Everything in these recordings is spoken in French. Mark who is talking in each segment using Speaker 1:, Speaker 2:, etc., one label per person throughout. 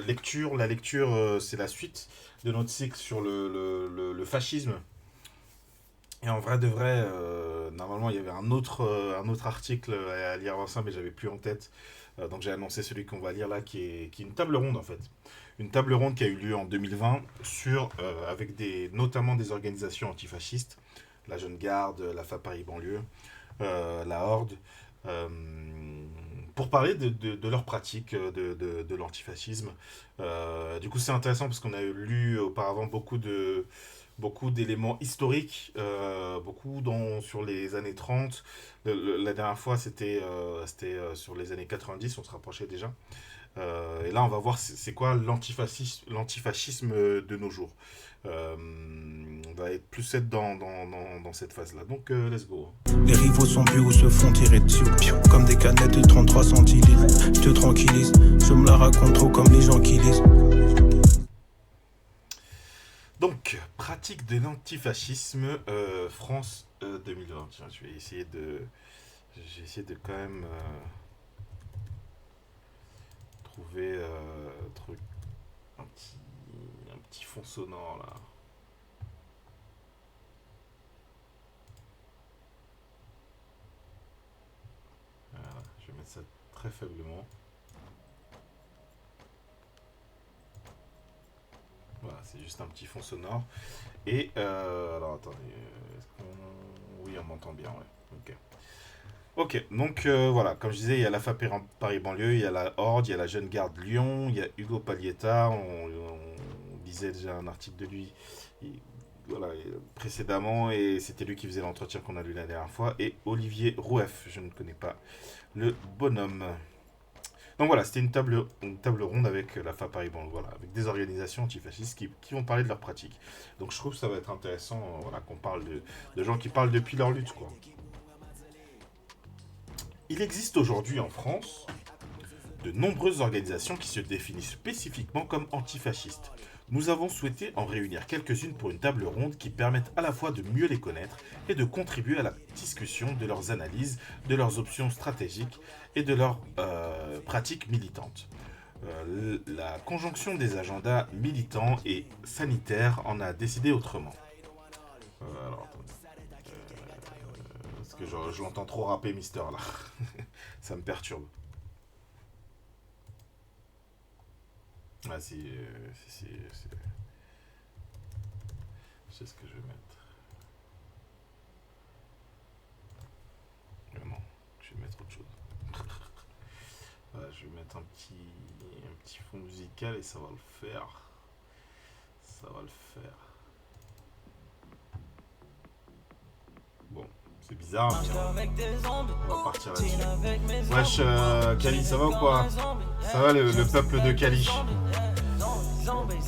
Speaker 1: La lecture, c'est la suite de notre cycle sur le fascisme. Et en vrai de vrai, normalement, il y avait un autre article à lire avant ça, mais j'avais plus en tête. Donc j'ai annoncé celui qu'on va lire là, qui est une table ronde en fait. Une table ronde qui a eu lieu en 2020 avec notamment des organisations antifascistes, la Jeune Garde, la FA Paris Banlieue, la Horde, euh, pour parler de leur pratique de l'antifascisme. Du coup, c'est intéressant parce qu'on a lu auparavant beaucoup d'éléments historiques, sur les années 30. La dernière fois, c'était sur les années 90, on se rapprochait déjà. Et là, on va voir c'est quoi l'antifascisme de nos jours. On va être dans cette phase-là. Donc, let's go.
Speaker 2: Les rivaux sont vus ou se font tirer dessus. Comme des canettes de 33 centilitres. Je te tranquillise, je me la raconte trop comme les gens qui lisent.
Speaker 1: Donc, pratique de l'antifascisme, France 2020. Tiens, j'ai essayé de quand même trouver un petit fond sonore là. Voilà, je vais mettre ça très faiblement. Voilà, c'est juste un petit fond sonore. Et alors attendez, oui, on m'entend bien, ouais. Ok. Ok, donc voilà, comme je disais, il y a la FA Paris Banlieue, il y a la Horde, il y a la Jeune Garde Lyon, il y a Hugo Paglietta, on lisait déjà un article de lui voilà, précédemment, et c'était lui qui faisait l'entretien qu'on a lu la dernière fois, et Olivier Roueff, je ne connais pas le bonhomme. Donc voilà, c'était une table ronde avec la FA Paris Banlieue, voilà, avec des organisations antifascistes qui vont parler de leur pratique. Donc je trouve que ça va être intéressant voilà, qu'on parle de gens qui parlent depuis leur lutte, quoi. Il existe aujourd'hui en France de nombreuses organisations qui se définissent spécifiquement comme antifascistes. Nous avons souhaité en réunir quelques-unes pour une table ronde qui permette à la fois de mieux les connaître et de contribuer à la discussion de leurs analyses, de leurs options stratégiques et de leurs pratiques militantes. La conjonction des agendas militants et sanitaires en a décidé autrement. Alors, parce que je l'entends trop rapper Mister là. Ça me perturbe. Ah si, je sais ce que je vais mettre. Non, je vais mettre autre chose. Voilà, je vais mettre un petit fond musical et ça va le faire. Ça va le faire. Bon, c'est bizarre, mais on va partir là-dessus. Wesh, Kali, ça va ou quoi? Ça va le peuple de Kali?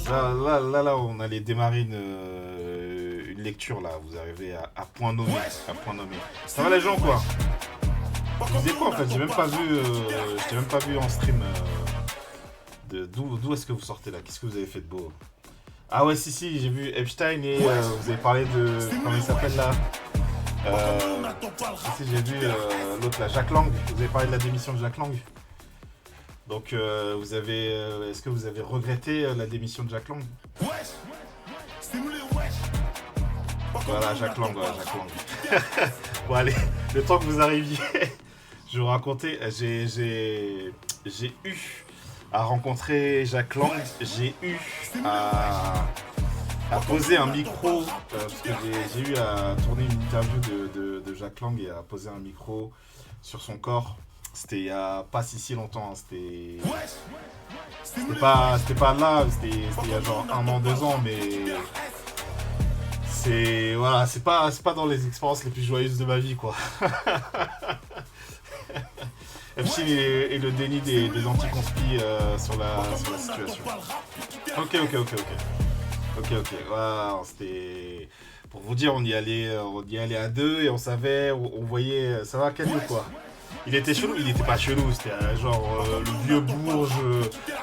Speaker 1: Là, on allait démarrer une lecture là. Vous arrivez à point nommé, Ça va les gens quoi? Vous disiez quoi en fait? Je t'ai même pas vu en stream. D'où est-ce que vous sortez là? Qu'est-ce que vous avez fait de beau? Ah ouais, si, j'ai vu Epstein et vous avez parlé de comment il s'appelle là? Si, j'ai vu l'autre là, Jack Lang. Vous avez parlé de la démission de Jack Lang. Donc, est-ce que vous avez regretté la démission de Jack Lang? Voilà, Jack Lang. Bon, allez, le temps que vous arriviez, je vais vous raconter. J'ai eu à rencontrer Jack Lang. J'ai eu à poser un micro, parce que j'ai eu à tourner une interview de Jack Lang et à poser un micro sur son corps. C'était il y a pas si longtemps, hein. C'était pas là, c'était il y a genre 1 an, 2 ans, mais voilà, c'est pas dans les expériences les plus joyeuses de ma vie quoi. Epstein et le déni des anti-conspi sur la situation. Ok. Voilà, c'était pour vous dire, on y allait à deux et on savait, on voyait, ça va Kanye quoi. Il était chelou, il était pas chelou, c'était genre le vieux bourge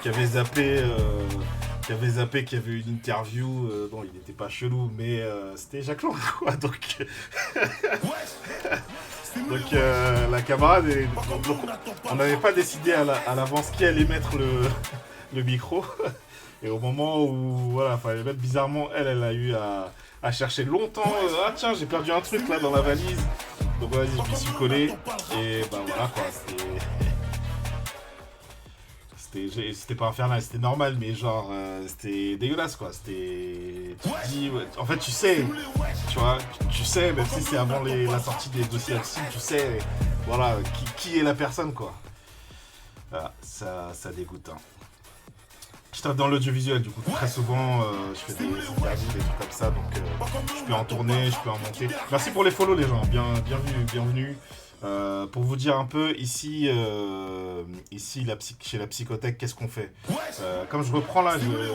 Speaker 1: qui avait zappé, qui avait une interview. Non, il n'était pas chelou, mais c'était Jacques Lang, quoi. Donc la camarade, on n'avait pas décidé à l'avance qui allait mettre le micro. Et au moment où, voilà, fallait mettre bizarrement, elle a eu à chercher longtemps. Ah tiens, j'ai perdu un truc là dans la valise. Donc vas-y, je m'y suis collé. Et bah voilà quoi, c'était pas infernal, c'était normal, mais genre, c'était dégueulasse quoi. C'était. Tu te dis, ouais, en fait, tu sais, tu vois, tu sais, même si c'est avant la sortie des dossiers Epstein, tu sais, voilà, qui est la personne quoi. Voilà, ça dégoûte. Hein. Je travaille dans l'audiovisuel, du coup, très souvent, je fais des interviews, des trucs comme ça, donc je peux en tourner, je peux en monter. Merci pour les follow, les gens, bienvenue. Pour vous dire un peu, ici chez la psychothèque, qu'est-ce qu'on fait comme je reprends là, je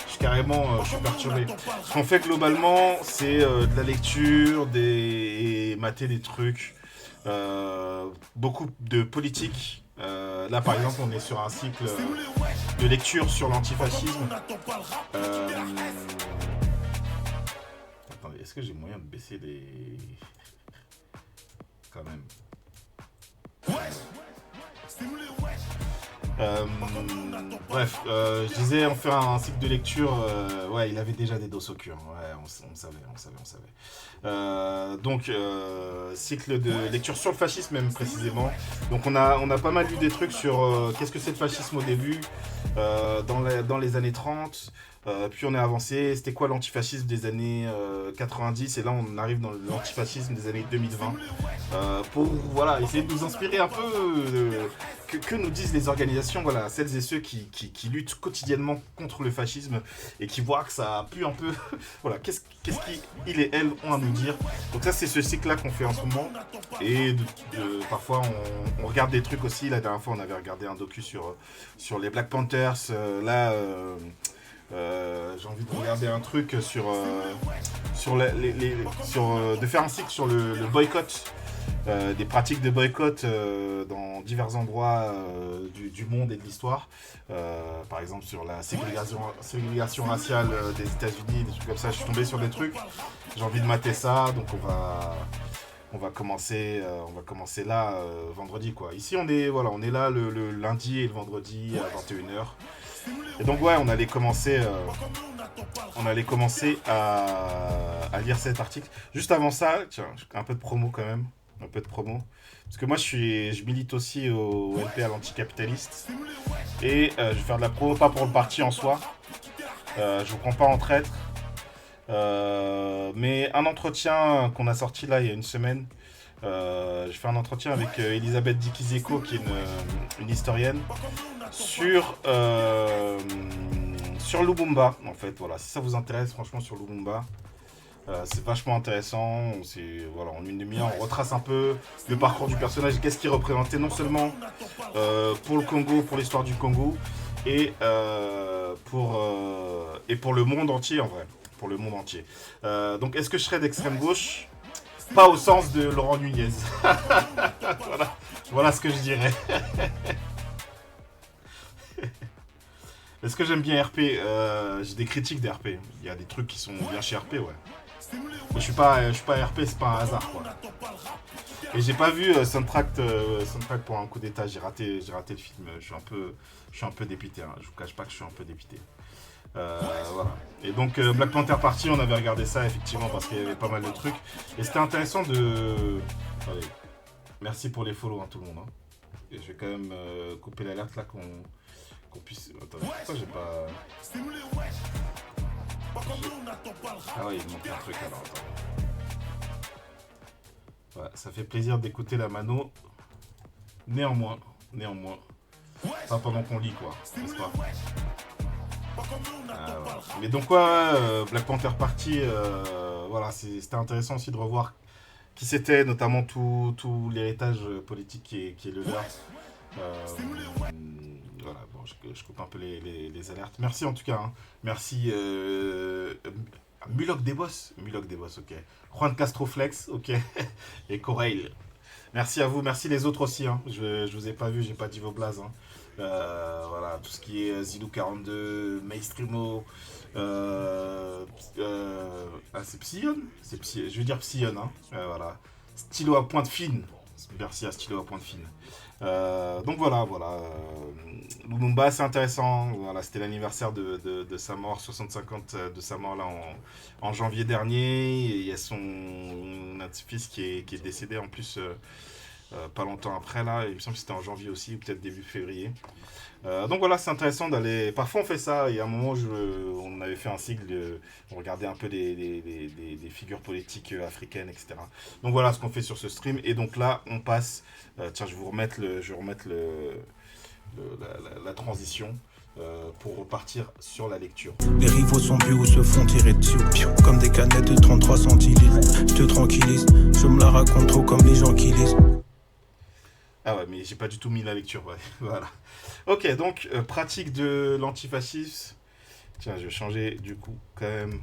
Speaker 1: suis carrément je suis perturbé. Ce qu'on fait globalement, c'est de la lecture, et mater des trucs, beaucoup de politique. Là, par exemple, on est sur un cycle de lecture sur l'antifascisme. Attendez, est-ce que j'ai moyen de baisser les... Quand même. Bref, je disais, on fait un cycle de lecture. Ouais, il avait déjà des dos au cul. Hein. Ouais, on savait. Donc, cycle de lecture sur le fascisme, même précisément. Donc, on a pas mal lu des trucs sur qu'est-ce que c'est le fascisme au début, dans les années 30. Puis on est avancé, c'était quoi l'antifascisme des années 90 et là on arrive dans l'antifascisme des années 2020 pour voilà, essayer de nous inspirer un peu que nous disent les organisations, voilà, celles et ceux qui luttent quotidiennement contre le fascisme et qui voient que ça pue un peu, voilà, qu'est-ce qu'ils et elles ont à nous dire. Donc ça c'est ce cycle là qu'on fait en ce moment et parfois on regarde des trucs aussi. La dernière fois on avait regardé un docu sur les Black Panthers, là j'ai envie de regarder un truc de faire un cycle sur le boycott, des pratiques de boycott dans divers endroits du monde et de l'histoire. Par exemple sur la ségrégation raciale des États-Unis, des trucs comme ça. Je suis tombé sur des trucs. J'ai envie de mater ça, donc on va commencer là vendredi quoi. Ici on est là le lundi et le vendredi à 21h. Et donc ouais, on allait commencer à lire cet article. Juste avant ça, tiens, un peu de promo quand même, parce que moi je milite aussi au LP à l'anticapitaliste et je vais faire de la promo, pas pour le parti en soi, je vous prends pas en traître, mais un entretien qu'on a sorti là il y a une semaine. Je fais un entretien avec Elisabeth Dikizeko qui est une historienne sur Lubumba en fait. Voilà, si ça vous intéresse franchement sur Lubumba, c'est vachement intéressant. Voilà, en une demi-heure on retrace un peu le parcours du personnage et qu'est-ce qu'il représentait non seulement pour le Congo, pour l'histoire du Congo et pour le monde entier en vrai, pour le monde entier. Donc est-ce que je serais d'extrême gauche? Pas au sens de Laurent Nunez. Voilà ce que je dirais. Est-ce que j'aime bien RP? J'ai des critiques d'RP. Il y a des trucs qui sont bien chez RP, ouais. Je suis pas RP, c'est pas un hasard, quoi. Et j'ai pas vu Soundtrack pour un coup d'état. J'ai raté le film. Je suis un peu dépité. Hein. Je vous cache pas que je suis un peu dépité. Voilà. Et donc Black Panther Party, on avait regardé ça effectivement parce qu'il y avait pas mal de trucs et c'était intéressant de... Allez, merci pour les follow hein, tout le monde hein. Et je vais quand même couper l'alerte là qu'on puisse... Attends, pourquoi j'ai pas... Ah oui, il manque un truc alors, attends. Ouais, ça fait plaisir d'écouter la mano. Néanmoins. Pas pendant qu'on lit quoi, n'est-ce pas? Voilà. Mais donc Black Panther Party, voilà, c'était intéressant aussi de revoir qui c'était, notamment tout l'héritage politique qui est le leur. Voilà, bon, je coupe un peu les alertes. Merci en tout cas, hein. Merci Mulok des Boss, ok. Juan Castroflex, ok. Et Corail. Merci à vous, merci les autres aussi, hein. Je vous ai pas vu, j'ai pas dit vos blazes, hein. Voilà, tout ce qui est Zilou 42, Mainstreamo, c'est Psyon, je vais dire Psyon, hein, voilà. Stylo à pointe fine, Merci à Stylo à Pointe Fine. Donc voilà. Lumumba, c'est intéressant. Voilà, c'était l'anniversaire de sa mort, 65 ans de sa mort là en janvier dernier. Et il y a son fils qui est décédé en plus pas longtemps après là. Il me semble que c'était en janvier aussi, ou peut-être début février. Donc voilà, c'est intéressant d'aller. Parfois on fait ça. Il y a un moment, on avait fait un cycle, on regardait un peu des figures politiques africaines, etc. Donc voilà ce qu'on fait sur ce stream. Et donc là, on passe. Tiens, je vais remettre la transition pour repartir sur la lecture.
Speaker 2: Les rivaux sont plus ou se font tirer dessus, comme des canettes de 33 centilitres. Je te tranquillise, je me la raconte trop comme les gens qui lisent.
Speaker 1: Ah ouais, mais j'ai pas du tout mis la lecture, ouais. Voilà. Ok, donc, pratique de l'antifascisme. Tiens, je vais changer, du coup, quand même,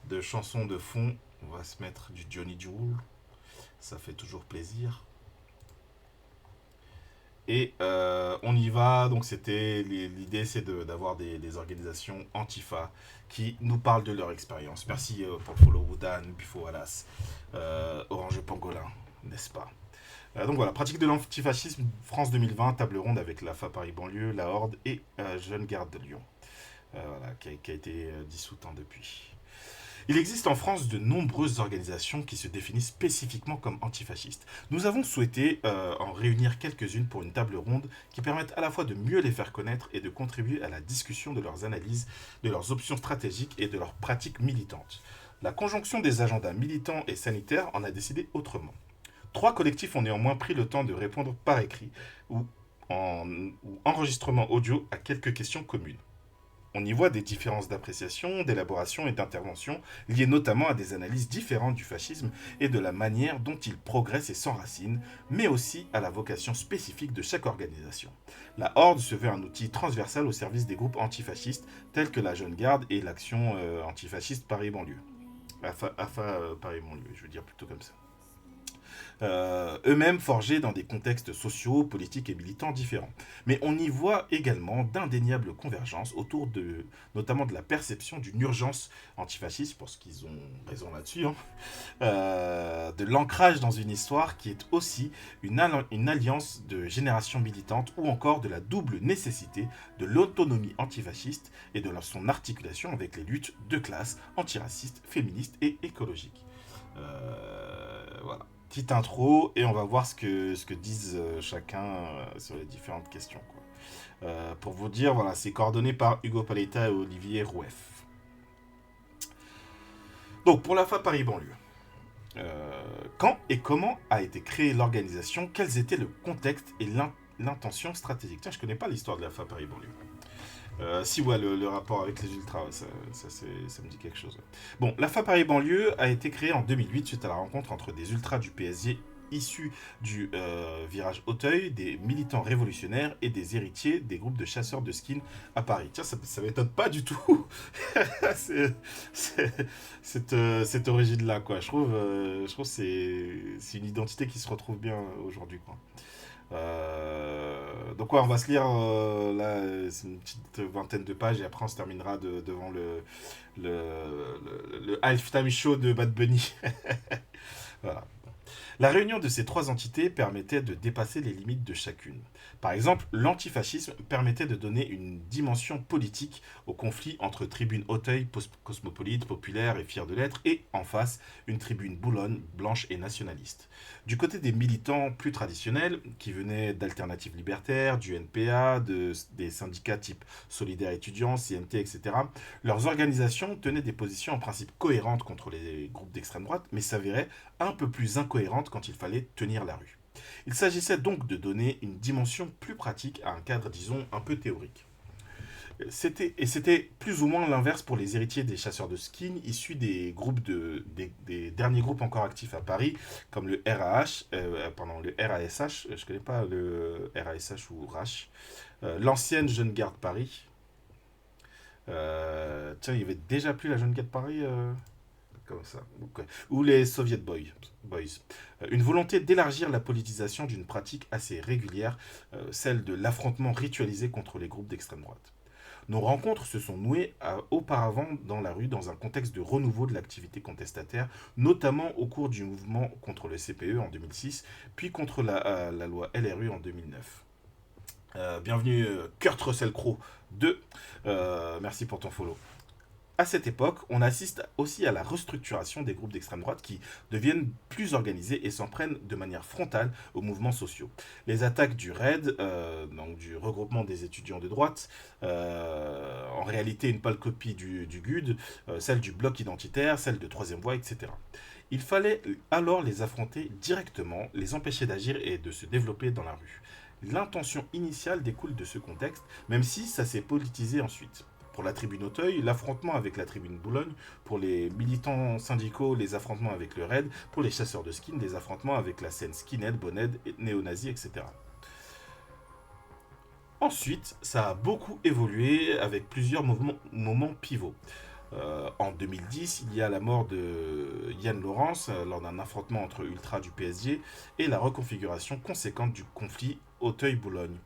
Speaker 1: de chanson de fond. On va se mettre du Johnny Jewel. Ça fait toujours plaisir. Et on y va. Donc, l'idée, c'est d'avoir des organisations antifa qui nous parlent de leur expérience. Merci pour le follow, Woudan, Buffo Wallace, Orange Pangolin, n'est-ce pas? Donc voilà, pratique de l'antifascisme, France 2020, table ronde avec la FA Paris Banlieue, la Horde et Jeune Garde de Lyon, voilà, qui a été dissoute depuis. Il existe en France de nombreuses organisations qui se définissent spécifiquement comme antifascistes. Nous avons souhaité en réunir quelques-unes pour une table ronde qui permette à la fois de mieux les faire connaître et de contribuer à la discussion de leurs analyses, de leurs options stratégiques et de leurs pratiques militantes. La conjonction des agendas militants et sanitaires en a décidé autrement. 3 collectifs ont néanmoins pris le temps de répondre par écrit ou enregistrement audio à quelques questions communes. On y voit des différences d'appréciation, d'élaboration et d'intervention liées notamment à des analyses différentes du fascisme et de la manière dont il progresse et s'enracine, mais aussi à la vocation spécifique de chaque organisation. La Horde se veut un outil transversal au service des groupes antifascistes tels que la Jeune Garde et l'Action antifasciste Paris-Banlieue. AFA Paris-Banlieue, je veux dire plutôt comme ça. Eux-mêmes forgés dans des contextes sociaux, politiques et militants différents. Mais on y voit également d'indéniables convergences autour notamment de la perception d'une urgence antifasciste, parce qu'ils ont raison là-dessus, de l'ancrage dans une histoire qui est aussi une alliance de générations militantes ou encore de la double nécessité de l'autonomie antifasciste et de son articulation avec les luttes de classe antiracistes, féministes et écologiques. Voilà. Petite intro et on va voir ce que disent chacun sur les différentes questions. Pour vous dire, voilà, c'est coordonné par Hugo Paletta et Olivier Roueff. Donc, pour la FA Paris Banlieue, quand et comment a été créée l'organisation? Quels étaient le contexte et l'intention stratégique? Tiens, je connais pas l'histoire de la FA Paris Banlieue. Si, ouais, le rapport avec les ultras, ça me dit quelque chose. Ouais. Bon, la FA Paris Banlieue a été créée en 2008 suite à la rencontre entre des ultras du PSG issus du virage Auteuil, des militants révolutionnaires et des héritiers des groupes de chasseurs de skins à Paris. Tiens, ça m'étonne pas du tout. Cette origine-là, quoi. Je trouve que c'est une identité qui se retrouve bien aujourd'hui, quoi. Donc ouais, on va se lire là, c'est une petite vingtaine de pages et après on se terminera devant le halftime show de Bad Bunny. Voilà. La réunion de ces 3 entités permettait de dépasser les limites de chacune. Par exemple, l'antifascisme permettait de donner une dimension politique au conflit entre tribune Auteuil, cosmopolite, populaire et fière de l'être, et en face, une tribune Boulogne, blanche et nationaliste. Du côté des militants plus traditionnels, qui venaient d'alternatives libertaires, du NPA, des syndicats type Solidaire étudiants, CNT, etc., leurs organisations tenaient des positions en principe cohérentes contre les groupes d'extrême droite, mais s'avéraient un peu plus incohérentes quand il fallait tenir la rue. Il s'agissait donc de donner une dimension plus pratique à un cadre, disons, un peu théorique. C'était plus ou moins l'inverse pour les héritiers des chasseurs de skins issus des groupes des derniers groupes encore actifs à Paris, comme le RASH, je connais pas le RASH ou RASH, l'ancienne Jeune Garde Paris. Tiens, il y avait déjà plus la Jeune Garde Paris comme ça. Okay. Ou les Soviet Boys. Une volonté d'élargir la politisation d'une pratique assez régulière, celle de l'affrontement ritualisé contre les groupes d'extrême droite. Nos rencontres se sont nouées auparavant dans la rue dans un contexte de renouveau de l'activité contestataire, notamment au cours du mouvement contre le CPE en 2006, puis contre la loi LRU en 2009. Bienvenue Kurt Russell Crowe 2, merci pour ton follow. À cette époque, on assiste aussi à la restructuration des groupes d'extrême droite qui deviennent plus organisés et s'en prennent de manière frontale aux mouvements sociaux. Les attaques du RAID, donc du regroupement des étudiants de droite, en réalité une pâle copie du GUD, celle du bloc identitaire, celle de Troisième Voie, etc. Il fallait alors les affronter directement, les empêcher d'agir et de se développer dans la rue. L'intention initiale découle de ce contexte, même si ça s'est politisé ensuite. Pour la tribune Auteuil, l'affrontement avec la tribune Boulogne, pour les militants syndicaux, les affrontements avec le RAID, pour les chasseurs de skins, les affrontements avec la scène skinhead, bonhead, néo-nazi, etc. Ensuite, ça a beaucoup évolué avec plusieurs moments pivots. En 2010, il y a la mort de Yann Laurence lors d'un affrontement entre Ultra du PSG et la reconfiguration conséquente du conflit Auteuil-Boulogne.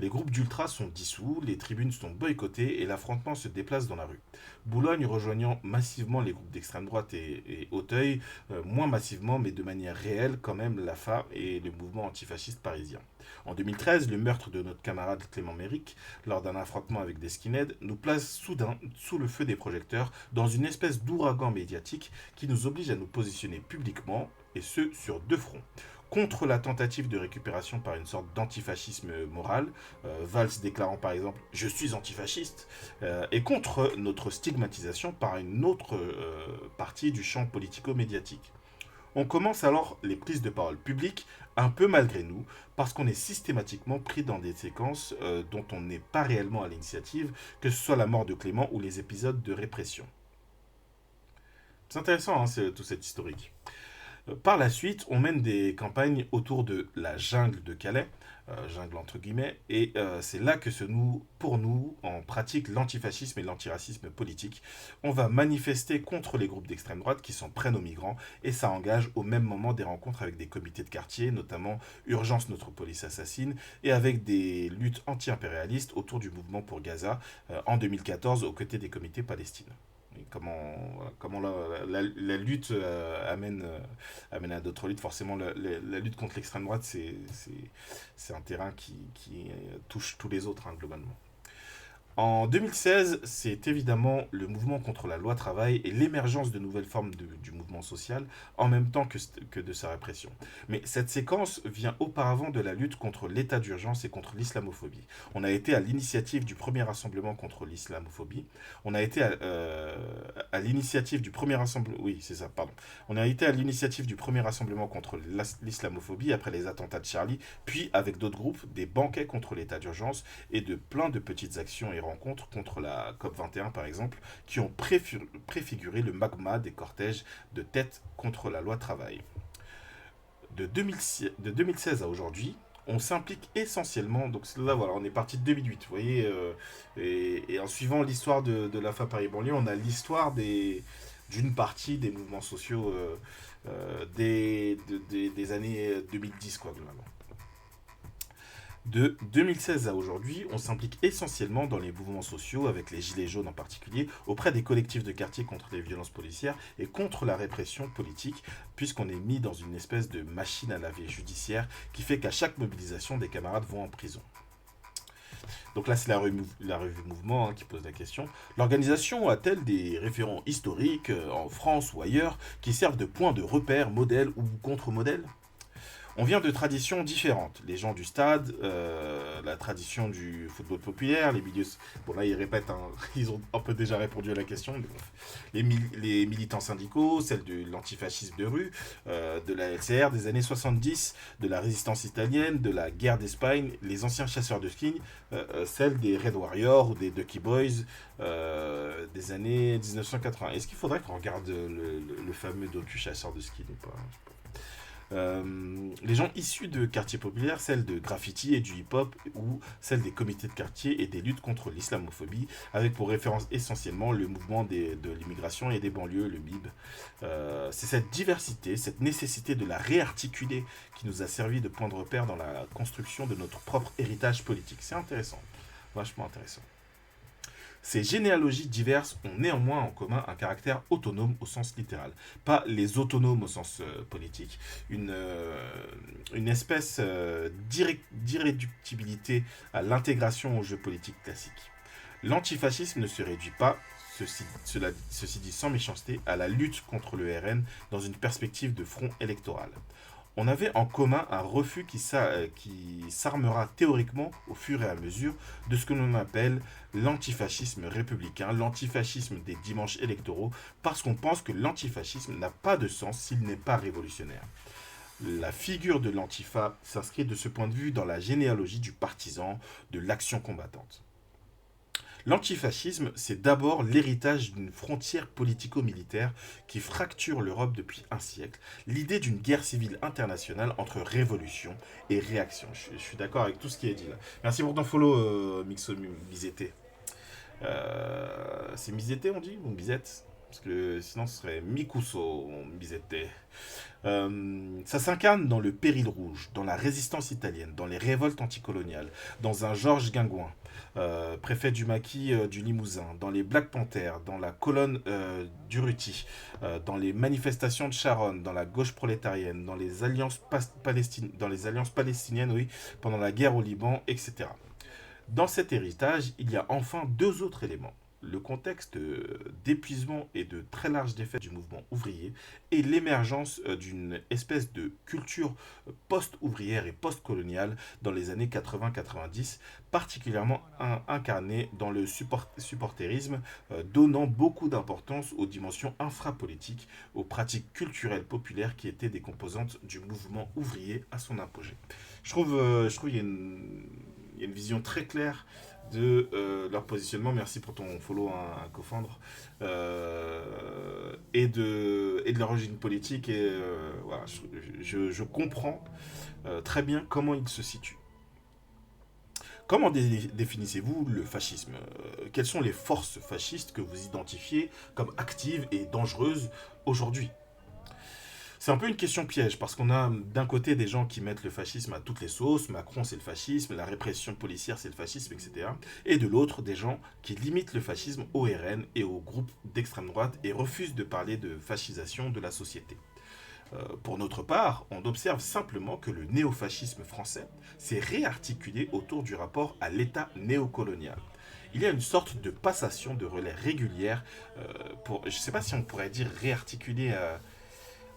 Speaker 1: Les groupes d'ultra sont dissous, les tribunes sont boycottées et l'affrontement se déplace dans la rue. Boulogne rejoignant massivement les groupes d'extrême droite et Auteuil, moins massivement mais de manière réelle quand même l'AFA et le mouvement antifasciste parisien. En 2013, le meurtre de notre camarade Clément Méric, lors d'un affrontement avec des skinheads, nous place soudain sous le feu des projecteurs dans une espèce d'ouragan médiatique qui nous oblige à nous positionner publiquement, et ce sur deux fronts. Contre la tentative de récupération par une sorte d'antifascisme moral, Valls déclarant par exemple « je suis antifasciste », et contre notre stigmatisation par une autre partie du champ politico-médiatique. On commence alors les prises de parole publiques, un peu malgré nous, parce qu'on est systématiquement pris dans des séquences dont on n'est pas réellement à l'initiative, que ce soit la mort de Clément ou les épisodes de répression. C'est intéressant, hein, tout cet historique. Par la suite, on mène des campagnes autour de la jungle de Calais, jungle entre guillemets, et c'est là que se noue pour nous en pratique l'antifascisme et l'antiracisme politique. On va manifester contre les groupes d'extrême droite qui s'en prennent aux migrants, et ça engage au même moment des rencontres avec des comités de quartier, notamment Urgence Notre Police Assassine, et avec des luttes anti-impérialistes autour du mouvement pour Gaza en 2014 aux côtés des comités palestiniens. Comment la lutte amène à d'autres luttes. Forcément, la lutte contre l'extrême droite, c'est un terrain qui touche tous les autres, hein, globalement. En 2016, c'est évidemment le mouvement contre la loi travail et l'émergence de nouvelles formes du mouvement social en même temps que de sa répression. Mais cette séquence vient auparavant de la lutte contre l'état d'urgence et contre l'islamophobie. On a été à l'initiative du premier rassemblement contre l'islamophobie. On a été à l'initiative du premier rassemblement... Oui, c'est ça, pardon. On a été à l'initiative du premier rassemblement contre l'islamophobie après les attentats de Charlie, puis avec d'autres groupes, des banquets contre l'état d'urgence et de plein de petites actions et rencontres contre la COP21 par exemple, qui ont préfiguré le magma des cortèges de tête contre la loi travail. De 2016 à aujourd'hui, on s'implique essentiellement, donc là voilà, on est parti de 2008, vous voyez, et en suivant l'histoire de l'AFA Paris-Banlieue, on a l'histoire d'une partie des mouvements sociaux des années 2010, quoi, globalement. De 2016 à aujourd'hui, on s'implique essentiellement dans les mouvements sociaux, avec les Gilets jaunes en particulier, auprès des collectifs de quartier contre les violences policières et contre la répression politique, puisqu'on est mis dans une espèce de machine à laver judiciaire qui fait qu'à chaque mobilisation, des camarades vont en prison. Donc là, c'est la revue Mouvement qui pose la question. L'organisation a-t-elle des référents historiques en France ou ailleurs qui servent de point de repère, modèle ou contre-modèle ? On vient de traditions différentes. Les gens du stade, la tradition du football populaire, les milieux... Bon là, ils répètent, hein, ils ont un peu déjà répondu à la question. Mais bon. Les militants syndicaux, celle de l'antifascisme de rue, de la LCR des années 70, de la résistance italienne, de la guerre d'Espagne, les anciens chasseurs de skins, celle des Red Warriors ou des Ducky Boys des années 1980. Est-ce qu'il faudrait qu'on regarde le fameux docu chasseur de skins ou pas ? Les gens issus de quartiers populaires, celles de graffiti et du hip-hop, ou celles des comités de quartier et des luttes contre l'islamophobie, avec pour référence essentiellement le mouvement de l'immigration et des banlieues, le MIB. C'est cette diversité, cette nécessité de la réarticuler qui nous a servi de point de repère dans la construction de notre propre héritage politique. C'est intéressant, vachement intéressant. Ces généalogies diverses ont néanmoins en commun un caractère autonome au sens littéral, pas les autonomes au sens politique, une espèce d'irréductibilité à l'intégration au jeu politique classique. L'antifascisme ne se réduit pas, ceci dit sans méchanceté, à la lutte contre le RN dans une perspective de front électoral. On avait en commun un refus qui s'armera théoriquement au fur et à mesure de ce que l'on appelle l'antifascisme républicain, l'antifascisme des dimanches électoraux, parce qu'on pense que l'antifascisme n'a pas de sens s'il n'est pas révolutionnaire. La figure de l'antifa s'inscrit de ce point de vue dans la généalogie du partisan, de l'action combattante. L'antifascisme, c'est d'abord l'héritage d'une frontière politico-militaire qui fracture l'Europe depuis un siècle, l'idée d'une guerre civile internationale entre révolution et réaction. Je suis d'accord avec tout ce qui est dit là. Merci pour ton follow, Mixo Bizete. C'est Bizete on dit ou Bizette? Parce que sinon ce serait Mikuso Bizete. Ça s'incarne dans le Péril Rouge, dans la résistance italienne, dans les révoltes anticoloniales, dans un Georges Guingouin, préfet du maquis du Limousin, dans les Black Panthers, dans la colonne d'Urruti, dans les manifestations de Charonne, dans la gauche prolétarienne, dans les alliances palestiniennes, oui, pendant la guerre au Liban, etc. Dans cet héritage, il y a enfin deux autres éléments. Le contexte d'épuisement et de très large défaite du mouvement ouvrier et l'émergence d'une espèce de culture post-ouvrière et post-coloniale dans les années 80-90, particulièrement incarnée dans le supporterisme, donnant beaucoup d'importance aux dimensions infrapolitiques, aux pratiques culturelles populaires qui étaient des composantes du mouvement ouvrier à son apogée. Je trouve qu'il y a une vision très claire de leur positionnement. Merci pour ton follow, un cofandre, et de leur origine politique. Et voilà, je comprends très bien comment ils se situent. Comment définissez-vous le fascisme? Quelles sont les forces fascistes que vous identifiez comme actives et dangereuses aujourd'hui? C'est un peu une question piège, parce qu'on a d'un côté des gens qui mettent le fascisme à toutes les sauces, Macron c'est le fascisme, la répression policière c'est le fascisme, etc. Et de l'autre, des gens qui limitent le fascisme au RN et aux groupes d'extrême droite et refusent de parler de fascisation de la société. Pour notre part, on observe simplement que le néofascisme français s'est réarticulé autour du rapport à l'État néocolonial. Il y a une sorte de passation de relais régulière, je ne sais pas si on pourrait dire réarticulé,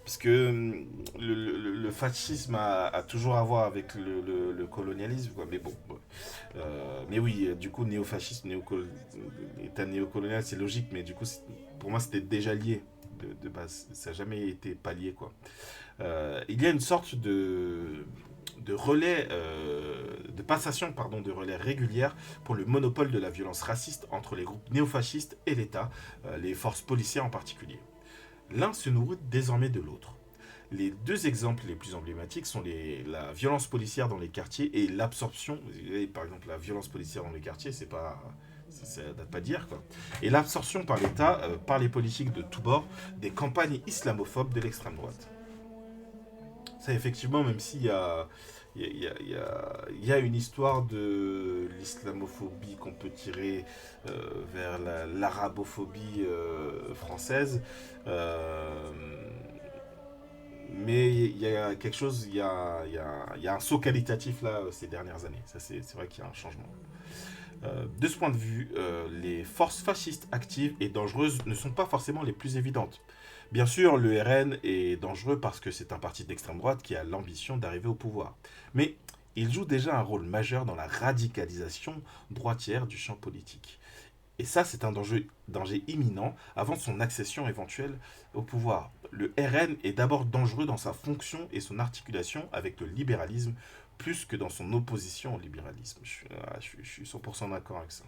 Speaker 1: parce que le fascisme a toujours à voir avec le colonialisme, quoi. Mais bon. Mais oui, du coup, néofascisme, État néocolonial, c'est logique, mais du coup, pour moi, c'était déjà lié de base. Ça n'a jamais été pas lié, quoi. Il y a une sorte de relais, de passation, pardon, de relais régulière pour le monopole de la violence raciste entre les groupes néofascistes et l'État, les forces policières en particulier. L'un se nourrit désormais de l'autre. Les deux exemples les plus emblématiques sont la violence policière dans les quartiers et l'absorption. Par exemple, la violence policière dans les quartiers, ça date pas d'hier, quoi. Et l'absorption par l'État, par les politiques de tous bords, des campagnes islamophobes de l'extrême droite. Ça, effectivement, même s'il y a une histoire de l'islamophobie qu'on peut tirer vers l'arabophobie française, mais il y a quelque chose, il y a un saut qualitatif là ces dernières années. Ça, c'est vrai qu'il y a un changement. De ce point de vue, les forces fascistes actives et dangereuses ne sont pas forcément les plus évidentes. Bien sûr, le RN est dangereux parce que c'est un parti d'extrême droite qui a l'ambition d'arriver au pouvoir. Mais il joue déjà un rôle majeur dans la radicalisation droitière du champ politique. Et ça, c'est un danger imminent avant son accession éventuelle au pouvoir. Le RN est d'abord dangereux dans sa fonction et son articulation avec le libéralisme, plus que dans son opposition au libéralisme. Je suis 100% d'accord avec ça.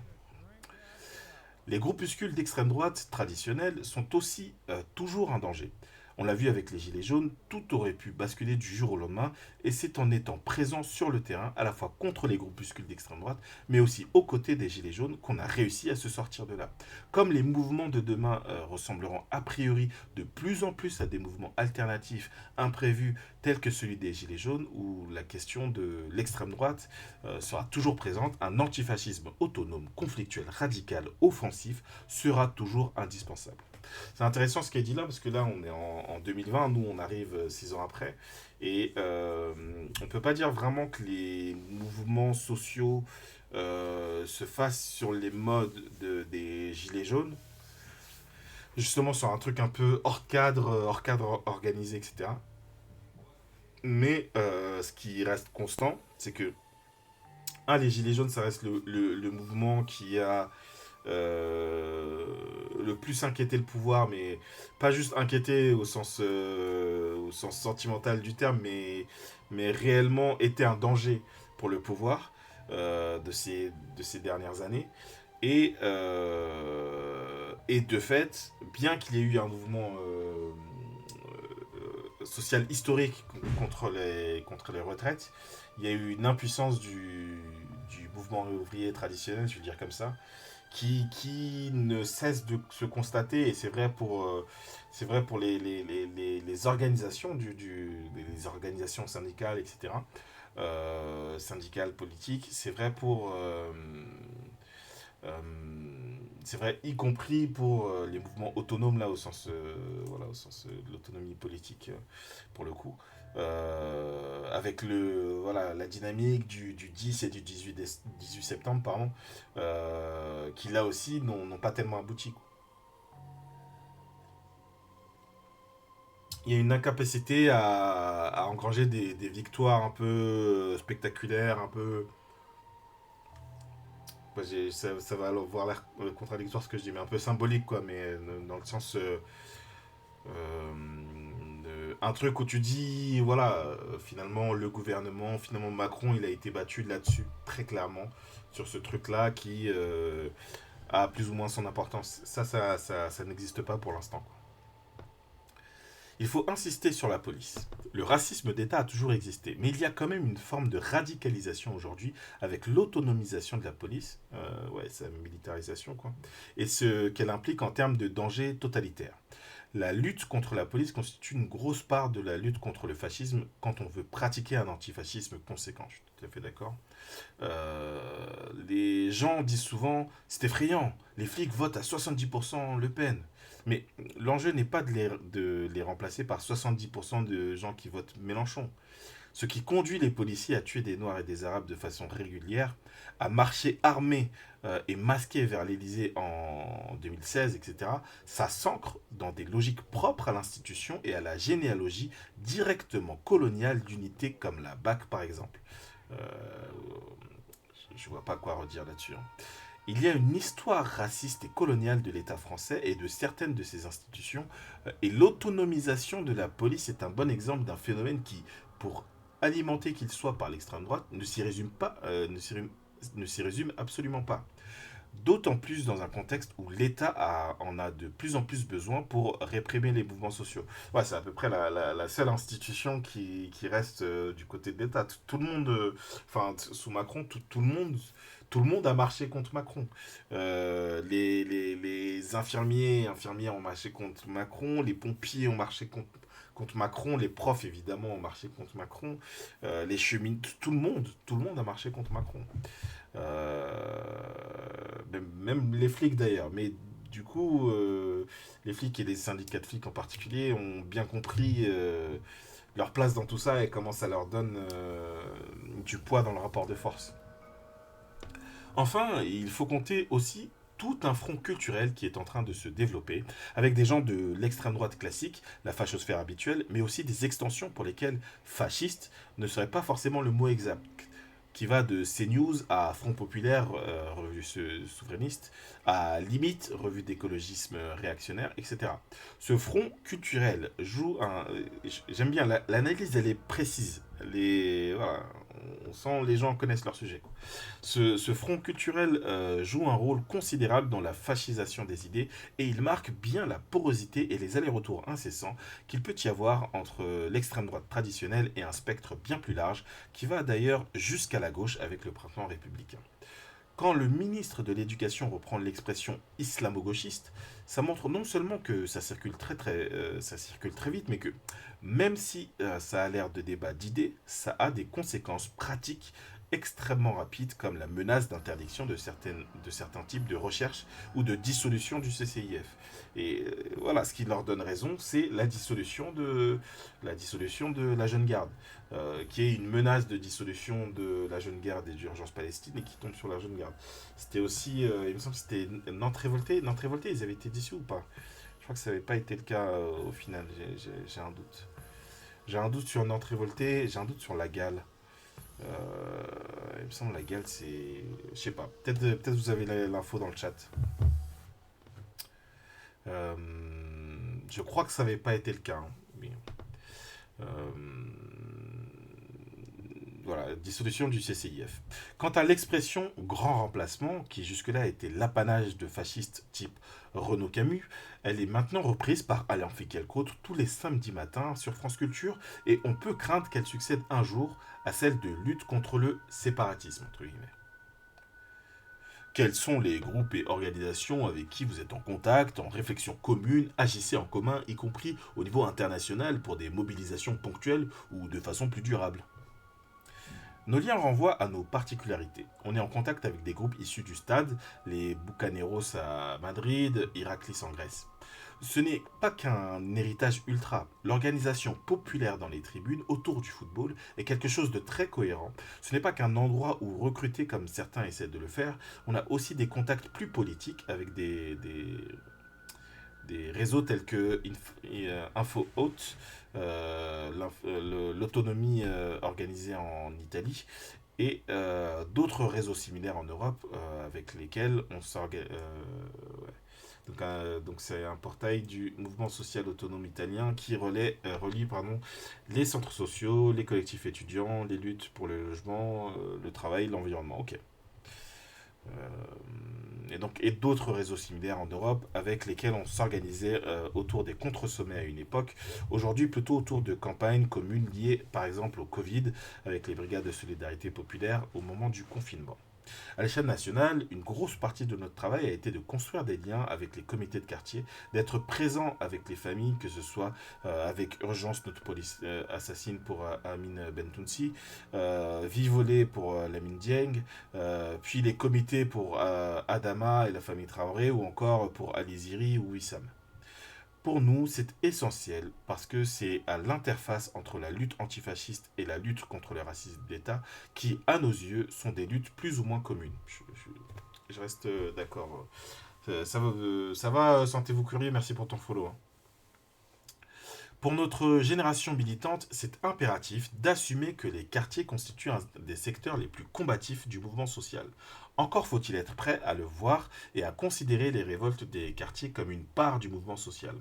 Speaker 1: Les groupuscules d'extrême droite traditionnels sont aussi toujours un danger. On l'a vu avec les Gilets jaunes, tout aurait pu basculer du jour au lendemain, et c'est en étant présent sur le terrain, à la fois contre les groupuscules d'extrême droite, mais aussi aux côtés des Gilets jaunes, qu'on a réussi à se sortir de là. Comme les mouvements de demain ressembleront a priori de plus en plus à des mouvements alternatifs, imprévus, tels que celui des Gilets jaunes, où la question de l'extrême droite sera toujours présente, un antifascisme autonome, conflictuel, radical, offensif sera toujours indispensable. C'est intéressant ce qui est dit là, parce que là, on est en 2020, nous, on arrive 6 ans après, et on ne peut pas dire vraiment que les mouvements sociaux se fassent sur les modes des Gilets jaunes, justement sur un truc un peu hors cadre organisé, etc. Mais ce qui reste constant, c'est que, les Gilets jaunes, ça reste le mouvement qui a le plus inquiété le pouvoir, mais pas juste inquiété au sens sentimental du terme, mais réellement était un danger pour le pouvoir de ces dernières années. Et de fait, bien qu'il y ait eu un mouvement social historique contre les retraites, il y a eu une impuissance du mouvement ouvrier traditionnel, je veux dire comme ça, qui ne cesse de se constater, et c'est vrai pour les organisations, les organisations syndicales, etc., syndicales, politiques, euh, c'est vrai, y compris pour les mouvements autonomes, là, au sens de l'autonomie politique, pour le coup. Avec la dynamique du 10 et du 18 septembre, pardon, qui là aussi n'ont pas tellement abouti, quoi. Il y a une incapacité à engranger des victoires un peu spectaculaires, un peu. Ça va avoir l'air contradictoire ce que je dis, mais un peu symbolique, quoi, mais dans le sens. Un truc où tu dis, voilà, finalement, le gouvernement, finalement, Macron, il a été battu là-dessus, très clairement, sur ce truc-là qui a plus ou moins son importance. Ça n'existe pas pour l'instant, quoi. Il faut insister sur la police. Le racisme d'État a toujours existé, mais il y a quand même une forme de radicalisation aujourd'hui avec l'autonomisation de la police, sa militarisation, quoi, et ce qu'elle implique en termes de danger totalitaire. La lutte contre la police constitue une grosse part de la lutte contre le fascisme quand on veut pratiquer un antifascisme conséquent. Je suis tout à fait d'accord. Les gens disent souvent, c'est effrayant, les flics votent à 70% Le Pen. Mais l'enjeu n'est pas de les remplacer par 70% de gens qui votent Mélenchon. Ce qui conduit les policiers à tuer des Noirs et des Arabes de façon régulière, à marcher armés et masqués vers l'Élysée en 2016, etc., ça s'ancre dans des logiques propres à l'institution et à la généalogie directement coloniale d'unités comme la BAC, par exemple. Euh, je vois pas quoi redire là-dessus, hein. Il y a une histoire raciste et coloniale de l'État français et de certaines de ses institutions, et l'autonomisation de la police est un bon exemple d'un phénomène qui, pour alimenté qu'il soit par l'extrême droite, ne s'y résume absolument pas. D'autant plus dans un contexte où l'État en a de plus en plus besoin pour réprimer les mouvements sociaux. Ouais, c'est à peu près la seule institution qui reste du côté de l'État. Tout le monde, sous Macron, tout le monde a marché contre Macron. Les infirmières ont marché contre Macron, les pompiers ont marché contre Macron, les profs évidemment ont marché contre Macron, les cheminots, tout le monde a marché contre Macron. Même les flics d'ailleurs, mais du coup, les flics et les syndicats de flics en particulier ont bien compris leur place dans tout ça et comment ça leur donne du poids dans le rapport de force. Enfin, il faut compter aussi tout un front culturel qui est en train de se développer, avec des gens de l'extrême droite classique, la fachosphère habituelle, mais aussi des extensions pour lesquelles fasciste ne serait pas forcément le mot exact, qui va de CNews à Front Populaire, revue souverainiste, à Limite, revue d'écologisme réactionnaire, etc. Ce front culturel joue un... J'aime bien, l'analyse elle est précise, Voilà, on sent les gens connaissent leur sujet, quoi. Ce front culturel joue un rôle considérable dans la fascisation des idées et il marque bien la porosité et les allers-retours incessants qu'il peut y avoir entre l'extrême droite traditionnelle et un spectre bien plus large qui va d'ailleurs jusqu'à la gauche avec le printemps républicain. Quand le ministre de l'Éducation reprend l'expression islamo-gauchiste, ça montre non seulement que ça circule très vite, mais que même si ça a l'air de débat d'idées, ça a des conséquences pratiques extrêmement rapides, comme la menace d'interdiction de certains types de recherches ou de dissolution du CCIF. Et voilà, ce qui leur donne raison, c'est la dissolution de la Jeune Garde, qui est une menace de dissolution de la Jeune Garde et d'urgence Palestine et qui tombe sur la Jeune Garde. C'était aussi, il me semble que c'était Nantes Révolté. Nantes Révolté, ils avaient été dissous ou pas? Je crois que ça n'avait pas été le cas au final, j'ai un doute. J'ai un doute sur Nantes Révolté, j'ai un doute sur la Gale. Il me semble la Gale, c'est. Je sais pas, peut-être vous avez l'info dans le chat. Euh, je crois que ça n'avait pas été le cas, hein, mais, euh, voilà, dissolution du CCIF. Quant à l'expression grand remplacement, qui jusque-là était l'apanage de fascistes type Renaud Camus, elle est maintenant reprise par Alain Finkielkraut tous les samedis matins sur France Culture et on peut craindre qu'elle succède un jour à celle de lutte contre le séparatisme, entre guillemets. Quels sont les groupes et organisations avec qui vous êtes en contact, en réflexion commune, agissez en commun, y compris au niveau international pour des mobilisations ponctuelles ou de façon plus durable? Nos liens renvoient à nos particularités. On est en contact avec des groupes issus du stade, les Bucaneros à Madrid, Héraclis en Grèce. Ce n'est pas qu'un héritage ultra. L'organisation populaire dans les tribunes autour du football est quelque chose de très cohérent. Ce n'est pas qu'un endroit où recruter comme certains essaient de le faire. On a aussi des contacts plus politiques avec des réseaux tels que Info Haute, l'autonomie organisée en Italie, et d'autres réseaux similaires en Europe avec lesquels on s'organise. Ouais. Donc c'est un portail du mouvement social autonome italien qui relie les centres sociaux, les collectifs étudiants, les luttes pour le logement, le travail, l'environnement. Ok. Et d'autres réseaux similaires en Europe avec lesquels on s'organisait autour des contre-sommets à une époque. Aujourd'hui, plutôt autour de campagnes communes liées par exemple au Covid avec les brigades de solidarité populaire au moment du confinement. À l'échelle nationale, une grosse partie de notre travail a été de construire des liens avec les comités de quartier, d'être présent avec les familles, que ce soit avec Urgence, notre police assassine pour Amin Bentounsi, Vivolé pour Lamine Dieng, puis les comités pour Adama et la famille Traoré, ou encore pour Ali Ziri ou Wissam. Pour nous, c'est essentiel parce que c'est à l'interface entre la lutte antifasciste et la lutte contre le racisme d'État qui, à nos yeux, sont des luttes plus ou moins communes. Je reste d'accord. Ça va, sentez-vous curieux, merci pour ton follow, hein. Pour notre génération militante, c'est impératif d'assumer que les quartiers constituent un des secteurs les plus combatifs du mouvement social. Encore faut-il être prêt à le voir et à considérer les révoltes des quartiers comme une part du mouvement social,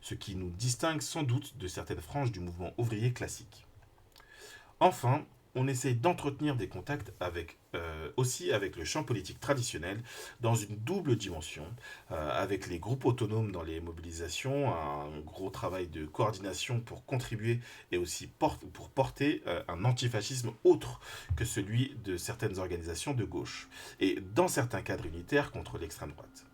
Speaker 1: ce qui nous distingue sans doute de certaines franges du mouvement ouvrier classique. Enfin, on essaye d'entretenir des contacts aussi avec le champ politique traditionnel dans une double dimension, avec les groupes autonomes dans les mobilisations, un gros travail de coordination pour contribuer et aussi pour porter un antifascisme autre que celui de certaines organisations de gauche, et dans certains cadres unitaires contre l'extrême droite.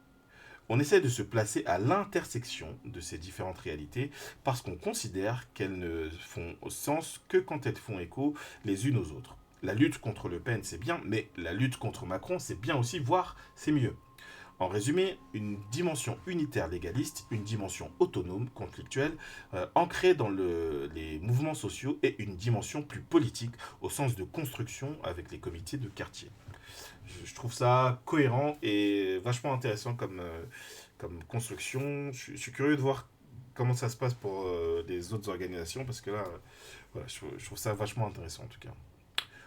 Speaker 1: On essaie de se placer à l'intersection de ces différentes réalités parce qu'on considère qu'elles ne font sens que quand elles font écho les unes aux autres. La lutte contre Le Pen, c'est bien, mais la lutte contre Macron, c'est bien aussi, voire c'est mieux. En résumé, une dimension unitaire légaliste, une dimension autonome, conflictuelle, ancrée dans les mouvements sociaux et une dimension plus politique au sens de construction avec les comités de quartier. Je trouve ça cohérent et vachement intéressant comme construction. Je suis curieux de voir comment ça se passe pour les autres organisations parce que là, voilà, je trouve ça vachement intéressant en tout cas.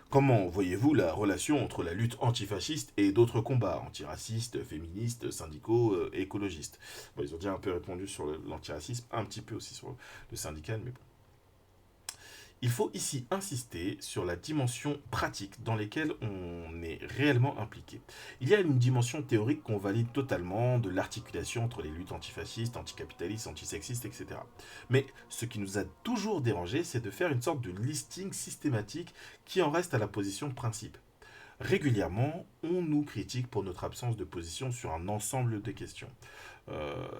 Speaker 1: Comment voyez-vous la relation entre la lutte antifasciste et d'autres combats, antiracistes, féministes, syndicaux, écologistes? Bon, ils ont déjà un peu répondu sur l'antiracisme, un petit peu aussi sur le syndical, mais bon. Il faut ici insister sur la dimension pratique dans laquelle on est réellement impliqué. Il y a une dimension théorique qu'on valide totalement de l'articulation entre les luttes antifascistes, anticapitalistes, antisexistes, etc. Mais ce qui nous a toujours dérangé, c'est de faire une sorte de listing systématique qui en reste à la position de principe. Régulièrement, on nous critique pour notre absence de position sur un ensemble de questions.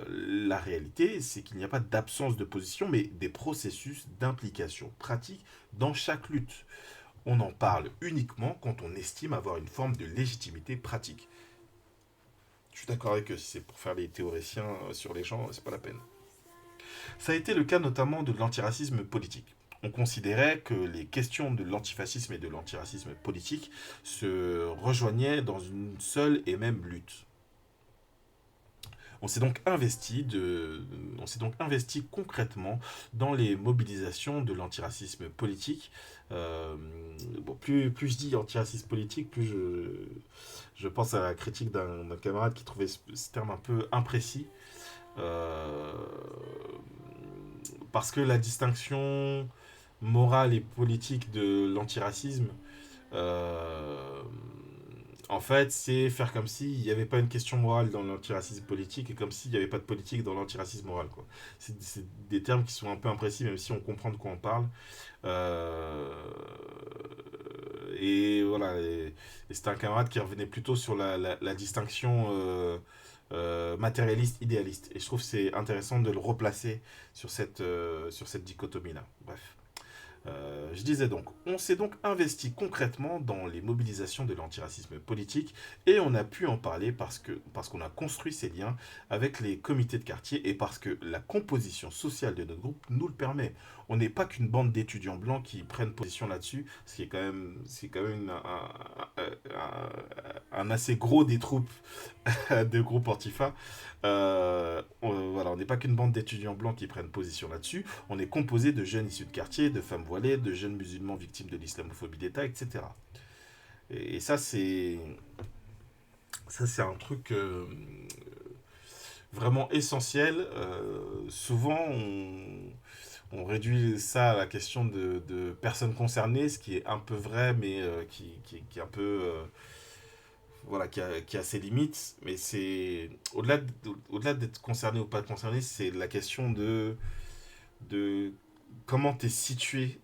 Speaker 1: La réalité, c'est qu'il n'y a pas d'absence de position, mais des processus d'implication pratique dans chaque lutte. On en parle uniquement quand on estime avoir une forme de légitimité pratique. Je suis d'accord avec eux, si c'est pour faire les théoriciens sur les gens, c'est pas la peine. Ça a été le cas notamment de l'antiracisme politique. On considérait que les questions de l'antifascisme et de l'antiracisme politique se rejoignaient dans une seule et même lutte. On s'est donc investi concrètement dans les mobilisations de l'antiracisme politique. Plus je dis antiracisme politique, plus je pense à la critique d'un camarade qui trouvait ce terme un peu imprécis. Euh, Parce que la distinction morale et politique de l'antiracisme, euh, en fait, c'est faire comme s'il n'y avait pas une question morale dans l'antiracisme politique et comme s'il n'y avait pas de politique dans l'antiracisme moral, quoi. C'est des termes qui sont un peu imprécis, même si on comprend de quoi on parle. Euh, et voilà, et c'était un camarade qui revenait plutôt sur la distinction matérialiste, idéaliste. Et je trouve que c'est intéressant de le replacer sur cette dichotomie-là. Bref. Je disais donc, on s'est donc investi concrètement dans les mobilisations de l'antiracisme politique et on a pu en parler parce qu'on a construit ces liens avec les comités de quartier et parce que la composition sociale de notre groupe nous le permet. On n'est pas qu'une bande d'étudiants blancs qui prennent position là-dessus, ce qui est quand même un assez gros des troupes de groupes Antifa. Voilà, on n'est pas qu'une bande d'étudiants blancs qui prennent position là-dessus. On est composé de jeunes issus de quartier, de femmes voilées, de jeunes musulmans victimes de l'islamophobie d'État, etc. Et ça c'est un truc vraiment essentiel. Souvent, on réduit ça à la question de personnes concernées, ce qui est un peu vrai, mais qui est un peu voilà, qui a ses limites, mais c'est au-delà d'être concerné ou pas concerné, c'est la question de comment tu es situé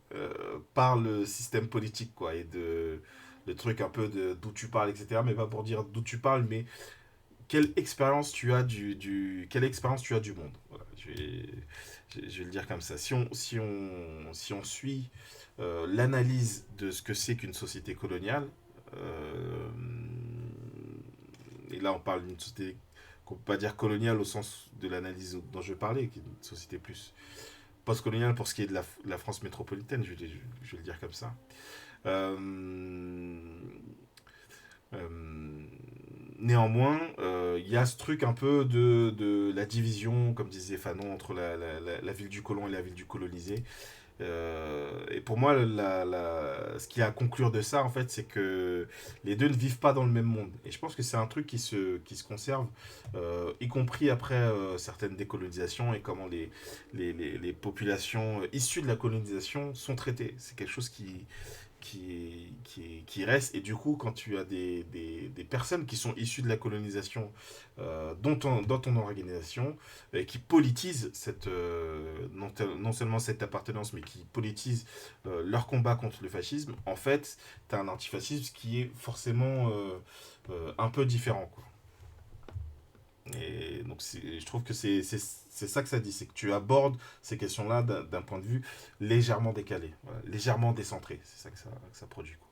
Speaker 1: par le système politique, quoi, et de le truc un peu d'où tu parles, etc. Mais pas pour dire d'où tu parles, mais quelle expérience tu as quelle expérience tu as du monde. Voilà, je vais le dire comme ça. Si on suit l'analyse de ce que c'est qu'une société coloniale, euh, et là on parle d'une société qu'on peut pas dire coloniale au sens de l'analyse dont je parlais, qui est une société plus post-coloniale pour ce qui est de la France métropolitaine, je vais le dire comme ça. Euh, euh, Néanmoins, il y a ce truc un peu de la division, comme disait Fanon, entre la ville du colon et la ville du colonisé. Et pour moi, ce qu'il y a à conclure de ça, en fait, c'est que les deux ne vivent pas dans le même monde. Et je pense que c'est un truc qui se conserve, y compris après certaines décolonisations et comment les populations issues de la colonisation sont traitées. C'est quelque chose qui reste. Et du coup, quand tu as des personnes qui sont issues de la colonisation dans ton organisation, qui politisent non seulement cette appartenance, mais qui politisent leur combat contre le fascisme, en fait, tu as un antifascisme qui est forcément un peu différent, quoi. Et donc, je trouve que c'est ça que ça dit, c'est que tu abordes ces questions-là d'un point de vue légèrement décalé, voilà, légèrement décentré. C'est ça que ça produit, quoi.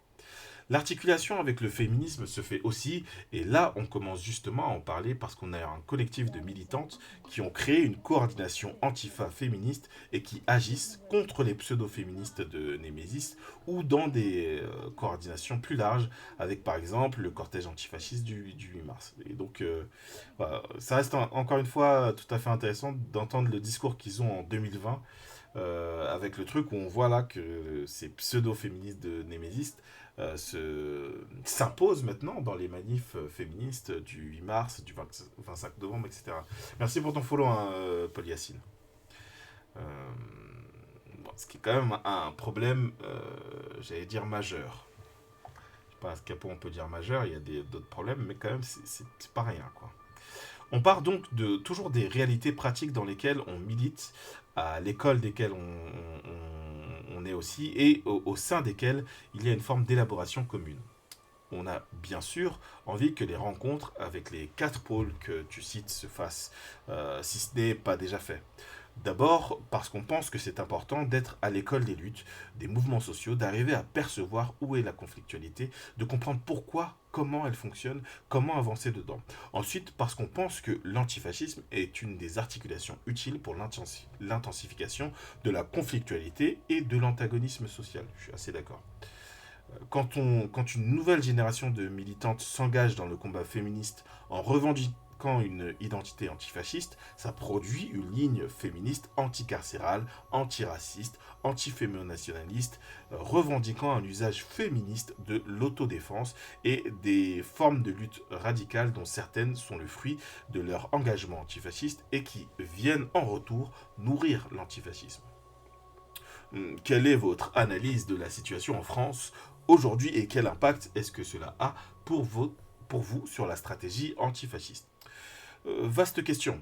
Speaker 1: L'articulation avec le féminisme se fait aussi, et là on commence justement à en parler parce qu'on a un collectif de militantes qui ont créé une coordination antifa féministe et qui agissent contre les pseudo-féministes de Némésis ou dans des coordinations plus larges avec par exemple le cortège antifasciste du 8 mars. Et donc voilà, ça reste encore une fois tout à fait intéressant d'entendre le discours qu'ils ont en 2020 avec le truc où on voit là que ces pseudo-féministes de Némésis s'imposent maintenant dans les manifs féministes du 8 mars, du 25 novembre, etc. Merci pour ton follow, hein, Paul Yacine. Ce qui est quand même un problème, j'allais dire majeur. Je sais pas à quel point on peut dire majeur, il y a d'autres problèmes, mais quand même, c'est pas rien, quoi. On part donc toujours des réalités pratiques dans lesquelles on milite, à l'école desquelles on est aussi, et au sein desquelles il y a une forme d'élaboration commune. On a bien sûr envie que les rencontres avec les 4 pôles que tu cites se fassent, si ce n'est pas déjà fait. D'abord parce qu'on pense que c'est important d'être à l'école des luttes, des mouvements sociaux, d'arriver à percevoir où est la conflictualité, de comprendre pourquoi, comment elle fonctionne, comment avancer dedans. Ensuite parce qu'on pense que l'antifascisme est une des articulations utiles pour l'intensification de la conflictualité et de l'antagonisme social. Je suis assez d'accord. Quand une nouvelle génération de militantes s'engage dans le combat féministe en revendiquant une identité antifasciste, ça produit une ligne féministe anticarcérale, antiraciste, antifémino-nationaliste, revendiquant un usage féministe de l'autodéfense et des formes de lutte radicale dont certaines sont le fruit de leur engagement antifasciste et qui viennent en retour nourrir l'antifascisme. Quelle est votre analyse de la situation en France aujourd'hui et quel impact est-ce que cela a pour vous sur la stratégie antifasciste? Vaste question.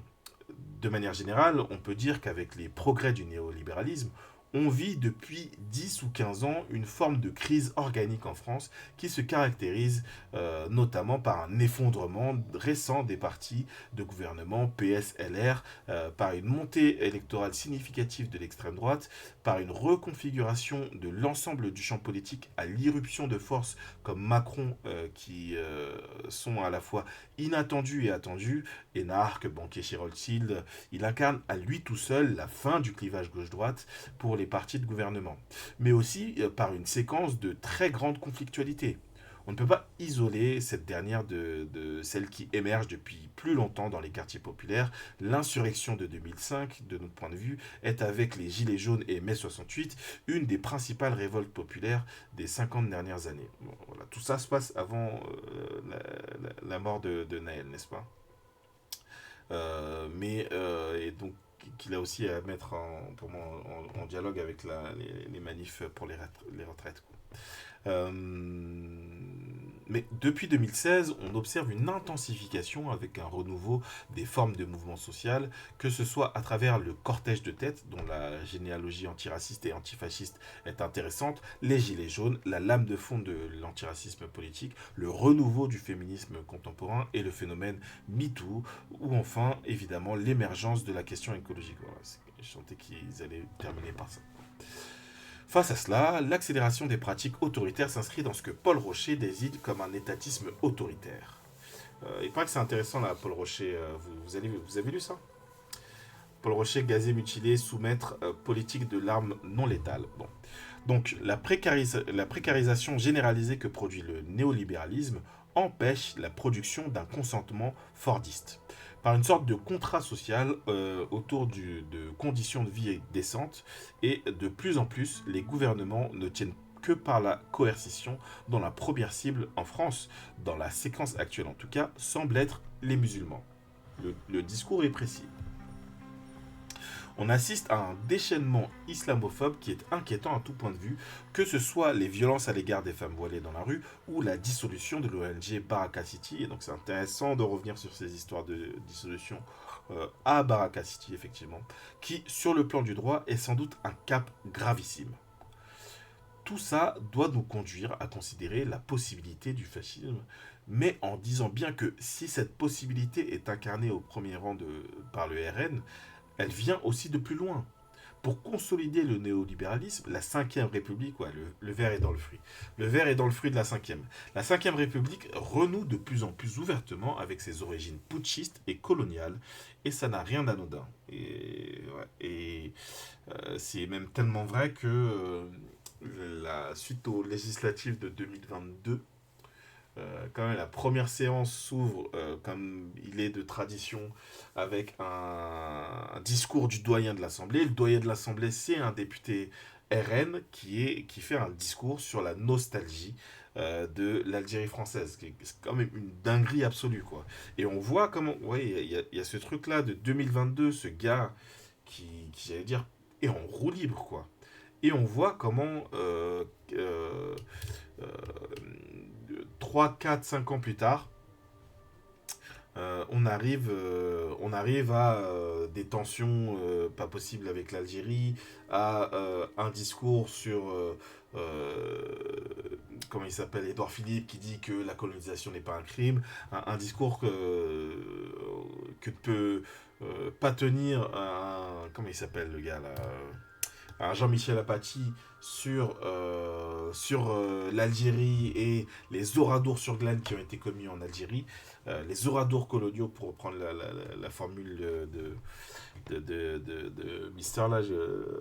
Speaker 1: De manière générale, on peut dire qu'avec les progrès du néolibéralisme, on vit depuis 10 ou 15 ans une forme de crise organique en France qui se caractérise notamment par un effondrement récent des partis de gouvernement PS, LR, par une montée électorale significative de l'extrême droite, par une reconfiguration de l'ensemble du champ politique à l'irruption de forces comme Macron qui sont à la fois inattendues et attendues. Énarque, Banquier chez Rothschild, il incarne à lui tout seul la fin du clivage gauche-droite pour les partis de gouvernement, mais aussi par une séquence de très grande conflictualité. On ne peut pas isoler cette dernière de celle qui émerge depuis plus longtemps dans les quartiers populaires. L'insurrection de 2005, de notre point de vue, est avec les Gilets jaunes et mai 68 une des principales révoltes populaires des 50 dernières années. Bon, voilà, tout ça se passe avant la mort de Naël, n'est-ce pas? Et donc qu'il a aussi à mettre pour moi, en dialogue avec les manifs pour les retraites. Quoi. Mais depuis 2016, on observe une intensification avec un renouveau des formes de mouvement social, que ce soit à travers le cortège de tête, dont la généalogie antiraciste et antifasciste est intéressante, les gilets jaunes, la lame de fond de l'antiracisme politique, le renouveau du féminisme contemporain et le phénomène MeToo, ou enfin, évidemment, l'émergence de la question écologique. Voilà, je sentais qu'ils allaient terminer par ça. Face à cela, l'accélération des pratiques autoritaires s'inscrit dans ce que Paul Rocher désigne comme un étatisme autoritaire. Il paraît que c'est intéressant là, Paul Rocher. Vous avez lu ça? Paul Rocher, gazé, mutilé, soumettre, politique de l'arme non létale. Bon. Donc, la précarisation généralisée que produit le néolibéralisme empêche la production d'un consentement fordiste. Par une sorte de contrat social autour de conditions de vie décentes, et de plus en plus, les gouvernements ne tiennent que par la coercition, dont la première cible en France, dans la séquence actuelle en tout cas, semble être les musulmans. Le discours est précis. On assiste à un déchaînement islamophobe qui est inquiétant à tout point de vue, que ce soit les violences à l'égard des femmes voilées dans la rue ou la dissolution de l'ONG Baraka City. Et donc c'est intéressant de revenir sur ces histoires de dissolution à Baraka City, effectivement, qui, sur le plan du droit, est sans doute un cap gravissime. Tout ça doit nous conduire à considérer la possibilité du fascisme, mais en disant bien que si cette possibilité est incarnée au premier rang par le RN, elle vient aussi de plus loin. Pour consolider le néolibéralisme, la 5e République, le ver est dans le fruit. Le ver est dans le fruit de la 5e. La 5e République renoue de plus en plus ouvertement avec ses origines putschistes et coloniales, et ça n'a rien d'anodin. C'est même tellement vrai que suite aux législatives de 2022, quand même la première séance s'ouvre comme il est de tradition avec un discours du doyen de l'Assemblée. Le doyen de l'Assemblée, c'est un député RN qui fait un discours sur la nostalgie de l'Algérie française. C'est quand même une dinguerie absolue, quoi. Et on voit comment, il y a ce truc-là de 2022, ce gars qui j'allais dire, est en roue libre, quoi. Et on voit comment 3, 4, 5 ans plus tard, on arrive à des tensions pas possibles avec l'Algérie, à un discours sur, comment il s'appelle, Édouard Philippe, qui dit que la colonisation n'est pas un crime, un discours que ne peut pas tenir comment il s'appelle le gars là, un Jean-Michel Apathy sur l'Algérie et les oradours sur glane qui ont été commis en Algérie, les oradours coloniaux, pour reprendre la formule de Mister là,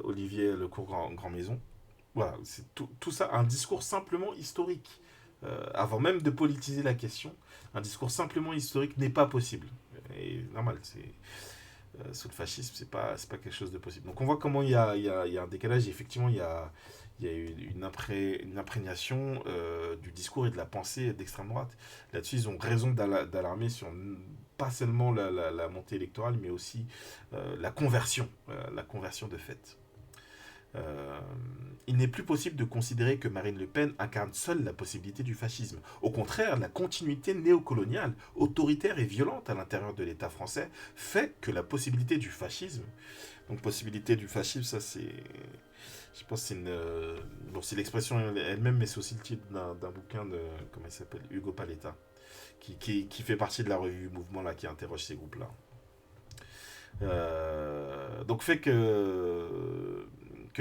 Speaker 1: Olivier Lecourt Grand Maison. Voilà, c'est tout ça, un discours simplement historique. Avant même de politiser la question, un discours simplement historique n'est pas possible. Et normal, sous le fascisme, c'est pas quelque chose de possible. Donc on voit comment il y a un décalage, et effectivement il y a une imprégnation du discours et de la pensée d'extrême droite. Là-dessus, ils ont raison d'alarmer sur pas seulement la montée électorale, mais aussi la conversion de fait. Il n'est plus possible de considérer que Marine Le Pen incarne seule la possibilité du fascisme. Au contraire, la continuité néocoloniale, autoritaire et violente à l'intérieur de l'État français fait que la possibilité du fascisme... Donc possibilité du fascisme, ça c'est... Je pense que c'est une... Bon, c'est l'expression elle-même, mais c'est aussi le titre d'un bouquin de... Comment il s'appelle, Hugo Paletta, qui fait partie de la revue Mouvement, là, qui interroge ces groupes-là. Donc fait que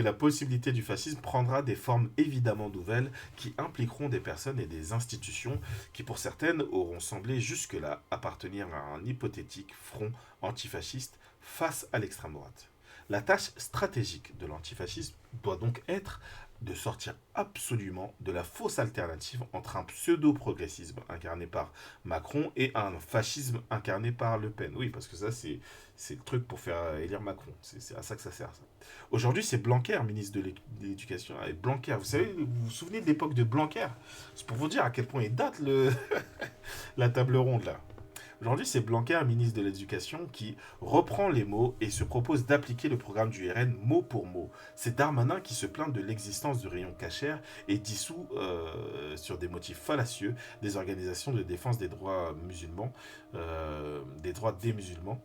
Speaker 1: la possibilité du fascisme prendra des formes évidemment nouvelles qui impliqueront des personnes et des institutions qui, pour certaines, auront semblé jusque-là appartenir à un hypothétique front antifasciste face à l'extrême droite. La tâche stratégique de l'antifascisme doit donc être de sortir absolument de la fausse alternative entre un pseudo-progressisme incarné par Macron et un fascisme incarné par Le Pen. Oui, parce que ça, c'est le truc pour faire élire Macron. C'est à ça que ça sert, ça. Aujourd'hui, c'est Blanquer, ministre de l'Éducation. Et Blanquer, vous vous souvenez de l'époque de Blanquer? C'est pour vous dire à quel point il date la table ronde, là. Aujourd'hui, c'est Blanquer, ministre de l'Éducation, qui reprend les mots et se propose d'appliquer le programme du RN mot pour mot. C'est Darmanin qui se plaint de l'existence de rayons cachers et dissout, sur des motifs fallacieux, des organisations de défense des droits musulmans, des droits des musulmans.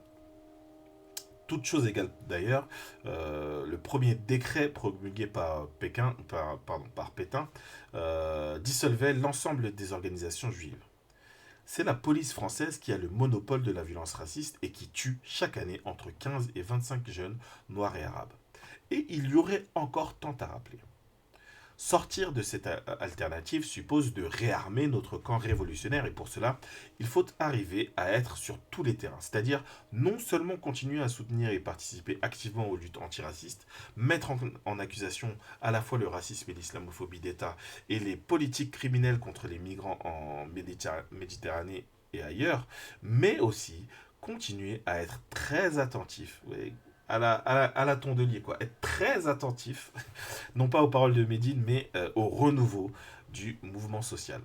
Speaker 1: Toutes choses égales d'ailleurs, le premier décret promulgué par Pétain dissolvait l'ensemble des organisations juives. C'est la police française qui a le monopole de la violence raciste et qui tue chaque année entre 15 et 25 jeunes noirs et arabes. Et il y aurait encore tant à rappeler. Sortir de cette alternative suppose de réarmer notre camp révolutionnaire, et pour cela, il faut arriver à être sur tous les terrains, c'est-à-dire non seulement continuer à soutenir et participer activement aux luttes antiracistes, mettre en accusation à la fois le racisme et l'islamophobie d'État et les politiques criminelles contre les migrants en Méditerranée et ailleurs, mais aussi continuer à être très attentif, à la Tondelier, quoi. Être très attentif, non pas aux paroles de Médine, mais au renouveau du mouvement social.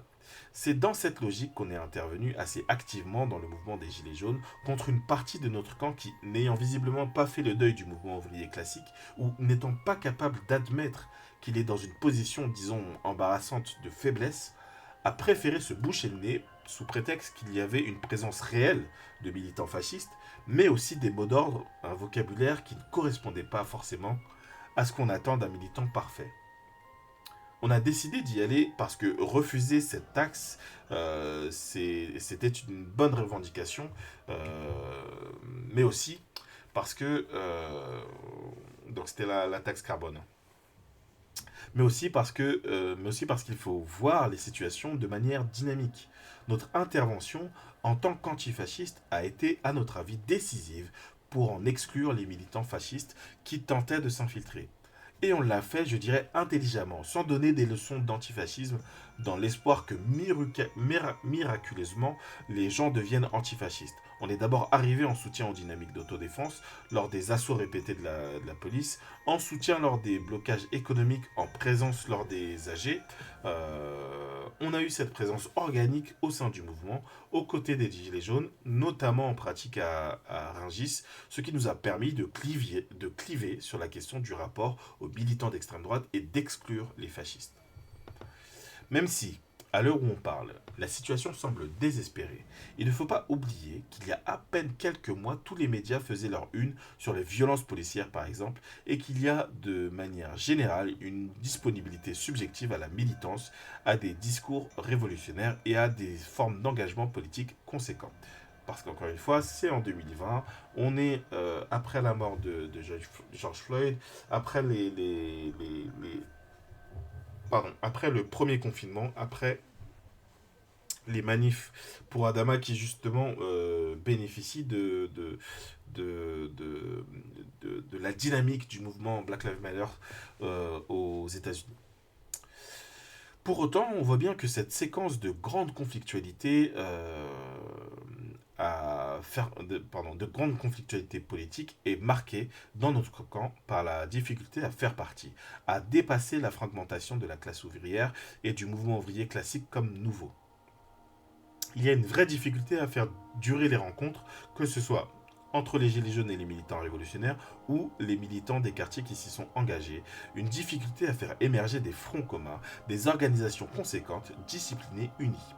Speaker 1: C'est dans cette logique qu'on est intervenu assez activement dans le mouvement des Gilets jaunes contre une partie de notre camp qui, n'ayant visiblement pas fait le deuil du mouvement ouvrier classique, ou n'étant pas capable d'admettre qu'il est dans une position, disons, embarrassante de faiblesse, a préféré se boucher le nez sous prétexte qu'il y avait une présence réelle de militants fascistes, mais aussi des mots d'ordre, un vocabulaire qui ne correspondait pas forcément à ce qu'on attend d'un militant parfait. On a décidé d'y aller parce que refuser cette taxe, c'était une bonne revendication, mais aussi parce que... donc c'était la taxe carbone. Mais aussi parce qu'il faut voir les situations de manière dynamique. Notre intervention en tant qu'antifasciste a été, à notre avis, décisive pour en exclure les militants fascistes qui tentaient de s'infiltrer. Et on l'a fait, je dirais, intelligemment, sans donner des leçons d'antifascisme, dans l'espoir que miraculeusement, les gens deviennent antifascistes. On est d'abord arrivé en soutien aux dynamiques d'autodéfense, lors des assauts répétés de la police, en soutien lors des blocages économiques, en présence lors des AG. On a eu cette présence organique au sein du mouvement, aux côtés des Gilets jaunes, notamment en pratique à Rungis, ce qui nous a permis de cliver sur la question du rapport aux aux militants d'extrême droite et d'exclure les fascistes. Même si, à l'heure où on parle, la situation semble désespérée, il ne faut pas oublier qu'il y a à peine quelques mois, tous les médias faisaient leur une sur les violences policières par exemple, et qu'il y a de manière générale une disponibilité subjective à la militance, à des discours révolutionnaires et à des formes d'engagement politique conséquents. Parce qu'encore une fois, c'est en 2020, on est après la mort de George Floyd, après après le premier confinement, après les manifs pour Adama qui justement bénéficient de la dynamique du mouvement Black Lives Matter aux États-Unis. Pour autant, on voit bien que cette séquence de grande conflictualité de grande conflictualité politique est marquée dans notre camp par la difficulté à faire partie, à dépasser la fragmentation de la classe ouvrière et du mouvement ouvrier classique comme nouveau. Il y a une vraie difficulté à faire durer les rencontres, que ce soit entre les Gilets jaunes et les militants révolutionnaires ou les militants des quartiers qui s'y sont engagés. Une difficulté à faire émerger des fronts communs, des organisations conséquentes, disciplinées, unies.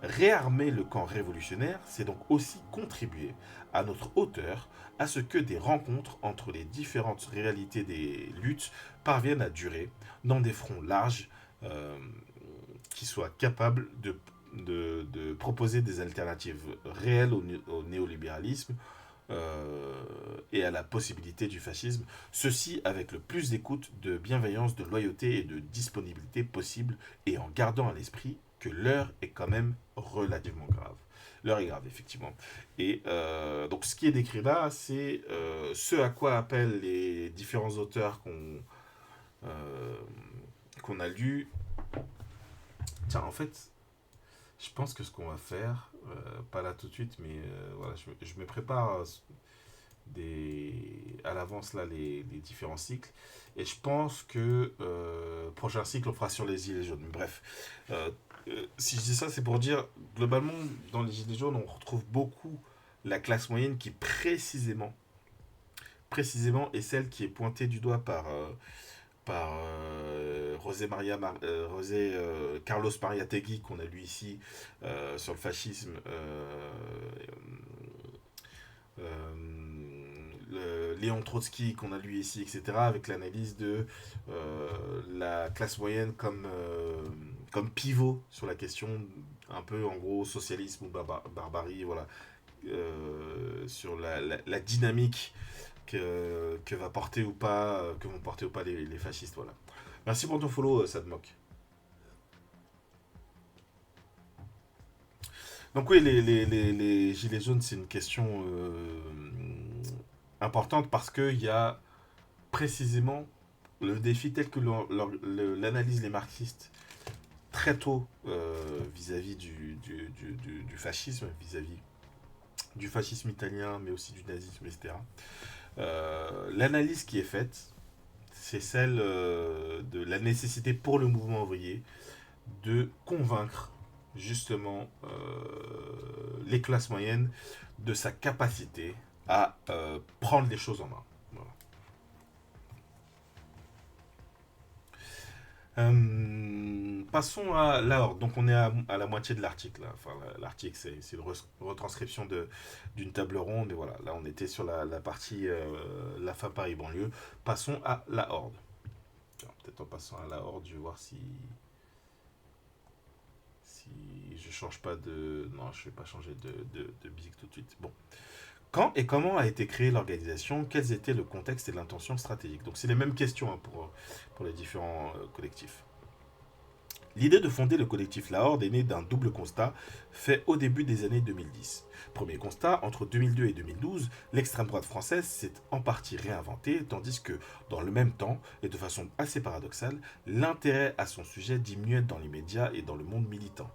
Speaker 1: Réarmer le camp révolutionnaire, c'est donc aussi contribuer à notre hauteur à ce que des rencontres entre les différentes réalités des luttes parviennent à durer dans des fronts larges qui soient capables de proposer des alternatives réelles au néolibéralisme et à la possibilité du fascisme, ceci avec le plus d'écoute, de bienveillance, de loyauté et de disponibilité possible, et en gardant à l'esprit que l'heure est quand même relativement grave. L'heure est grave, effectivement. Et donc ce qui est décrit là, c'est ce à quoi appellent les différents auteurs qu'on a lus. Tiens, en fait, je pense que ce qu'on va faire, pas là tout de suite, mais voilà, je me prépare à l'avance là les différents cycles, et je pense que prochain cycle on fera sur les gilets jaunes. Bref, si je dis ça, c'est pour dire globalement dans les gilets jaunes on retrouve beaucoup la classe moyenne qui précisément est celle qui est pointée du doigt par Carlos Maria Tegui qu'on a lu ici sur le fascisme, Léon Trotsky qu'on a lu ici, etc., avec l'analyse de la classe moyenne comme pivot sur la question un peu en gros socialisme ou barbarie, voilà, sur la dynamique que vont porter ou pas les fascistes, voilà. Merci pour ton follow, Sadmok. Donc oui, les gilets jaunes, c'est une question importante parce qu'il y a précisément le défi tel que l'analyse les marxistes très tôt vis-à-vis du fascisme, vis-à-vis du fascisme italien, mais aussi du nazisme, etc. L'analyse qui est faite, c'est celle de la nécessité pour le mouvement ouvrier de convaincre justement les classes moyennes de sa capacité à prendre les choses en main. Voilà. Passons à la horde. Donc on est à la moitié de l'article. Là. Enfin, l'article, c'est une retranscription d'une table ronde. Et voilà, là on était sur la partie la fin Paris banlieue. Passons à la horde. Alors, peut-être en passant à la horde, je vais voir si je change pas de... Non, je vais pas changer de musique tout de suite. Bon. Quand et comment a été créée l'organisation? Quels étaient le contexte et l'intention stratégique? Donc c'est les mêmes questions hein, pour les différents collectifs. L'idée de fonder le collectif La Horde est née d'un double constat fait au début des années 2010. Premier constat, entre 2002 et 2012, l'extrême droite française s'est en partie réinventée, tandis que, dans le même temps, et de façon assez paradoxale, l'intérêt à son sujet diminuait dans les médias et dans le monde militant.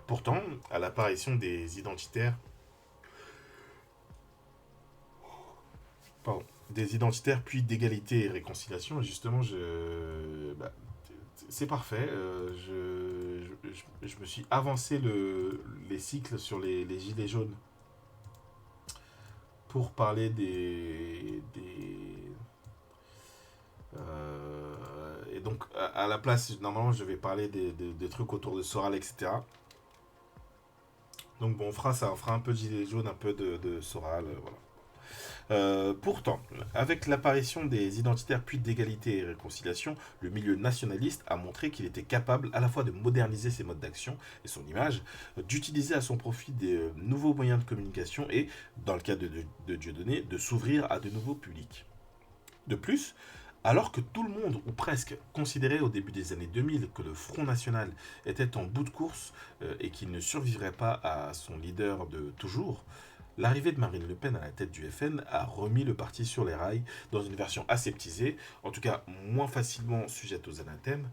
Speaker 1: Pourtant, à l'apparition des identitaires puis d'égalité et réconciliation, justement, c'est parfait. Je me suis avancé les cycles sur les gilets jaunes pour parler donc, à la place, normalement, je vais parler des trucs autour de Soral, etc. Donc, bon, on fera un peu de Gilets jaunes, un peu de Soral, voilà. Pourtant, avec l'apparition des identitaires puis d'égalité et réconciliation, le milieu nationaliste a montré qu'il était capable à la fois de moderniser ses modes d'action et son image, d'utiliser à son profit des nouveaux moyens de communication et, dans le cas de Dieudonné, de s'ouvrir à de nouveaux publics. De plus, alors que tout le monde, ou presque, considérait au début des années 2000 que le Front National était en bout de course et qu'il ne survivrait pas à son leader de toujours, l'arrivée de Marine Le Pen à la tête du FN a remis le parti sur les rails dans une version aseptisée, en tout cas moins facilement sujette aux anathèmes,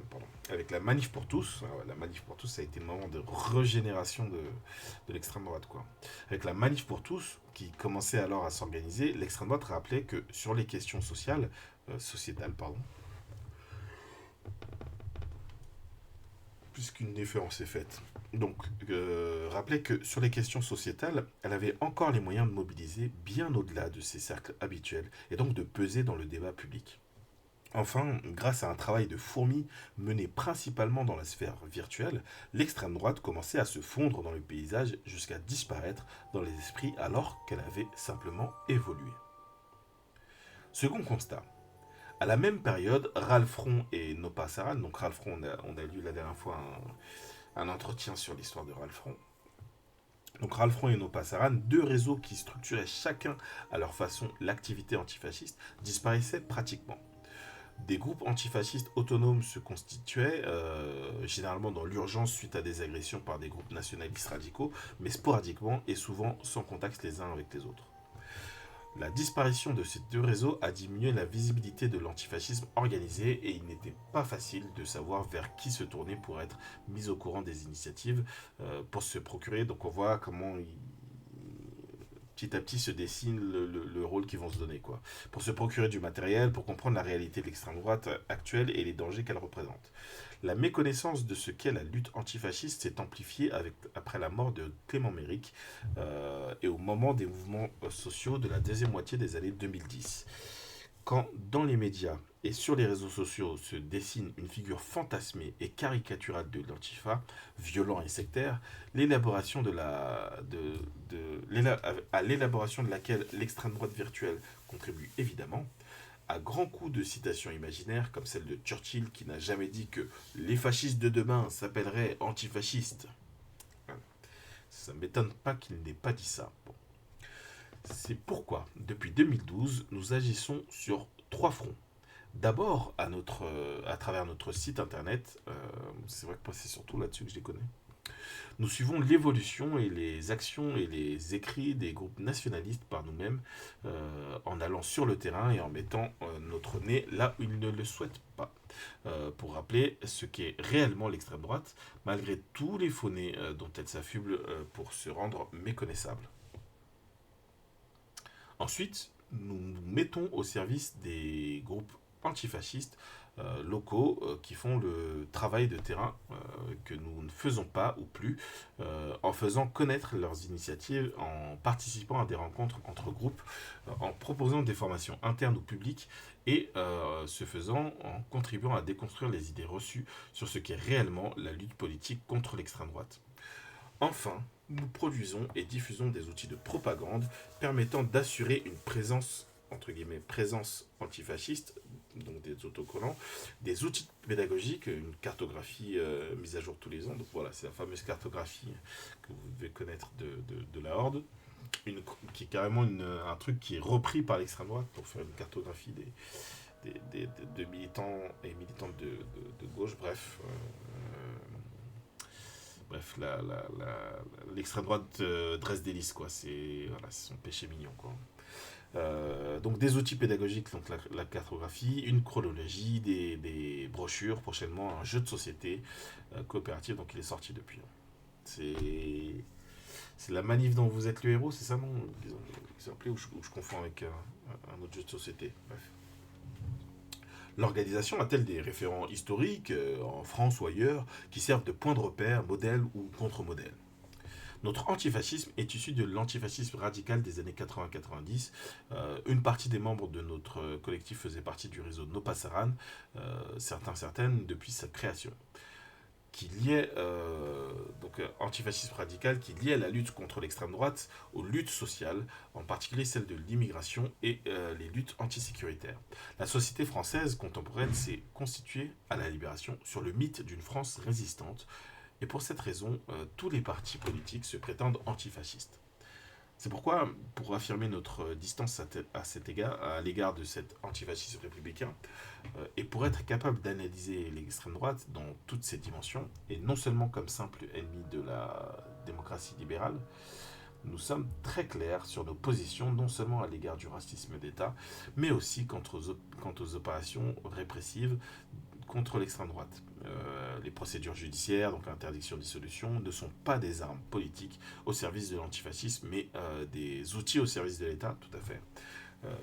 Speaker 1: pardon. Avec la Manif pour tous, la Manif pour tous, ça a été le moment de régénération de l'extrême droite, quoi. Avec la Manif pour tous, qui commençait alors à s'organiser, l'extrême droite rappelait que sur les questions sociétales, puisqu'une différence est faite. Donc, rappelait que sur les questions sociétales, elle avait encore les moyens de mobiliser bien au-delà de ses cercles habituels et donc de peser dans le débat public. Enfin, grâce à un travail de fourmi mené principalement dans la sphère virtuelle, l'extrême droite commençait à se fondre dans le paysage jusqu'à disparaître dans les esprits alors qu'elle avait simplement évolué. Second constat. À la même période, Ralph Ron et Nopa Saran, donc Ralph Ron, on a lu la dernière fois un entretien sur l'histoire de Ralph Ron. Donc Ralph Ron et Nopa Saran, deux réseaux qui structuraient chacun à leur façon l'activité antifasciste, disparaissaient pratiquement. Des groupes antifascistes autonomes se constituaient, généralement dans l'urgence suite à des agressions par des groupes nationalistes radicaux, mais sporadiquement et souvent sans contact les uns avec les autres. La disparition de ces deux réseaux a diminué la visibilité de l'antifascisme organisé et il n'était pas facile de savoir vers qui se tourner pour être mis au courant des initiatives pour se procurer. Donc on voit comment petit à petit se dessine le rôle qu'ils vont se donner, quoi. Pour se procurer du matériel, pour comprendre la réalité de l'extrême droite actuelle et les dangers qu'elle représente. La méconnaissance de ce qu'est la lutte antifasciste s'est amplifiée après la mort de Clément Méric et au moment des mouvements sociaux de la deuxième moitié des années 2010. Quand dans les médias et sur les réseaux sociaux se dessine une figure fantasmée et caricaturale de l'antifa, violent et sectaire, à l'élaboration de laquelle l'extrême droite virtuelle contribue évidemment, à grands coups de citations imaginaires comme celle de Churchill qui n'a jamais dit que les fascistes de demain s'appelleraient antifascistes. Ça ne m'étonne pas qu'il n'ait pas dit ça. Bon. C'est pourquoi, depuis 2012, nous agissons sur 3 fronts. D'abord, à travers notre site internet, c'est vrai que c'est surtout là-dessus que je les connais. Nous suivons l'évolution et les actions et les écrits des groupes nationalistes par nous-mêmes en allant sur le terrain et en mettant notre nez là où ils ne le souhaitent pas. Pour rappeler ce qu'est réellement l'extrême droite, malgré tous les faux nez dont elle s'affuble pour se rendre méconnaissable. Ensuite, nous nous mettons au service des groupes antifascistes locaux qui font le travail de terrain que nous ne faisons pas ou plus, en faisant connaître leurs initiatives, en participant à des rencontres entre groupes, en proposant des formations internes ou publiques et ce faisant en contribuant à déconstruire les idées reçues sur ce qu'est réellement la lutte politique contre l'extrême droite. Enfin, nous produisons et diffusons des outils de propagande permettant d'assurer une présence, entre guillemets, présence antifasciste, donc des autocollants, des outils pédagogiques, une cartographie mise à jour tous les ans. Donc voilà, c'est la fameuse cartographie que vous devez connaître de la Horde, qui est carrément un truc qui est repris par l'extrême droite pour faire une cartographie de militants et militantes de gauche, bref. Bref, l'extrême droite dresse des listes, quoi. C'est son péché mignon, quoi. Donc des outils pédagogiques, donc la cartographie, une chronologie, des brochures, prochainement un jeu de société coopérative, donc il est sorti depuis. C'est la manif dont vous êtes le héros, c'est ça, non? Ils ont appelé, ou je confonds avec un autre jeu de société, bref. L'organisation a-t-elle des référents historiques, en France ou ailleurs, qui servent de point de repère, modèle ou contre-modèle? Notre antifascisme est issu de l'antifascisme radical des années 80-90. Une partie des membres de notre collectif faisait partie du réseau No Pasaran, certaines, depuis sa création, qui liait, antifascisme radical, qui liait la lutte contre l'extrême droite aux luttes sociales, en particulier celle de l'immigration et les luttes antisécuritaires. La société française contemporaine s'est constituée à la Libération sur le mythe d'une France résistante, et pour cette raison, tous les partis politiques se prétendent antifascistes. C'est pourquoi, pour affirmer notre distance à cet égard, à l'égard de cet antifascisme républicain, et pour être capable d'analyser l'extrême droite dans toutes ses dimensions, et non seulement comme simple ennemi de la démocratie libérale, nous sommes très clairs sur nos positions, non seulement à l'égard du racisme d'État, mais aussi quant aux opérations répressives contre l'extrême droite. Les procédures judiciaires, donc l'interdiction de dissolution, ne sont pas des armes politiques au service de l'antifascisme, mais des outils au service de l'État, tout à fait,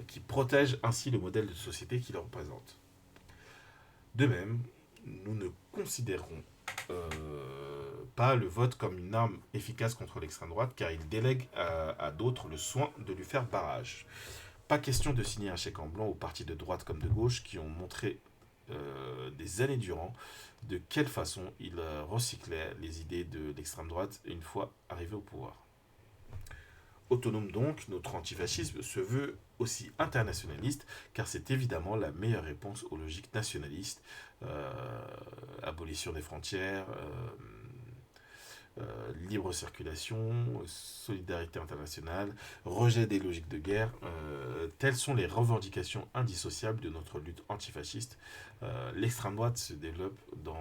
Speaker 1: qui protègent ainsi le modèle de société qui le représente. De même, nous ne considérons pas le vote comme une arme efficace contre l'extrême droite, car il délègue à d'autres le soin de lui faire barrage. Pas question de signer un chèque en blanc aux partis de droite comme de gauche qui ont montré des années durant de quelle façon ils recyclaient les idées de l'extrême droite une fois arrivés au pouvoir. Autonome donc, notre antifascisme se veut aussi internationaliste, car c'est évidemment la meilleure réponse aux logiques nationalistes, abolition des frontières, libre circulation, solidarité internationale, rejet des logiques de guerre, telles sont les revendications indissociables de notre lutte antifasciste. L'extrême droite se développe dans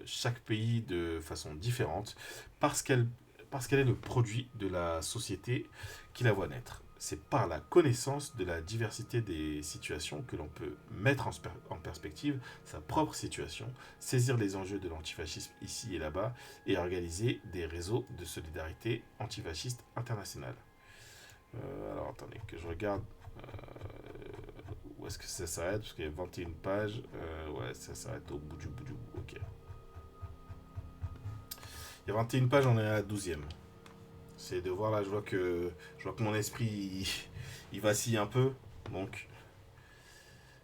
Speaker 1: chaque pays de façon différente parce qu'elle est le produit de la société qui la voit naître. C'est par la connaissance de la diversité des situations que l'on peut mettre en perspective sa propre situation, saisir les enjeux de l'antifascisme ici et là-bas et organiser des réseaux de solidarité antifasciste internationale. Alors attendez, que je regarde où est-ce que ça s'arrête, parce qu'il y a 21 pages. Ouais, ça s'arrête au bout du bout. Ok. Il y a 21 pages, on est à la 12e. C'est de voir là, je vois que mon esprit il vacille un peu, donc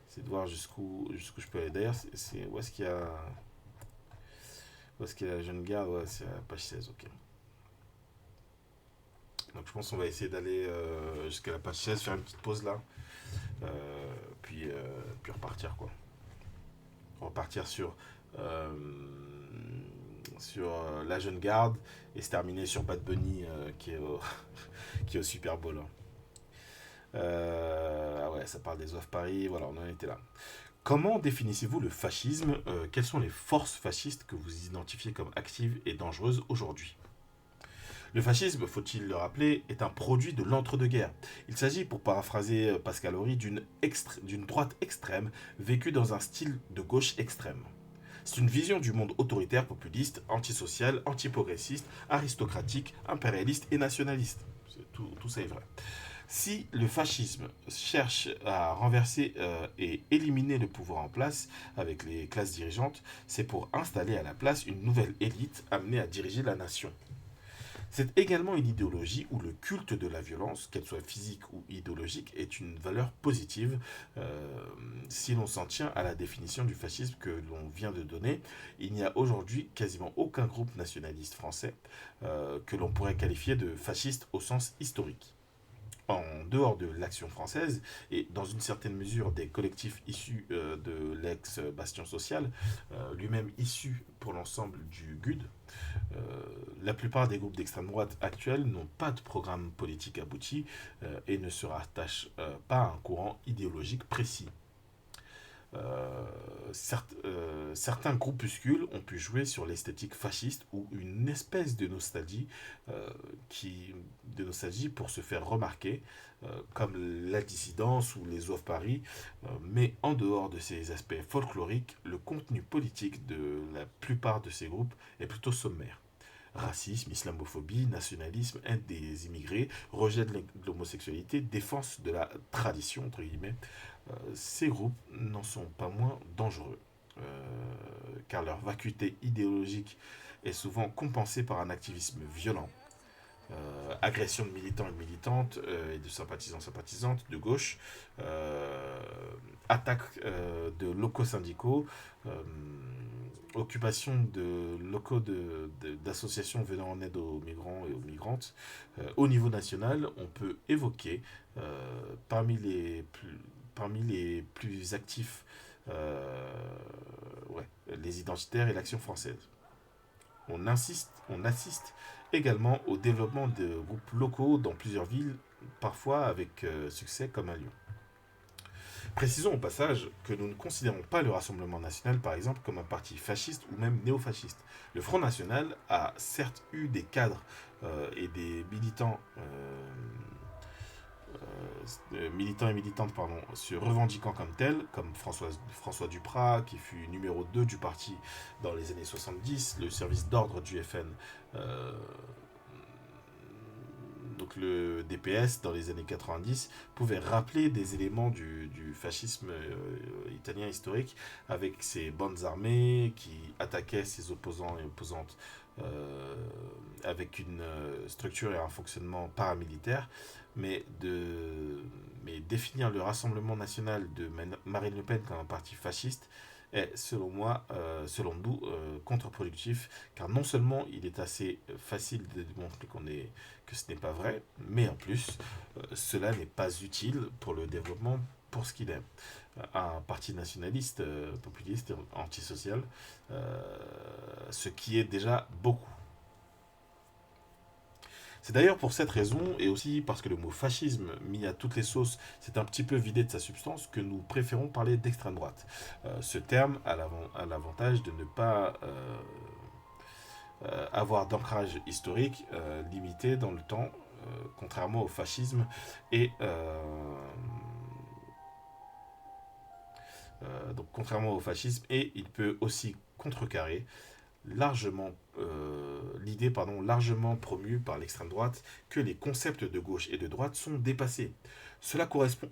Speaker 1: c'est de voir jusqu'où je peux aller. D'ailleurs, où est-ce qu'il y a la jeune garde? Ouais, c'est à la page 16, ok. Donc je pense qu'on va essayer d'aller jusqu'à la page 16, faire une petite pause là, puis repartir quoi. Repartir sur la jeune garde et se terminer sur Bad Bunny qui est au Super Bowl. Ah ouais, ça parle des OFF Paris, voilà, on en était là. Comment définissez-vous le fascisme? Quelles sont les forces fascistes que vous identifiez comme actives et dangereuses aujourd'hui? Le fascisme, faut-il le rappeler, est un produit de l'entre-deux-guerres. Il s'agit, pour paraphraser Pascal Horry, d'une droite extrême vécue dans un style de gauche extrême. C'est une vision du monde autoritaire, populiste, antisocial, antiprogressiste, aristocratique, impérialiste et nationaliste. Tout ça est vrai. Si le fascisme cherche à renverser et éliminer le pouvoir en place avec les classes dirigeantes, c'est pour installer à la place une nouvelle élite amenée à diriger la nation. C'est également une idéologie où le culte de la violence, qu'elle soit physique ou idéologique, est une valeur positive si l'on s'en tient à la définition du fascisme que l'on vient de donner. Il n'y a aujourd'hui quasiment aucun groupe nationaliste français que l'on pourrait qualifier de fasciste au sens historique. En dehors de l'Action française et dans une certaine mesure des collectifs issus de l'ex-Bastion social, lui-même issu pour l'ensemble du GUD, la plupart des groupes d'extrême droite actuels n'ont pas de programme politique abouti et ne se rattachent pas à un courant idéologique précis. Certains groupuscules ont pu jouer sur l'esthétique fasciste ou une espèce de nostalgie pour se faire remarquer, comme la dissidence ou les OFF Paris, mais en dehors de ces aspects folkloriques, le contenu politique de la plupart de ces groupes est plutôt sommaire. Racisme, islamophobie, nationalisme, haine des immigrés, rejet de l'homosexualité, défense de la tradition, entre guillemets. Ces groupes n'en sont pas moins dangereux, car leur vacuité idéologique est souvent compensée par un activisme violent. Agression de militants et de militantes et de sympathisantes de gauche, attaque de locaux syndicaux, occupation de locaux d'associations venant en aide aux migrants et aux migrantes. Au niveau national, on peut évoquer parmi les plus actifs les identitaires et l'Action française. On assiste également au développement de groupes locaux dans plusieurs villes, parfois avec succès comme à Lyon. Précisons au passage que nous ne considérons pas le Rassemblement national, par exemple, comme un parti fasciste ou même néofasciste. Le Front national a certes eu des cadres et des militants et militantes se revendiquant comme tels, comme François Duprat, qui fut numéro 2 du parti dans les années 70, le service d'ordre du FN, donc le DPS dans les années 90, pouvait rappeler des éléments du fascisme italien historique, avec ses bandes armées qui attaquaient ses opposants et opposantes avec une structure et un fonctionnement paramilitaire, mais définir le Rassemblement national de Marine Le Pen comme un parti fasciste est, selon nous, contre-productif, car non seulement il est assez facile de démontrer que ce n'est pas vrai, mais en plus, cela n'est pas utile pour le développement pour ce qu'il est. Un parti nationaliste, populiste et antisocial, ce qui est déjà beaucoup. C'est d'ailleurs pour cette raison, et aussi parce que le mot fascisme, mis à toutes les sauces, s'est un petit peu vidé de sa substance, que nous préférons parler d'extrême droite. Ce terme a l'avantage de ne pas avoir d'ancrage historique limité dans le temps, contrairement au fascisme, et il peut aussi contrecarrer l'idée largement promue par l'extrême droite que les concepts de gauche et de droite sont dépassés. Cela correspond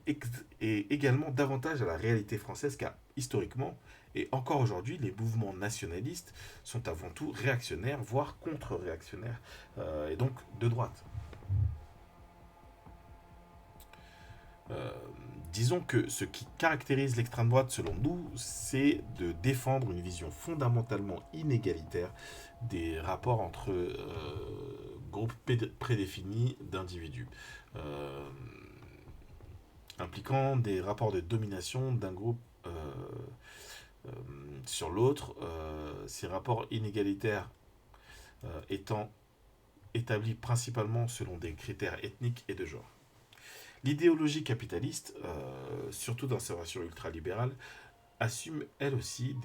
Speaker 1: également davantage à la réalité française, car historiquement et encore aujourd'hui, les mouvements nationalistes sont avant tout réactionnaires, voire contre-réactionnaires, et donc de droite. Disons que ce qui caractérise l'extrême droite, selon nous, c'est de défendre une vision fondamentalement inégalitaire des rapports entre groupes prédéfinis d'individus, impliquant des rapports de domination d'un groupe sur l'autre, ces rapports inégalitaires étant établis principalement selon des critères ethniques et de genre. L'idéologie capitaliste, surtout dans sa version ultralibérale, assume elle aussi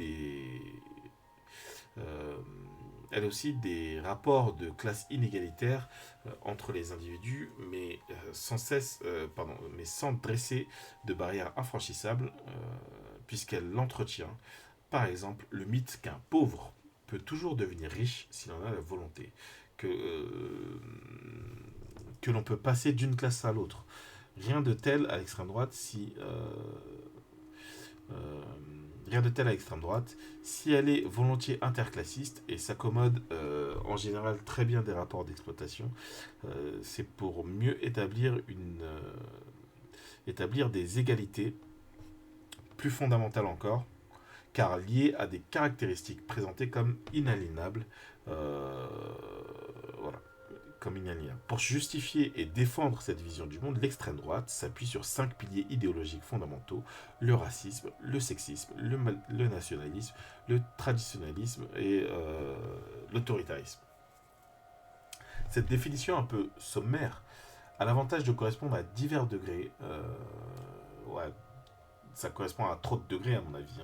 Speaker 1: des rapports de classe inégalitaires entre les individus, mais sans dresser de barrières infranchissables, puisqu'elle l'entretient. Par exemple, le mythe qu'un pauvre peut toujours devenir riche s'il en a la volonté, que l'on peut passer d'une classe à l'autre. Rien de tel à l'extrême droite si elle est volontiers interclassiste et s'accommode en général très bien des rapports d'exploitation. C'est pour mieux établir des égalités plus fondamentales encore, car liées à des caractéristiques présentées comme inaliénables. Pour justifier et défendre cette vision du monde, l'extrême droite s'appuie sur 5 piliers idéologiques fondamentaux: le racisme, le sexisme, le nationalisme, le traditionnalisme et l'autoritarisme. Cette définition un peu sommaire a l'avantage de correspondre à divers degrés. Ça correspond à trop de degrés à mon avis.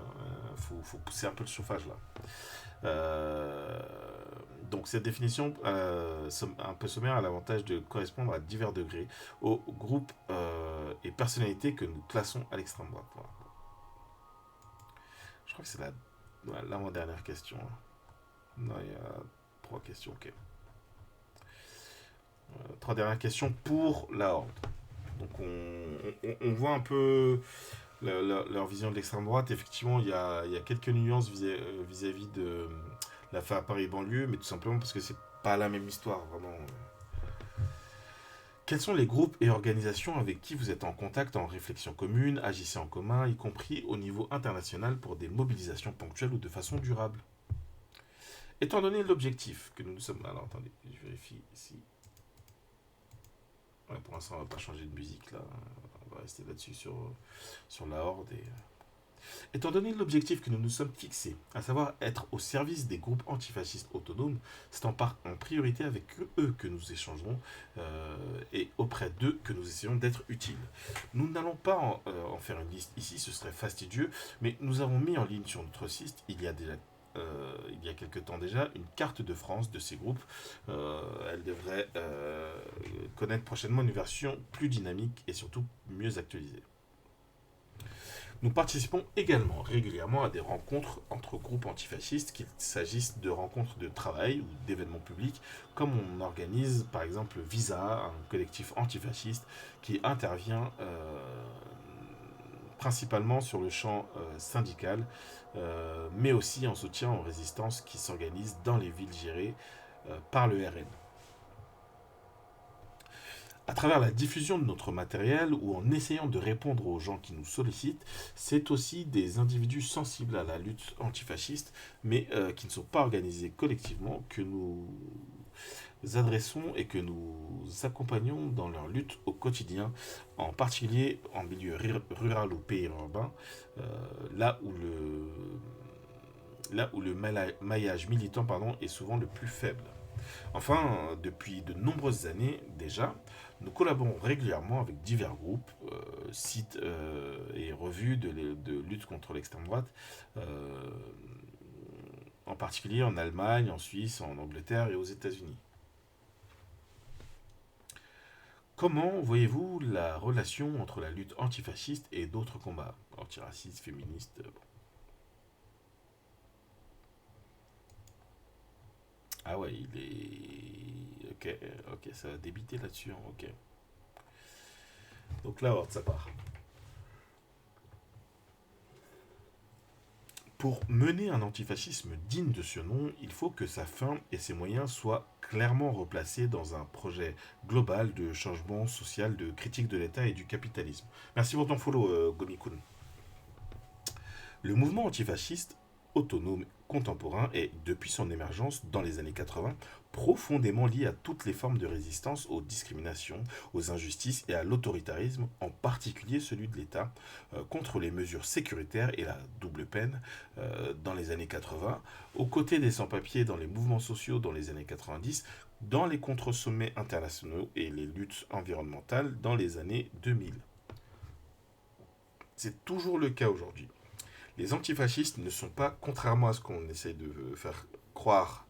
Speaker 1: Faut pousser un peu le chauffage là. Donc cette définition un peu sommaire a l'avantage de correspondre à divers degrés aux groupes et personnalités que nous classons à l'extrême droite. Voilà. Je crois que c'est l'avant-dernière question. Non, il y a 3 questions, ok. 3 dernières questions pour la Horde. Donc on voit un peu leur vision de l'extrême droite. Effectivement, il y a quelques nuances vis-à-vis de l'a fait à Paris banlieue, mais tout simplement parce que c'est pas la même histoire, vraiment. Quels sont les groupes et organisations avec qui vous êtes en contact, en réflexion commune, agissez en commun, y compris au niveau international pour des mobilisations ponctuelles ou de façon durable? Étant donné l'objectif que nous nous sommes... Alors attendez, je vérifie ici. Ouais, pour l'instant, on va pas changer de musique là. On va rester là-dessus sur la horde. Étant donné l'objectif que nous nous sommes fixés, à savoir être au service des groupes antifascistes autonomes, c'est en priorité avec eux que nous échangerons et auprès d'eux que nous essayons d'être utiles. Nous n'allons pas en faire une liste ici, ce serait fastidieux, mais nous avons mis en ligne sur notre site, il y a quelques temps déjà, une carte de France de ces groupes. Elle devrait connaître prochainement une version plus dynamique et surtout mieux actualisée. Nous participons également régulièrement à des rencontres entre groupes antifascistes, qu'il s'agisse de rencontres de travail ou d'événements publics, comme on organise par exemple Visa, un collectif antifasciste qui intervient principalement sur le champ syndical, mais aussi en soutien aux résistances qui s'organisent dans les villes gérées par le RN. À travers la diffusion de notre matériel ou en essayant de répondre aux gens qui nous sollicitent, c'est aussi des individus sensibles à la lutte antifasciste, mais qui ne sont pas organisés collectivement, que nous adressons et que nous accompagnons dans leur lutte au quotidien, en particulier en milieu rural ou périurbain, là où le maillage militant est souvent le plus faible. Enfin, depuis de nombreuses années déjà, nous collaborons régulièrement avec divers groupes, sites et revues de lutte contre l'extrême droite, en particulier en Allemagne, en Suisse, en Angleterre et aux États-Unis. Comment voyez-vous la relation entre la lutte antifasciste et d'autres combats, antiracistes, féministes? Ah ouais, il est... Ok, ça va débiter là-dessus, hein, ok. Donc là, ça part. Pour mener un antifascisme digne de ce nom, il faut que sa fin et ses moyens soient clairement replacés dans un projet global de changement social, de critique de l'État et du capitalisme. Merci pour ton follow, Gomikun. Le mouvement antifasciste autonome contemporain est, depuis son émergence dans les années 80, profondément lié à toutes les formes de résistance aux discriminations, aux injustices et à l'autoritarisme, en particulier celui de l'État, contre les mesures sécuritaires et la double peine dans les années 80, aux côtés des sans-papiers dans les mouvements sociaux dans les années 90, dans les contre-sommets internationaux et les luttes environnementales dans les années 2000. C'est toujours le cas aujourd'hui. Les antifascistes ne sont pas, contrairement à ce qu'on essaie de faire croire,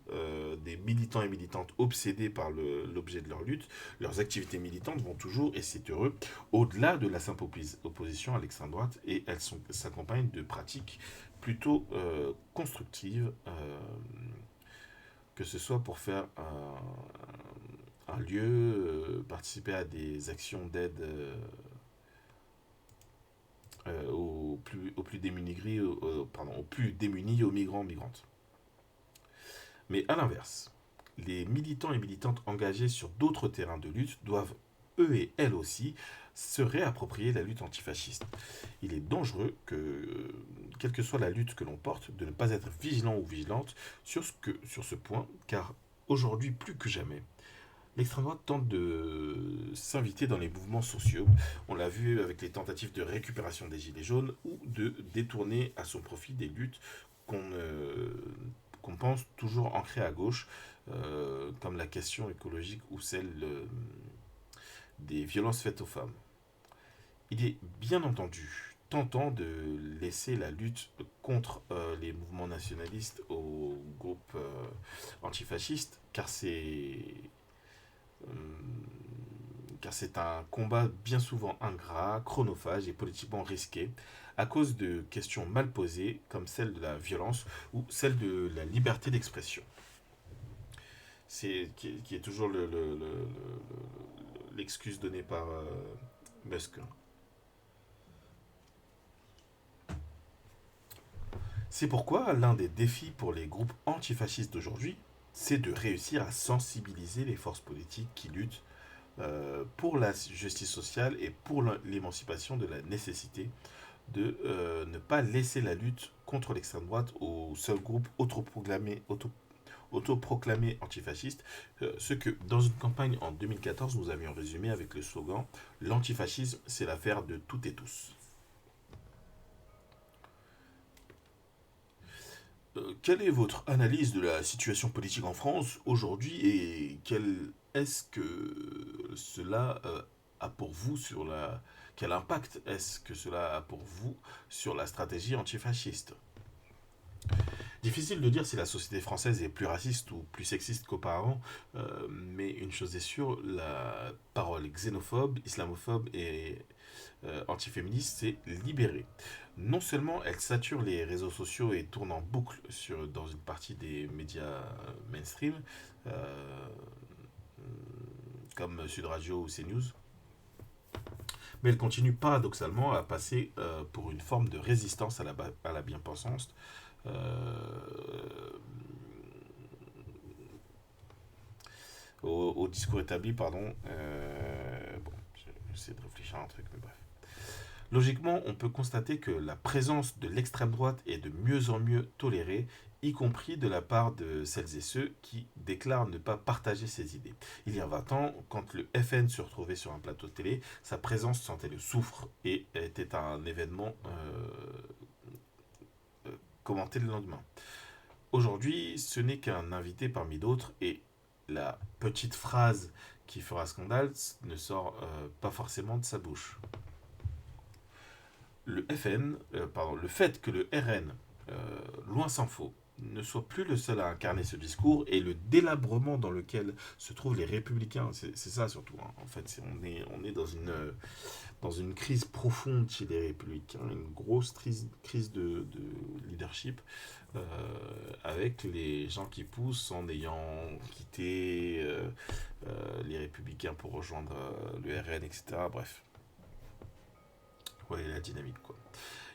Speaker 1: des militants et militantes obsédés par l'objet de leur lutte. Leurs activités militantes vont toujours, et c'est heureux, au-delà de la simple opposition à l'extrême droite, et elles s'accompagnent de pratiques plutôt constructives, que ce soit pour faire un lieu, participer à des actions d'aide aux plus démunis, aux plus démunis, aux migrants, migrantes. Mais à l'inverse, les militants et militantes engagés sur d'autres terrains de lutte doivent, eux et elles aussi, se réapproprier la lutte antifasciste. Il est dangereux quelle que soit la lutte que l'on porte, de ne pas être vigilant ou vigilante sur ce point, car aujourd'hui plus que jamais, l'extrême droite tente de s'inviter dans les mouvements sociaux. On l'a vu avec les tentatives de récupération des Gilets jaunes ou de détourner à son profit des luttes qu'on pense toujours ancrées à gauche, comme la question écologique ou celle des violences faites aux femmes. Il est bien entendu tentant de laisser la lutte contre les mouvements nationalistes aux groupes antifascistes, car c'est un combat bien souvent ingrat, chronophage et politiquement risqué, à cause de questions mal posées comme celle de la violence ou celle de la liberté d'expression. Qui est toujours l'excuse donnée par Musk. C'est pourquoi l'un des défis pour les groupes antifascistes d'aujourd'hui, c'est de réussir à sensibiliser les forces politiques qui luttent pour la justice sociale et pour l'émancipation de la nécessité de ne pas laisser la lutte contre l'extrême droite au seul groupe autoproclamé antifasciste, ce que dans une campagne en 2014 nous avions résumé avec le slogan "L'antifascisme, c'est l'affaire de toutes et tous". Quelle est votre analyse de la situation politique en France aujourd'hui et est-ce que cela a pour vous sur la quel impact est-ce que cela a pour vous sur la stratégie antifasciste? Difficile de dire si la société française est plus raciste ou plus sexiste qu'auparavant, mais une chose est sûre, la parole xénophobe, islamophobe et antiféministe s'est libérée. Non seulement elle sature les réseaux sociaux et tourne en boucle dans une partie des médias mainstream, euh, comme Sud Radio ou CNews, mais elle continue paradoxalement à passer pour une forme de résistance à la bien-pensance, euh, au discours établi, pardon. Bon, j'essaie de réfléchir à un truc, mais bref. Logiquement, on peut constater que la présence de l'extrême droite est de mieux en mieux tolérée, y compris de la part de celles et ceux qui déclarent ne pas partager ses idées. Il y a 20 ans, quand le FN se retrouvait sur un plateau de télé, sa présence sentait le soufre et était un événement commenté le lendemain. Aujourd'hui, ce n'est qu'un invité parmi d'autres et la petite phrase qui fera scandale ne sort pas forcément de sa bouche. Le fait que le RN, loin s'en faut, ne soit plus le seul à incarner ce discours et le délabrement dans lequel se trouvent les républicains, c'est ça surtout. Hein. En fait, on est dans une crise profonde chez les républicains, une grosse crise de leadership, avec les gens qui poussent en ayant quitté les républicains pour rejoindre le RN, etc. Bref. Ouais, la dynamique, quoi.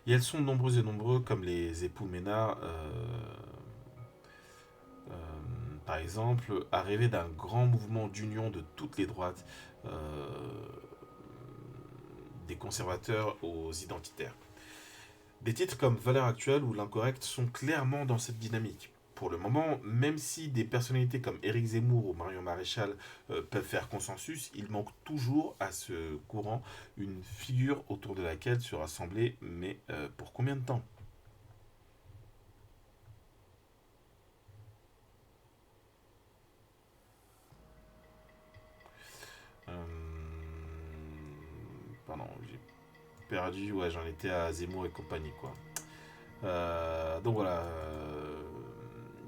Speaker 1: Et elles sont nombreuses et nombreux, comme les époux Ménard, euh, par exemple, arrivés d'un grand mouvement d'union de toutes les droites, des conservateurs aux identitaires. Des titres comme Valeurs actuelles ou L'Incorrect sont clairement dans cette dynamique. Pour le moment, même si des personnalités comme Éric Zemmour ou Marion Maréchal peuvent faire consensus, il manque toujours à ce courant une figure autour de laquelle se rassembler, mais pour combien de temps? Euh, Pardon, j'ai perdu, ouais, j'en étais à Zemmour et compagnie, quoi. Donc voilà,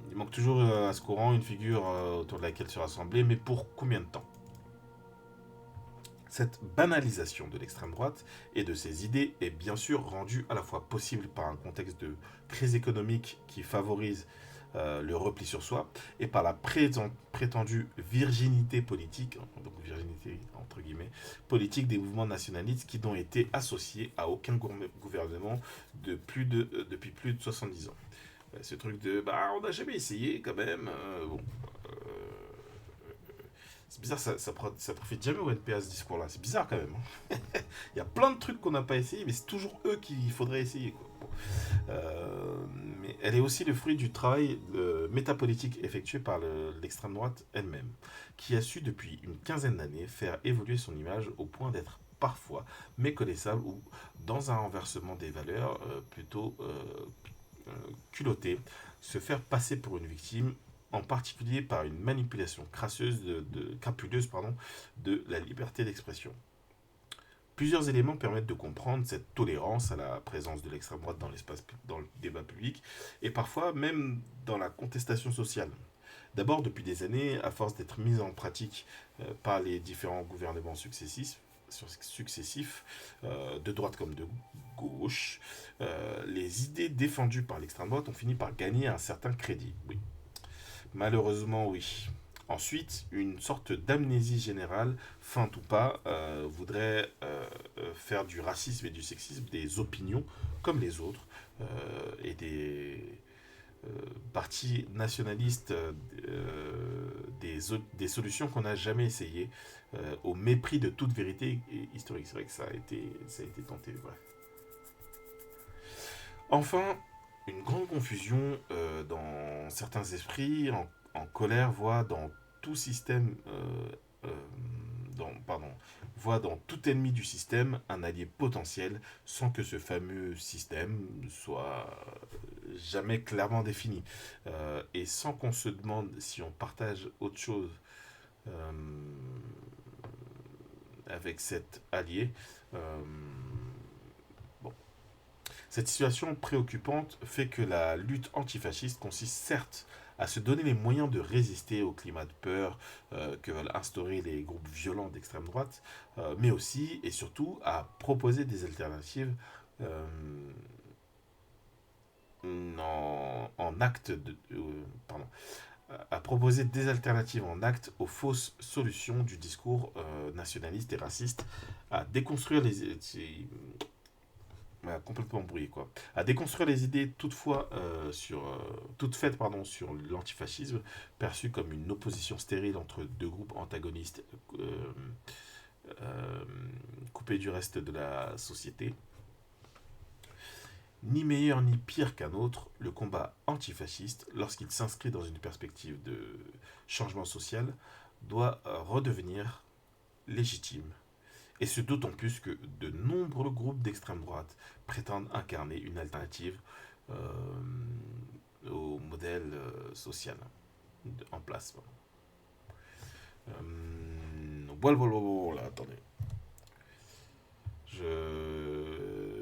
Speaker 1: il manque toujours à ce courant une figure autour de laquelle se rassembler, mais pour combien de temps? Cette banalisation de l'extrême droite et de ses idées est bien sûr rendue à la fois possible par un contexte de crise économique qui favorise le repli sur soi et par la prétendue virginité politique, donc virginité entre guillemets, politique des mouvements nationalistes qui n'ont été associés à aucun gouvernement depuis plus de 70 ans. Ce truc de bah on n'a jamais essayé quand même, bon. C'est bizarre, ça profite jamais au NPA ce discours-là. C'est bizarre quand même. Hein. Il y a plein de trucs qu'on n'a pas essayé, mais c'est toujours eux qu'il faudrait essayer. Quoi. Bon. Mais elle est aussi le fruit du travail métapolitique effectué par l'extrême droite elle-même, qui a su depuis une quinzaine d'années faire évoluer son image au point d'être parfois méconnaissable ou dans un renversement des valeurs plutôt culotté, se faire passer pour une victime en particulier par une manipulation crapuleuse de la liberté d'expression. Plusieurs éléments permettent de comprendre cette tolérance à la présence de l'extrême droite dans le débat public et parfois même dans la contestation sociale. D'abord, depuis des années, à force d'être mise en pratique par les différents gouvernements successifs, de droite comme de gauche, les idées défendues par l'extrême droite ont fini par gagner un certain crédit. Oui. Malheureusement, oui. Ensuite, une sorte d'amnésie générale, feinte ou pas, voudrait faire du racisme et du sexisme des opinions comme les autres, et des partis nationalistes, des solutions qu'on n'a jamais essayées, au mépris de toute vérité historique. C'est vrai que ça a été tenté. Bref. Enfin, une grande confusion dans certains esprits, en colère, voit dans tout système, voit dans tout ennemi du système un allié potentiel, sans que ce fameux système soit jamais clairement défini, et sans qu'on se demande si on partage autre chose euh, avec cet allié. Bon. Cette situation préoccupante fait que la lutte antifasciste consiste certes à se donner les moyens de résister au climat de peur que veulent instaurer les groupes violents d'extrême droite, mais aussi et surtout à proposer des alternatives, euh, en acte pardon, à proposer des alternatives en acte aux fausses solutions du discours nationaliste et raciste, à déconstruire complètement brouillé quoi. À déconstruire les idées toutes faites sur l'antifascisme, perçu comme une opposition stérile entre deux groupes antagonistes, euh, coupés du reste de la société. Ni meilleur ni pire qu'un autre, le combat antifasciste, lorsqu'il s'inscrit dans une perspective de changement social, doit redevenir légitime. Et ce d'autant plus que de nombreux groupes d'extrême droite prétendent incarner une alternative au modèle social en place. Voilà, attendez.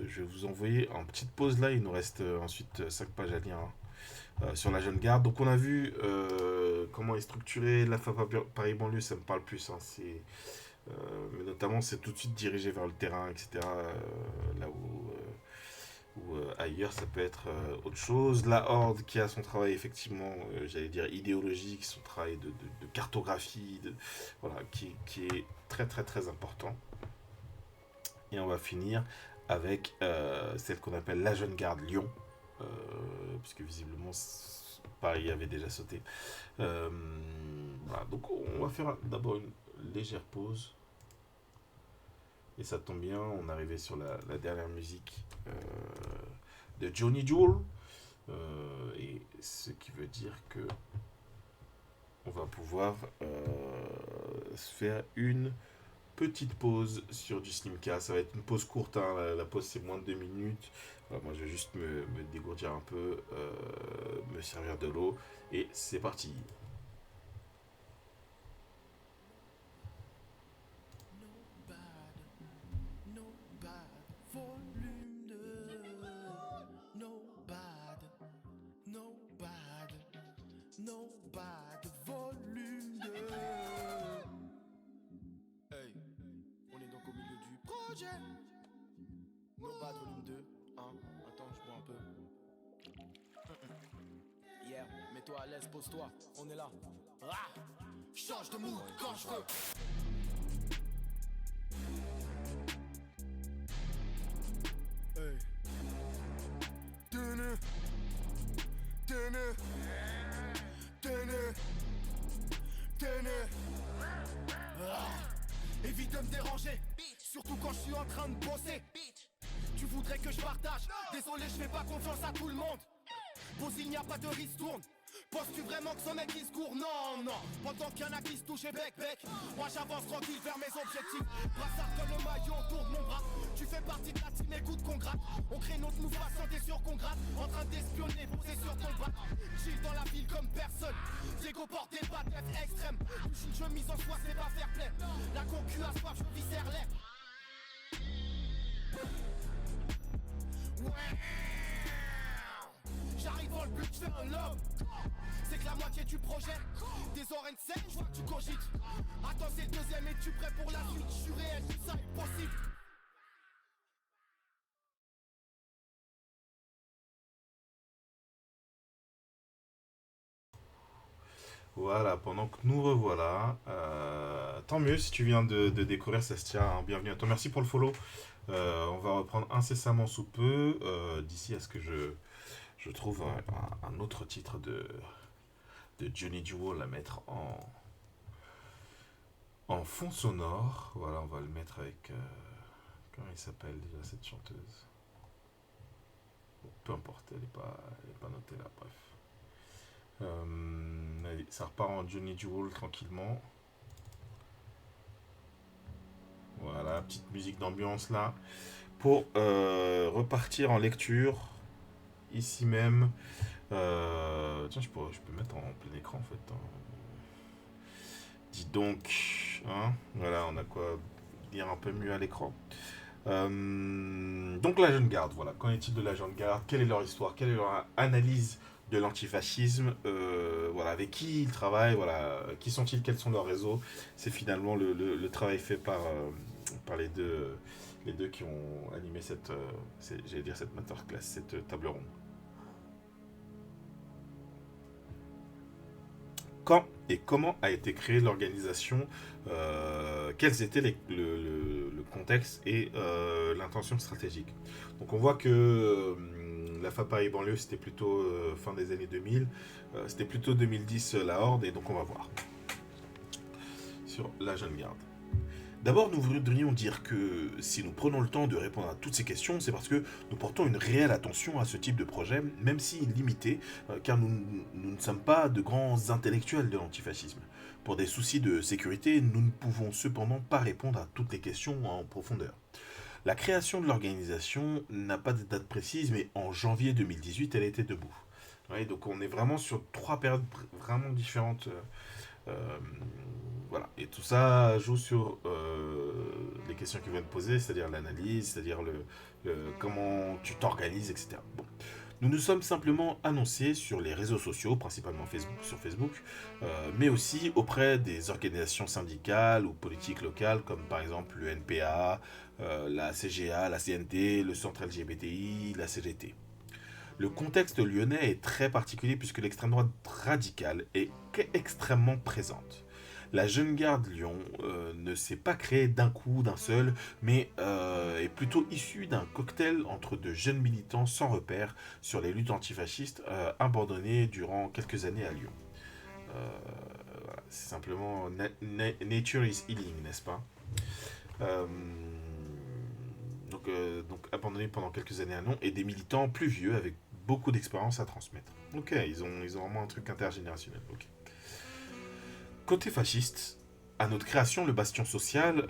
Speaker 1: Je vais vous envoyer en petite pause là, il nous reste ensuite 5 pages à lire, sur la jeune garde. Donc on a vu comment est structurée la FAPA Paris banlieue, ça me parle plus. Mais notamment c'est tout de suite dirigé vers le terrain, etc. Là où ailleurs ça peut être autre chose. La Horde qui a son travail effectivement, j'allais dire idéologique, son travail de cartographie, voilà, qui est très très très important. Et on va finir avec celle qu'on appelle la jeune garde Lyon, puisque visiblement Paris avait déjà sauté. Voilà, donc on va faire d'abord une légère pause. Et ça tombe bien, on est arrivé sur la dernière musique de Johnny Jewel. Et ce qui veut dire que on va pouvoir se faire une petite pause sur du Slimka. Ça va être une pause courte, la pause c'est moins de 2 minutes. Voilà, moi je vais juste me dégourdir un peu, me servir de l'eau, et c'est parti.
Speaker 2: No Bad volume 2, attends, je bois un peu. Yeah, mets-toi à l'aise, pose-toi, on est là. Change de mood quand je veux. Hey. Évite de me déranger, surtout quand je suis en train de bosser. Tu voudrais que je partage, désolé je fais pas confiance à tout le monde. Pose, il n'y a pas de ristourne. Penses-tu vraiment que ce mec il se court? Non, non. Pendant qu'il y en a qui se touchent et bec. Moi j'avance tranquille vers mes objectifs. Brassard comme le maillot autour de mon bras. Tu fais partie de la team, écoute qu'on gratte. On crée notre mouvement sans t'es sûr qu'on gratte. En train d'espionner, posé sur ton bras. Chill dans la ville comme personne. L'ego porte des battes extrêmes. Une chemise en soie c'est pas fair play. La concu a soif, je viscère l'air. Ouais. J'arrive dans le but, je fais un lobe. C'est que la moitié du projet. Des oreilles saines, je vois que tu cogites. Attends, c'est le deuxième, es-tu prêt pour la suite? Je suis réel, tout ça est possible.
Speaker 1: Voilà, pendant que nous revoilà, tant mieux si tu viens de découvrir, ça se tient, hein. Bienvenue à toi. Merci pour le follow. On va reprendre incessamment sous peu, d'ici à ce que je trouve un autre titre de Johnny Jewel à mettre en fond sonore. Voilà, on va le mettre avec... comment il s'appelle déjà cette chanteuse? Bon, peu importe, elle est pas notée là, bref. Allez, ça repart en Johnny Jewel tranquillement. Voilà, petite musique d'ambiance là. Pour repartir en lecture, ici même. Tiens, je peux mettre en plein écran en fait, hein. Dis donc, hein, voilà, on a quoi lire un peu mieux à l'écran. Donc la jeune garde, voilà. Qu'en est-il de la jeune garde? Quelle est leur histoire? Quelle est leur analyse de l'antifascisme? Voilà, avec qui ils travaillent? Voilà, qui sont-ils? Quels sont leurs réseaux? C'est finalement le travail fait par les deux qui ont animé j'allais dire cette masterclass, cette table ronde. Quand et comment a été créée l'organisation, quels étaient le contexte et l'intention stratégique. Donc on voit que la FA Paris banlieue c'était plutôt fin des années 2000, c'était plutôt 2010 la Horde, et donc on va voir sur la jeune garde. D'abord, nous voudrions dire que si nous prenons le temps de répondre à toutes ces questions, c'est parce que nous portons une réelle attention à ce type de projet, même si limité, car nous ne sommes pas de grands intellectuels de l'antifascisme. Pour des soucis de sécurité, nous ne pouvons cependant pas répondre à toutes les questions en profondeur. La création de l'organisation n'a pas de date précise, mais en janvier 2018, elle était debout. Ouais, donc on est vraiment sur trois périodes vraiment différentes. Euh, voilà. Et tout ça joue sur les questions qui viennent poser, c'est-à-dire l'analyse, c'est-à-dire comment tu t'organises, etc. Bon. Nous nous sommes simplement annoncés sur les réseaux sociaux, principalement Facebook, sur Facebook, mais aussi auprès des organisations syndicales ou politiques locales, comme par exemple le NPA, la CGA, la CNT, le Centre LGBTI, la CGT. Le contexte lyonnais est très particulier puisque l'extrême droite radicale est extrêmement présente. La jeune garde Lyon ne s'est pas créée d'un coup, d'un seul, mais est plutôt issue d'un cocktail entre de jeunes militants sans repère sur les luttes antifascistes abandonnées durant quelques années à Lyon. Euh, voilà, c'est simplement nature is healing, n'est-ce pas? Euh, donc abandonnés pendant quelques années à Lyon, et des militants plus vieux avec beaucoup d'expérience à transmettre. Ok, ils ont vraiment un truc intergénérationnel. Ok. Côté fasciste, à notre création, le bastion social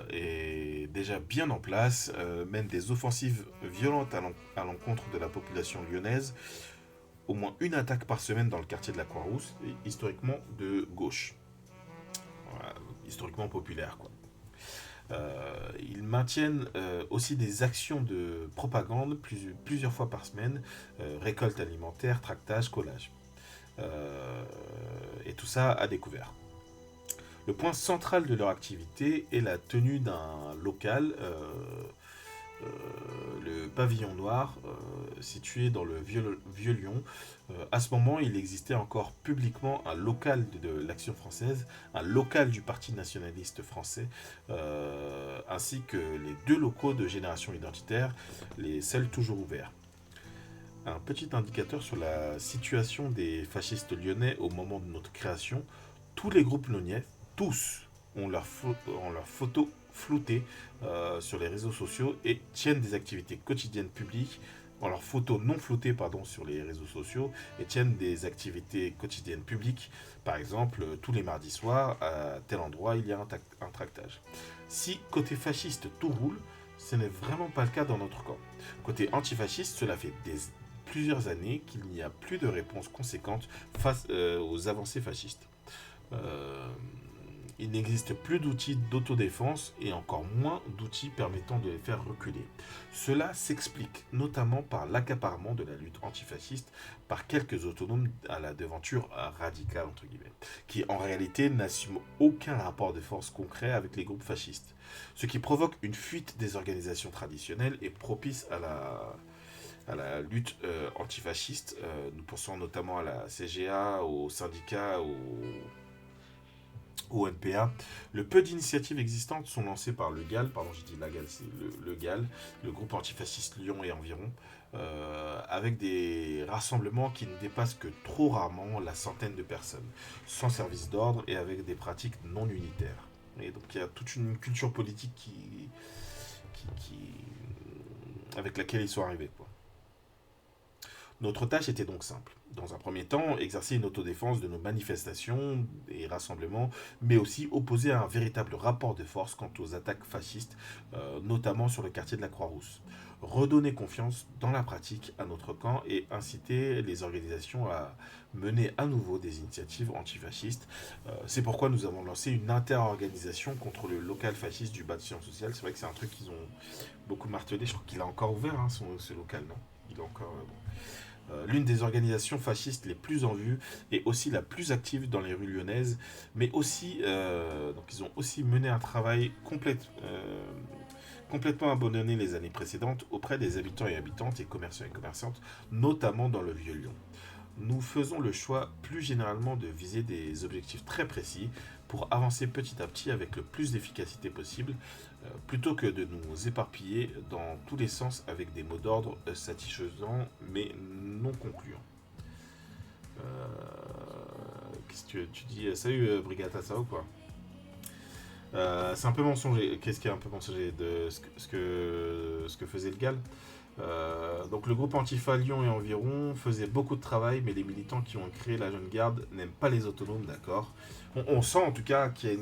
Speaker 1: est déjà bien en place, mène des offensives violentes à l'encontre de la population lyonnaise, au moins une attaque par semaine dans le quartier de la Croix-Rousse, historiquement de gauche. Voilà, historiquement populaire, quoi. Ils maintiennent aussi des actions de propagande plusieurs fois par semaine, récolte alimentaire, tractage, collage. Et tout ça à découvert. Le point central de leur activité est la tenue d'un local, euh, le pavillon noir, situé dans le Vieux Lyon. À ce moment, il existait encore publiquement un local de l'Action française, un local du Parti nationaliste français, ainsi que les deux locaux de Génération Identitaire, les seuls toujours ouverts. Un petit indicateur sur la situation des fascistes lyonnais au moment de notre création: tous les groupes lyonnais, tous, ont leurs photos floutées sur les réseaux sociaux et tiennent des activités quotidiennes publiques, ont leurs photos non floutées pardon, sur les réseaux sociaux et tiennent des activités quotidiennes publiques. Par exemple, tous les mardis soirs, à tel endroit, il y a un tractage. Si côté fasciste tout roule, ce n'est vraiment pas le cas dans notre camp. Côté antifasciste, cela fait plusieurs années qu'il n'y a plus de réponse conséquente face aux avancées fascistes. Euh, il n'existe plus d'outils d'autodéfense et encore moins d'outils permettant de les faire reculer. Cela s'explique notamment par l'accaparement de la lutte antifasciste par quelques autonomes à la devanture radicale, entre guillemets, qui en réalité n'assument aucun rapport de force concret avec les groupes fascistes. Ce qui provoque une fuite des organisations traditionnelles et propice à la lutte antifasciste. Nous pensons notamment à la CGA, aux syndicats, au NPA. Le peu d'initiatives existantes sont lancées par le GAL, pardon j'ai dit la GAL, c'est le GAL, le groupe antifasciste Lyon et environ, avec des rassemblements qui ne dépassent que trop rarement la centaine de personnes, sans service d'ordre et avec des pratiques non unitaires. Et donc il y a toute une culture politique avec laquelle ils sont arrivés, quoi. Notre tâche était donc simple. Dans un premier temps, exercer une autodéfense de nos manifestations et rassemblements, mais aussi opposer un véritable rapport de force quant aux attaques fascistes, notamment sur le quartier de la Croix-Rousse. Redonner confiance dans la pratique à notre camp et inciter les organisations à mener à nouveau des initiatives antifascistes. C'est pourquoi nous avons lancé une interorganisation contre le local fasciste du bâtiment social. C'est vrai que c'est un truc qu'ils ont beaucoup martelé. Je crois qu'il a encore ouvert, hein, ce local, non? Il est encore... l'une des organisations fascistes les plus en vue et aussi la plus active dans les rues lyonnaises, mais aussi, donc ils ont aussi mené un travail complètement abandonné les années précédentes auprès des habitants et habitantes et commerçants et commerçantes, notamment dans le Vieux-Lyon. Nous faisons le choix plus généralement de viser des objectifs très précis pour avancer petit à petit avec le plus d'efficacité possible, plutôt que de nous éparpiller dans tous les sens avec des mots d'ordre satisfaisants mais non concluants. Euh, Qu'est-ce que tu dis? Salut Brigata, ça va ou quoi? C'est un peu mensonger. Qu'est-ce qui est un peu mensonger de ce que faisait le GAL? Donc le groupe Antifa Lyon et environ faisait beaucoup de travail, mais les militants qui ont créé la Jeune Garde n'aiment pas les autonomes, d'accord. On sent en tout cas qu'il y a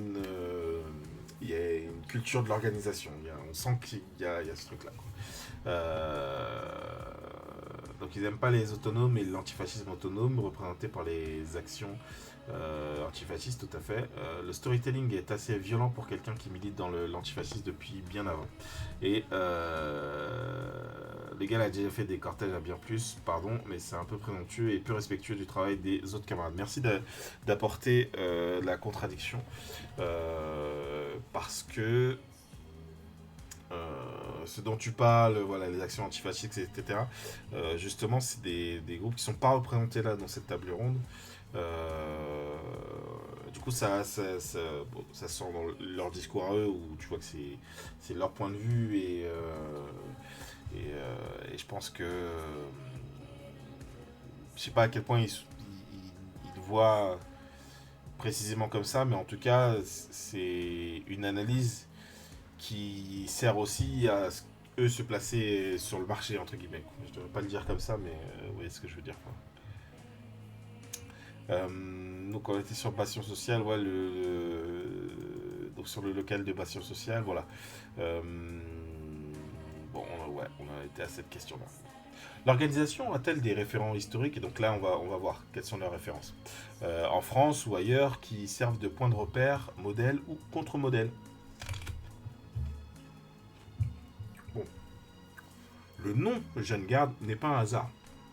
Speaker 1: il y a une culture de l'organisation. On sent qu'il y a ce truc-là, quoi. Donc ils n'aiment pas les autonomes et l'antifascisme autonome représenté par les actions antifascistes, tout à fait. Le storytelling est assez violent pour quelqu'un qui milite dans l'antifascisme depuis bien avant. Et le gars a déjà fait des cortèges à bien plus, pardon, mais c'est un peu présomptueux et peu respectueux du travail des autres camarades. Merci d'apporter la contradiction, parce que ce dont tu parles, voilà, les actions antifascistes, etc., justement, c'est des groupes qui ne sont pas représentés là dans cette table ronde. Du coup, bon, ça sort dans leur discours à eux où tu vois que c'est leur point de vue et je pense que je sais pas à quel point ils voient précisément comme ça, mais en tout cas, c'est une analyse qui sert aussi à eux se placer sur le marché, entre guillemets, quoi. Je ne devrais pas le dire comme ça, mais vous voyez ce que je veux dire, quoi. Donc on était sur Bastion Social, ouais, donc sur le local de Bastion Social, voilà. Euh, bon, ouais, on a été à cette question-là. L'organisation a-t-elle des référents historiques? Et donc là, on va voir quelles sont leurs références. En France ou ailleurs, qui servent de point de repère, modèle ou contre-modèle. Bon, le nom Jeune Garde n'est pas un hasard.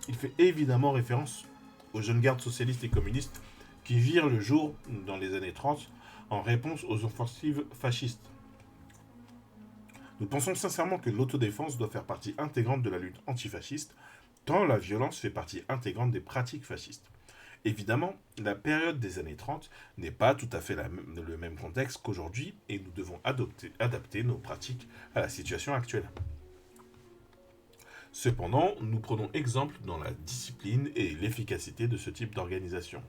Speaker 1: Il fait évidemment référence aux jeunes gardes socialistes et communistes qui virent le jour dans les années 30 en réponse aux offensives fascistes. Nous pensons sincèrement que l'autodéfense doit faire partie intégrante de la lutte antifasciste, tant la violence fait partie intégrante des pratiques fascistes. Évidemment, la période des années 30 n'est pas tout à fait le même contexte qu'aujourd'hui et nous devons adapter nos pratiques à la situation actuelle. Cependant, nous prenons exemple dans la discipline et l'efficacité de ce type d'organisation.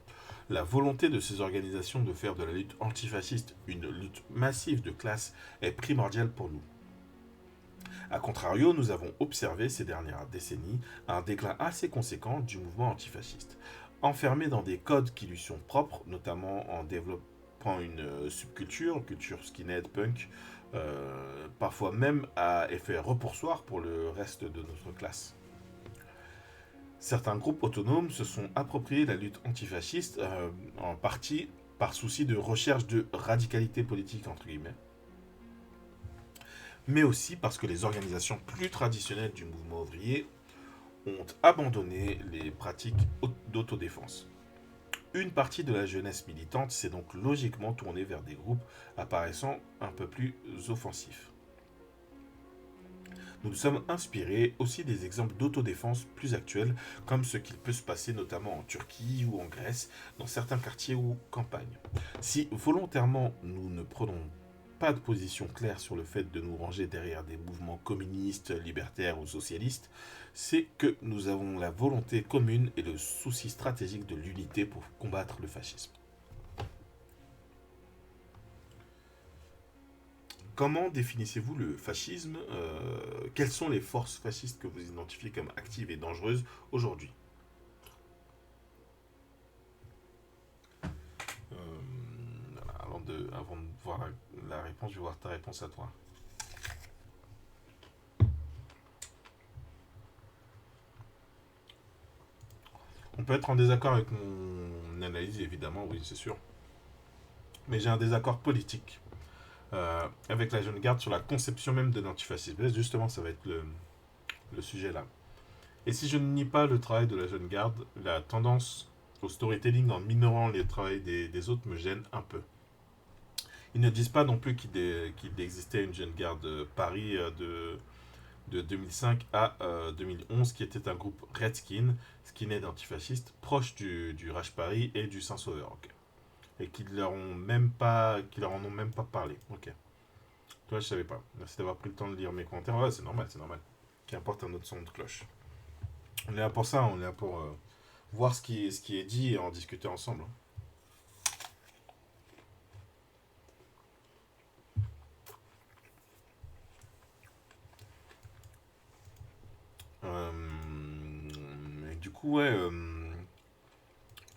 Speaker 1: La volonté de ces organisations de faire de la lutte antifasciste une lutte massive de classe est primordiale pour nous. A contrario, nous avons observé ces dernières décennies un déclin assez conséquent du mouvement antifasciste. Enfermé dans des codes qui lui sont propres, notamment en développant une subculture, culture skinhead, punk, parfois même à effet repoussoir pour le reste de notre classe. Certains groupes autonomes se sont appropriés la lutte antifasciste, en partie par souci de recherche de radicalité politique, entre guillemets, mais aussi parce que les organisations plus traditionnelles du mouvement ouvrier ont abandonné les pratiques d'autodéfense. Une partie de la jeunesse militante s'est donc logiquement tournée vers des groupes apparaissant un peu plus offensifs. Nous nous sommes inspirés aussi des exemples d'autodéfense plus actuels, comme ce qu'il peut se passer notamment en Turquie ou en Grèce, dans certains quartiers ou campagnes. Si volontairement nous ne prenons pas de position claire sur le fait de nous ranger derrière des mouvements communistes, libertaires ou socialistes, c'est que nous avons la volonté commune et le souci stratégique de l'unité pour combattre le fascisme. Comment définissez-vous le fascisme Quelles sont les forces fascistes que vous identifiez comme actives et dangereuses aujourd'hui? Euh, avant de voir la réponse, je vais voir ta réponse à toi. On peut être en désaccord avec mon analyse, évidemment, oui, c'est sûr. Mais j'ai un désaccord politique avec la jeune garde sur la conception même de l'antifascisme. Justement, ça va être le sujet là. Et si je ne nie pas le travail de la jeune garde, la tendance au storytelling en minorant les travaux des autres me gêne un peu. Ils ne disent pas non plus qu'il existait une jeune garde Paris de 2005 à 2011 qui était un groupe Redskin, skinhead antifasciste, proche du Rage Paris et du Saint-Sauveur. Okay. Et qu'ils leur en ont même pas parlé. Ok. Toi, je savais pas. Merci d'avoir pris le temps de lire mes commentaires. Ouais, c'est normal. Qu'importe un autre son de cloche. On est là pour ça, on est là pour voir ce qui est dit et en discuter ensemble. Et du coup, ouais,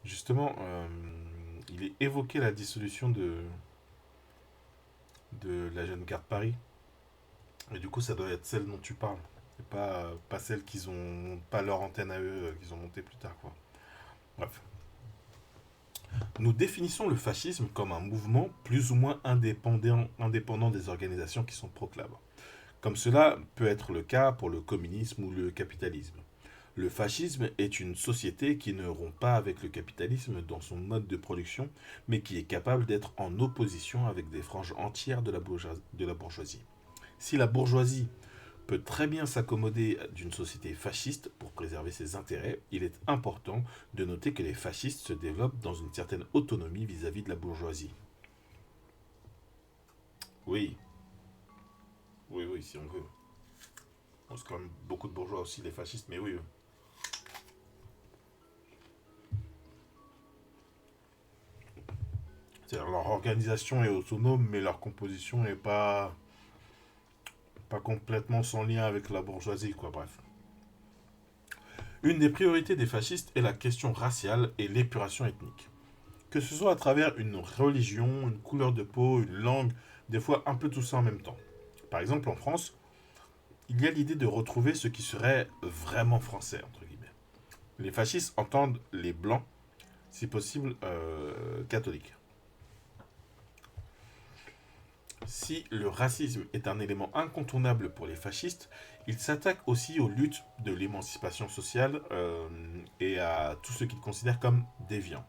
Speaker 1: justement, il est évoqué la dissolution de la jeune garde Paris. Et du coup, ça doit être celle dont tu parles. Et pas celle qu'ils ont. Pas leur antenne à eux qu'ils ont montée plus tard, quoi. Bref. Nous définissons le fascisme comme un mouvement plus ou moins indépendant des organisations qui sont proclamées. Comme cela peut être le cas pour le communisme ou le capitalisme. Le fascisme est une société qui ne rompt pas avec le capitalisme dans son mode de production, mais qui est capable d'être en opposition avec des franges entières de la bourgeoisie. Si la bourgeoisie peut très bien s'accommoder d'une société fasciste pour préserver ses intérêts, il est important de noter que les fascistes se développent dans une certaine autonomie vis-à-vis de la bourgeoisie. Oui, oui, si on veut. Bon, c'est quand même beaucoup de bourgeois aussi, les fascistes, mais oui. C'est-à-dire leur organisation est autonome, mais leur composition n'est pas complètement sans lien avec la bourgeoisie, quoi, bref. Une des priorités des fascistes est la question raciale et l'épuration ethnique. Que ce soit à travers une religion, une couleur de peau, une langue, des fois un peu tout ça en même temps. Par exemple, en France, il y a l'idée de retrouver ce qui serait vraiment français, entre guillemets. Les fascistes entendent les blancs, si possible catholiques. Si le racisme est un élément incontournable pour les fascistes, ils s'attaquent aussi aux luttes de l'émancipation sociale et à tout ce qu'ils considèrent comme déviant.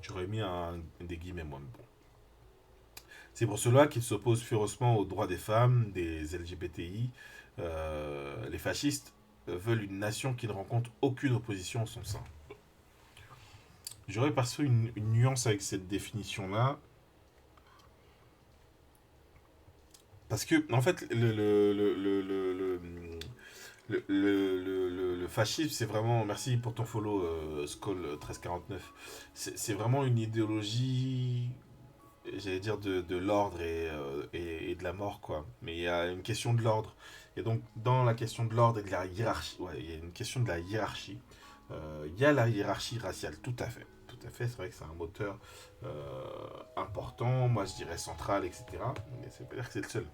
Speaker 1: J'aurais mis des guillemets, moi, mais bon. C'est pour cela qu'ils s'opposent férocement aux droits des femmes, des LGBTI. Les fascistes veulent une nation qui ne rencontre aucune opposition en son sein. J'aurais perçu une nuance avec cette définition-là. Parce que, en fait, le fascisme, c'est vraiment. Merci pour ton follow, Skull1349. C'est vraiment une idéologie, j'allais dire, de l'ordre et de la mort, quoi. Mais il y a une question de l'ordre. Et donc, dans la question de l'ordre et de la hiérarchie, ouais, il y a une question de la hiérarchie. Il y a la hiérarchie raciale, tout à fait. Tout à fait, c'est vrai que c'est un moteur important, moi je dirais central, etc. Mais ça veut pas dire que c'est le seul.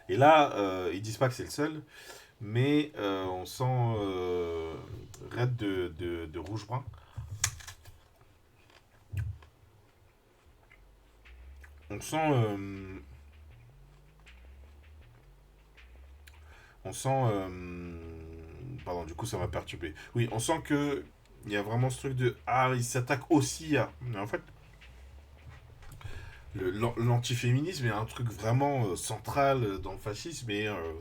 Speaker 1: Et là, ils disent pas que c'est le seul, mais on sent Red de rouge-brun. On sent. On sent. Pardon, du coup, ça m'a perturbé. Oui, on sent que. Il y a vraiment ce truc de. Ah, il s'attaque aussi à. Mais en fait, L'antiféminisme est un truc vraiment central dans le fascisme et, euh,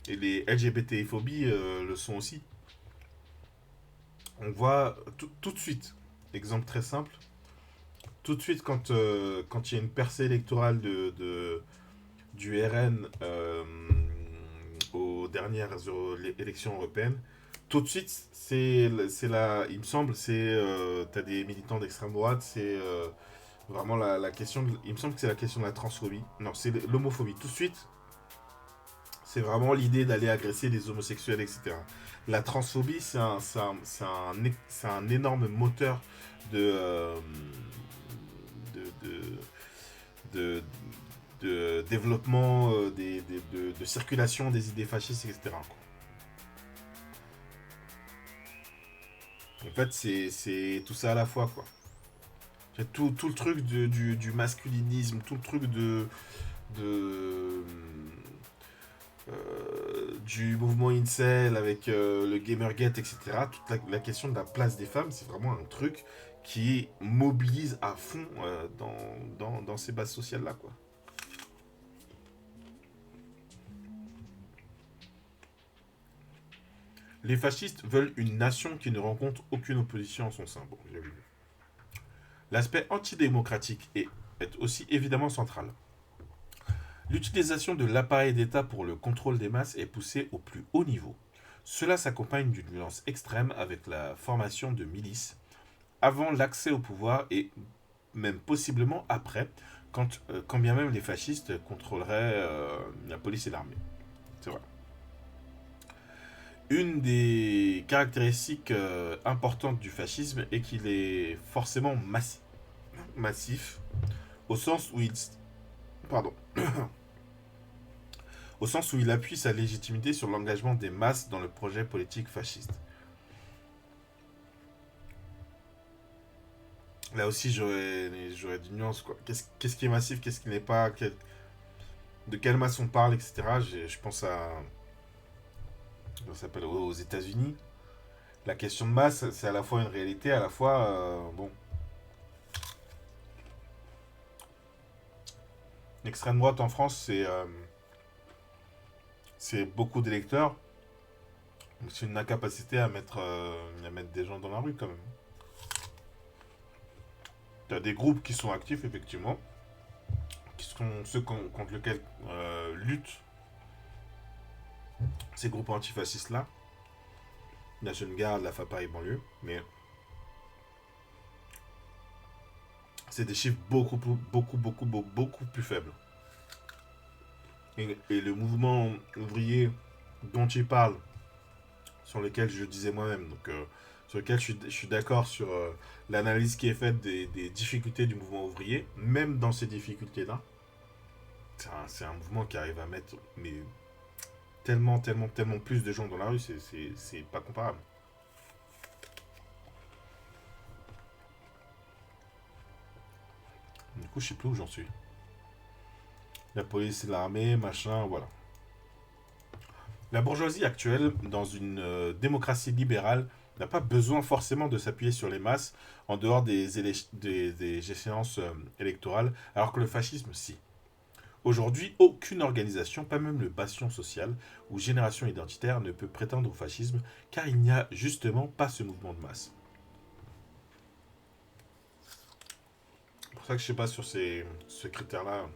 Speaker 1: et les LGBTI-phobies le sont aussi. On voit tout de suite, exemple très simple, tout de suite quand il y a une percée électorale du RN aux dernières élections européennes, tout de suite, il me semble, t'as des militants d'extrême droite, c'est vraiment la question, il me semble que c'est la question de la transphobie, non, c'est l'homophobie. Tout de suite, c'est vraiment l'idée d'aller agresser les homosexuels, etc. La transphobie, c'est un énorme moteur de, de, de, de développement, de circulation des idées fascistes, etc. En fait, c'est tout ça à la fois, quoi. C'est tout le truc du masculinisme, tout le truc de du mouvement incel avec le Gamergate, etc. Toute la question de la place des femmes, c'est vraiment un truc qui mobilise à fond dans ces bases sociales-là, quoi. Les fascistes veulent une nation qui ne rencontre aucune opposition en son sein. Bon, j'ai vu. L'aspect antidémocratique est aussi évidemment central. L'utilisation de l'appareil d'État pour le contrôle des masses est poussée au plus haut niveau. Cela s'accompagne d'une violence extrême avec la formation de milices, avant l'accès au pouvoir et même possiblement après, quand bien même les fascistes contrôleraient la police et l'armée. C'est vrai. Une des caractéristiques importantes du fascisme est qu'il est forcément massif, au sens où il... Pardon. Au sens où il appuie sa légitimité sur l'engagement des masses dans le projet politique fasciste. Là aussi, j'aurais des nuances, quoi. Qu'est-ce qui est massif, qu'est-ce qui n'est pas, de quelle masse on parle, etc. Je pense à... Ça s'appelle aux États-Unis. La question de masse, c'est à la fois une réalité, à la fois... bon... L'extrême droite en France, c'est beaucoup d'électeurs. C'est une incapacité à mettre des gens dans la rue, quand même. Il y a des groupes qui sont actifs, effectivement, qui sont ceux contre lesquels luttent ces groupes antifascistes-là. La Jeune Garde, la FAPA et banlieue. Mais c'est des chiffres beaucoup plus faibles. Et le mouvement ouvrier dont il parle, sur lequel je disais moi-même, donc sur lequel je suis d'accord sur l'analyse qui est faite des difficultés du mouvement ouvrier, même dans ces difficultés-là, c'est un mouvement qui arrive à mettre tellement plus de gens dans la rue, c'est pas comparable. Du coup, je sais plus où j'en suis. La police et l'armée, machin, voilà. La bourgeoisie actuelle, dans une démocratie libérale, n'a pas besoin forcément de s'appuyer sur les masses en dehors des échéances électorales, alors que le fascisme, si. Aujourd'hui, aucune organisation, pas même le Bastion social ou Génération identitaire, ne peut prétendre au fascisme, car il n'y a justement pas ce mouvement de masse. C'est pour ça que je ne sais pas sur ce critère-là.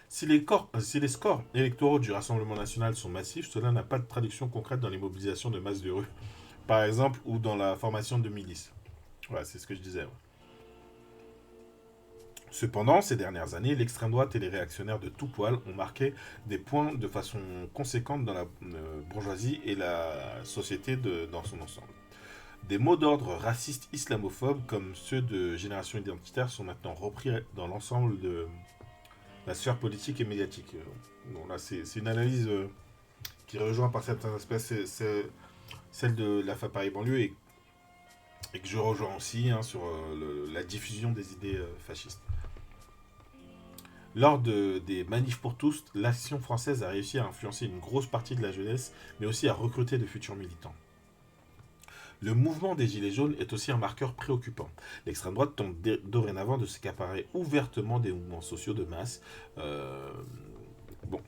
Speaker 1: Si les scores électoraux du Rassemblement national sont massifs, cela n'a pas de traduction concrète dans les mobilisations de masse de rue, par exemple, ou dans la formation de milices. Voilà, c'est ce que je disais. Ouais. Cependant, ces dernières années, l'extrême droite et les réactionnaires de tout poil ont marqué des points de façon conséquente dans la bourgeoisie et la société dans son ensemble. Des mots d'ordre racistes islamophobes comme ceux de Génération identitaire sont maintenant repris dans l'ensemble de la sphère politique et médiatique. Bon, là, c'est une analyse qui rejoint par certains aspects celle de la FAPA et banlieue et que je rejoins aussi sur la diffusion des idées fascistes. Lors des manifs pour tous, l'action française a réussi à influencer une grosse partie de la jeunesse, mais aussi à recruter de futurs militants. Le mouvement des Gilets jaunes est aussi un marqueur préoccupant. L'extrême droite tente dorénavant de s'accaparer ouvertement des mouvements sociaux de masse. Euh, bon,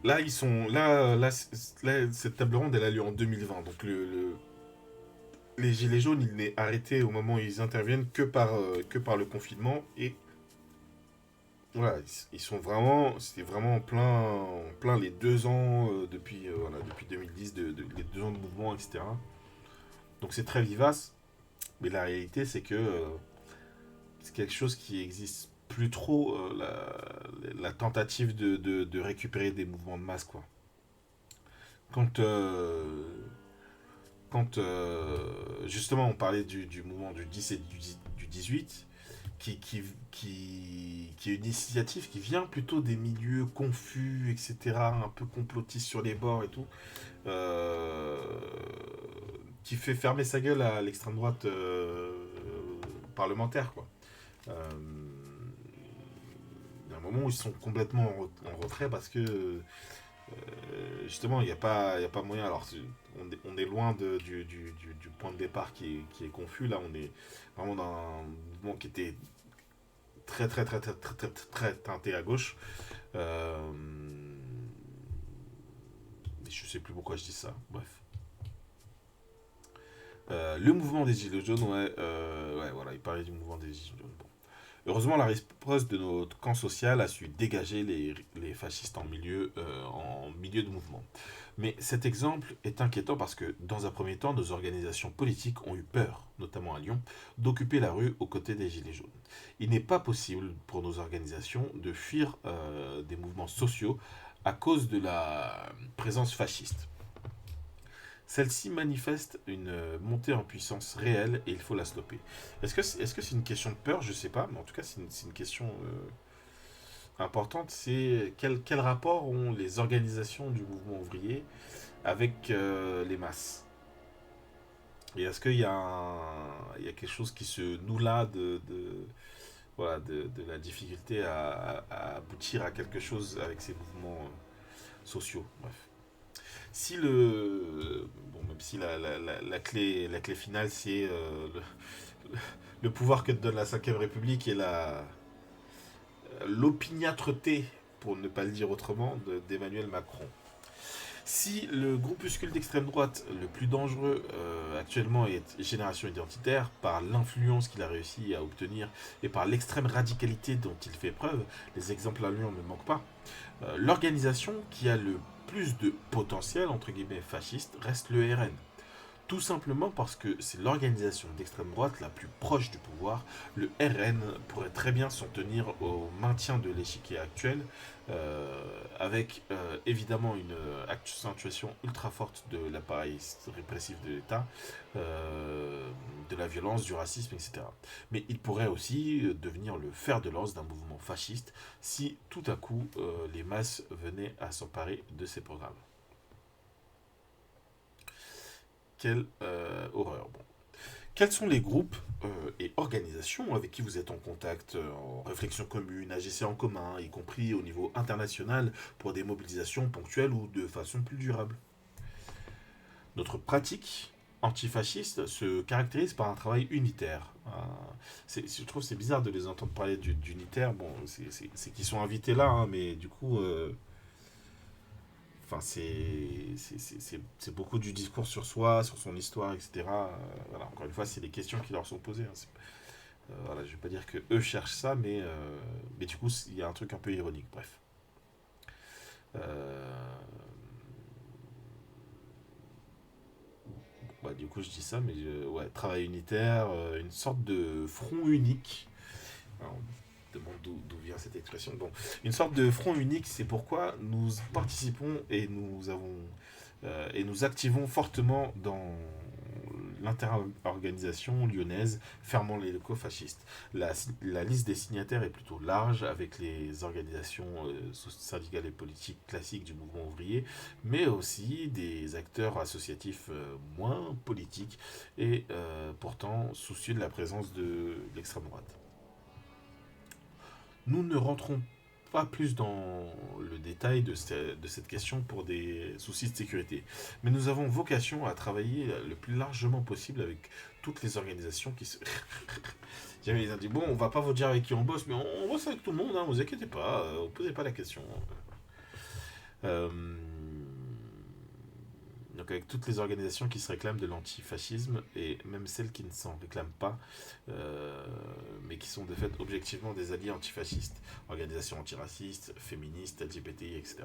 Speaker 1: là, ils sont là, cette table ronde, elle a lieu en 2020. Donc les Gilets jaunes, il n'est arrêté au moment où ils interviennent que par le confinement. Et voilà, ils sont vraiment, c'était vraiment en plein les 2 ans depuis 2010, les 2 ans de mouvement, etc. Donc c'est très vivace. Mais la réalité, c'est que c'est quelque chose qui existe plus trop, la tentative de récupérer des mouvements de masse, quoi. Quand, euh, quand justement on parlait du mouvement du 10 et du 18, qui est une initiative qui vient plutôt des milieux confus, etc., un peu complotistes sur les bords et tout, euh, qui fait fermer sa gueule à l'extrême droite parlementaire, quoi. Il y a un moment où ils sont complètement en retrait parce que justement il y a pas moyen. Alors on est loin du point de départ qui est confus. Là on est vraiment dans un mouvement qui était très teinté à gauche. Euh, je sais plus pourquoi je dis ça. Bref. Le mouvement des Gilets jaunes, ouais, voilà, il parlait du mouvement des Gilets jaunes. Bon. Heureusement, la riposte de notre camp social a su dégager les fascistes en milieu de mouvement. Mais cet exemple est inquiétant parce que, dans un premier temps, nos organisations politiques ont eu peur, notamment à Lyon, d'occuper la rue aux côtés des Gilets jaunes. Il n'est pas possible pour nos organisations de fuir des mouvements sociaux à cause de la présence fasciste. Celle-ci manifeste une montée en puissance réelle et il faut la stopper. Est-ce que c'est une question de peur? Je sais pas, mais en tout cas c'est une question importante. C'est quel rapport ont les organisations du mouvement ouvrier avec les masses? Et est-ce qu'il y a il y a quelque chose qui se noue là voilà, de la difficulté à aboutir à quelque chose avec ces mouvements sociaux? Bref. Si le. Bon, même si la clé finale, c'est le pouvoir que te donne la Cinquième République et l'opiniâtreté, pour ne pas le dire autrement, d'Emmanuel Macron. Si le groupuscule d'extrême droite le plus dangereux actuellement est Génération Identitaire, par l'influence qu'il a réussi à obtenir et par l'extrême radicalité dont il fait preuve, les exemples à Lyon ne manquent pas, l'organisation qui a le plus de potentiel, entre guillemets, fasciste, reste le RN. Tout simplement parce que c'est l'organisation d'extrême droite la plus proche du pouvoir. Le RN pourrait très bien s'en tenir au maintien de l'échiquier actuel, avec évidemment une accentuation ultra forte de l'appareil répressif de l'État, de la violence, du racisme, etc. Mais il pourrait aussi devenir le fer de lance d'un mouvement fasciste si tout à coup les masses venaient à s'emparer de ces programmes. Quelle horreur. Bon. Quels sont les groupes et organisations avec qui vous êtes en contact, en réflexion commune, agissez en commun, y compris au niveau international, pour des mobilisations ponctuelles ou de façon plus durable? Notre pratique antifasciste se caractérise par un travail unitaire. Je trouve que c'est bizarre de les entendre parler d'unitaire. Bon, c'est qu'ils sont invités là, hein, mais du coup, enfin, c'est beaucoup du discours sur soi, sur son histoire, etc. Voilà, encore une fois, c'est des questions qui leur sont posées, hein. Voilà, je vais pas dire que eux cherchent ça, mais du coup, il y a un truc un peu ironique. Bref. Euh, bah, du coup, je dis ça, mais ouais, travail unitaire, une sorte de front unique. Alors, on demande d'où vient cette expression. Bon, une sorte de front unique, c'est pourquoi nous participons et nous activons fortement dans l'interorganisation lyonnaise fermant les locaux fascistes. La liste des signataires est plutôt large avec les organisations syndicales et politiques classiques du mouvement ouvrier, mais aussi des acteurs associatifs moins politiques et pourtant soucieux de la présence de l'extrême droite. Nous ne rentrons pas plus dans le détail de cette question pour des soucis de sécurité. Mais nous avons vocation à travailler le plus largement possible avec toutes les organisations qui se... Ils ont dit, bon, on va pas vous dire avec qui on bosse, mais on bosse avec tout le monde, hein, vous inquiétez pas, vous posez pas la question. Euh, donc avec toutes les organisations qui se réclament de l'antifascisme et même celles qui ne s'en réclament pas, mais qui sont de fait objectivement des alliés antifascistes, organisations antiracistes, féministes, LGBTI, etc.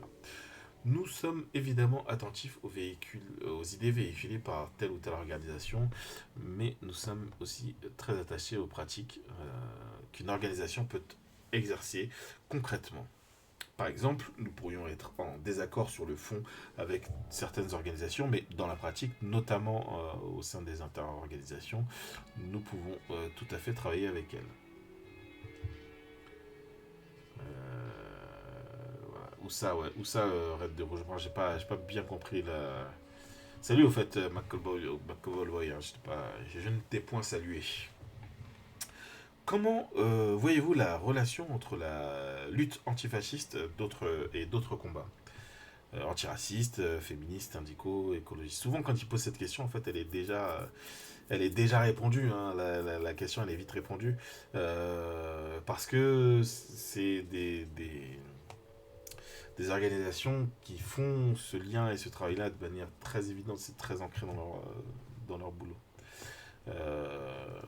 Speaker 1: Nous sommes évidemment attentifs aux idées véhiculées par telle ou telle organisation, mais nous sommes aussi très attachés aux pratiques qu'une organisation peut exercer concrètement. Par exemple, nous pourrions être en désaccord sur le fond avec certaines organisations, mais dans la pratique, notamment au sein des interorganisations, nous pouvons tout à fait travailler avec elles. Voilà. Où ça, Red de Rouge. Moi, j'ai pas bien compris la. Salut au fait, McCowboy, hein, je ne t'ai point salué. Comment voyez-vous la relation entre la lutte antifasciste et d'autres combats antiracistes, féministes, syndicaux, écologistes? Souvent, quand ils posent cette question, en fait, elle est déjà répondue. Hein, la question, elle est vite répondue. Parce que c'est des organisations qui font ce lien et ce travail-là de manière très évidente, c'est très ancré dans leur boulot. Euh,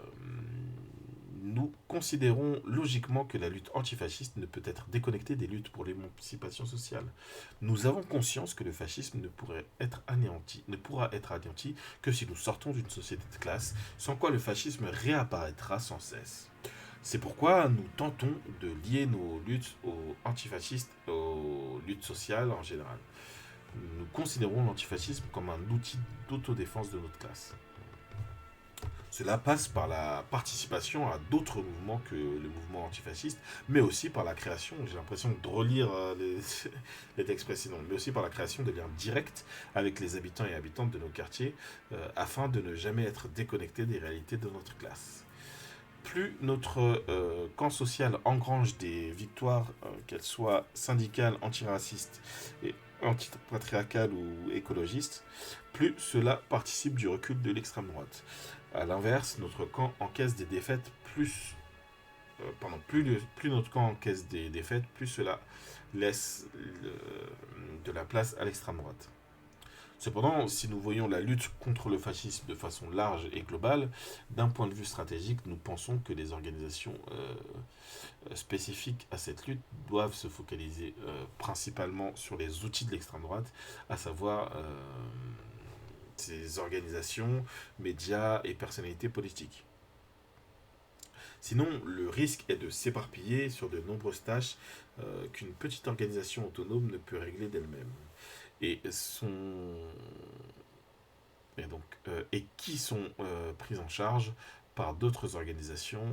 Speaker 1: nous considérons logiquement que la lutte antifasciste ne peut être déconnectée des luttes pour l'émancipation sociale. Nous avons conscience que le fascisme ne pourra être anéanti que si nous sortons d'une société de classe, sans quoi le fascisme réapparaîtra sans cesse. C'est pourquoi nous tentons de lier nos luttes aux antifascistes, aux luttes sociales en général. Nous considérons l'antifascisme comme un outil d'autodéfense de notre classe. Cela passe par la participation à d'autres mouvements que le mouvement antifasciste, mais aussi par la création, j'ai l'impression de relire les textes précédents, mais aussi par la création de liens directs avec les habitants et habitantes de nos quartiers, afin de ne jamais être déconnectés des réalités de notre classe. Plus notre camp social engrange des victoires, qu'elles soient syndicales, antiracistes et antipatriarcales ou écologistes, plus cela participe du recul de l'extrême droite. A l'inverse, notre camp encaisse des défaites plus notre camp encaisse des défaites, plus cela laisse de la place à l'extrême droite. Cependant, si nous voyons la lutte contre le fascisme de façon large et globale, d'un point de vue stratégique, nous pensons que les organisations spécifiques à cette lutte doivent se focaliser principalement sur les outils de l'extrême droite, à savoir ces organisations, médias et personnalités politiques. Sinon, le risque est de s'éparpiller sur de nombreuses tâches qu'une petite organisation autonome ne peut régler d'elle-même. Et qui sont prises en charge par d'autres organisations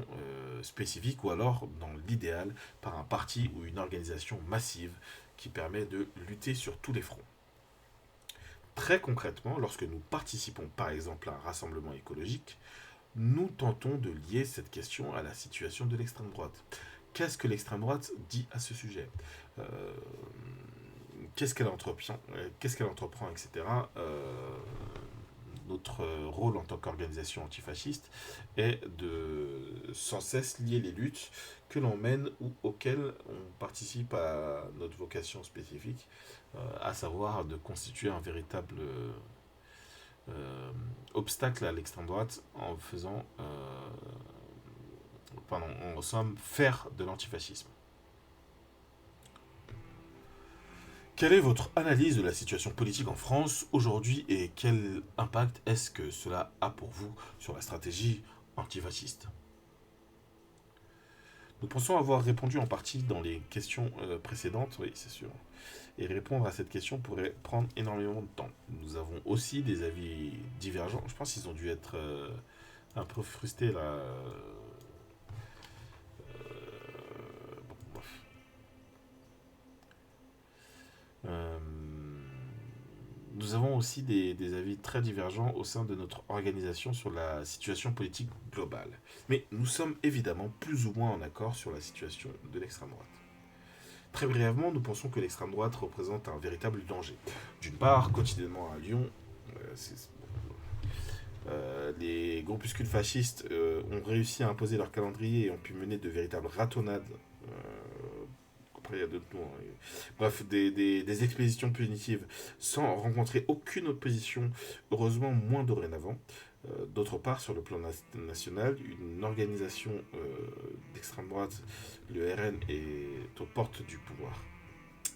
Speaker 1: spécifiques ou alors, dans l'idéal, par un parti ou une organisation massive qui permet de lutter sur tous les fronts. Très concrètement, lorsque nous participons par exemple à un rassemblement écologique, nous tentons de lier cette question à la situation de l'extrême droite. Qu'est-ce que l'extrême droite dit à ce sujet qu'est-ce qu'elle entreprend, etc. Notre rôle en tant qu'organisation antifasciste est de sans cesse lier les luttes que l'on mène ou auxquelles on participe à notre vocation spécifique, à savoir de constituer un véritable obstacle à l'extrême droite en somme, faire de l'antifascisme. Quelle est votre analyse de la situation politique en France aujourd'hui et quel impact est-ce que cela a pour vous sur la stratégie antifasciste? Nous pensons avoir répondu en partie dans les questions précédentes, oui, c'est sûr. Et répondre à cette question pourrait prendre énormément de temps. Nous avons aussi des avis divergents. Je pense qu'ils ont dû être un peu frustrés là. Bon, bref. Nous avons aussi aussi des avis très divergents au sein de notre organisation sur la situation politique globale. Mais nous sommes évidemment plus ou moins en accord sur la situation de l'extrême droite. Très brièvement, nous pensons que l'extrême droite représente un véritable danger. D'une part, quotidiennement à Lyon, les groupuscules fascistes ont réussi à imposer leur calendrier et ont pu mener de véritables ratonnades. Après, il y a d'autres noms. Bref, des expéditions punitives sans rencontrer aucune opposition, heureusement moins dorénavant. D'autre part, sur le plan national, une organisation d'extrême droite, le RN, est aux portes du pouvoir.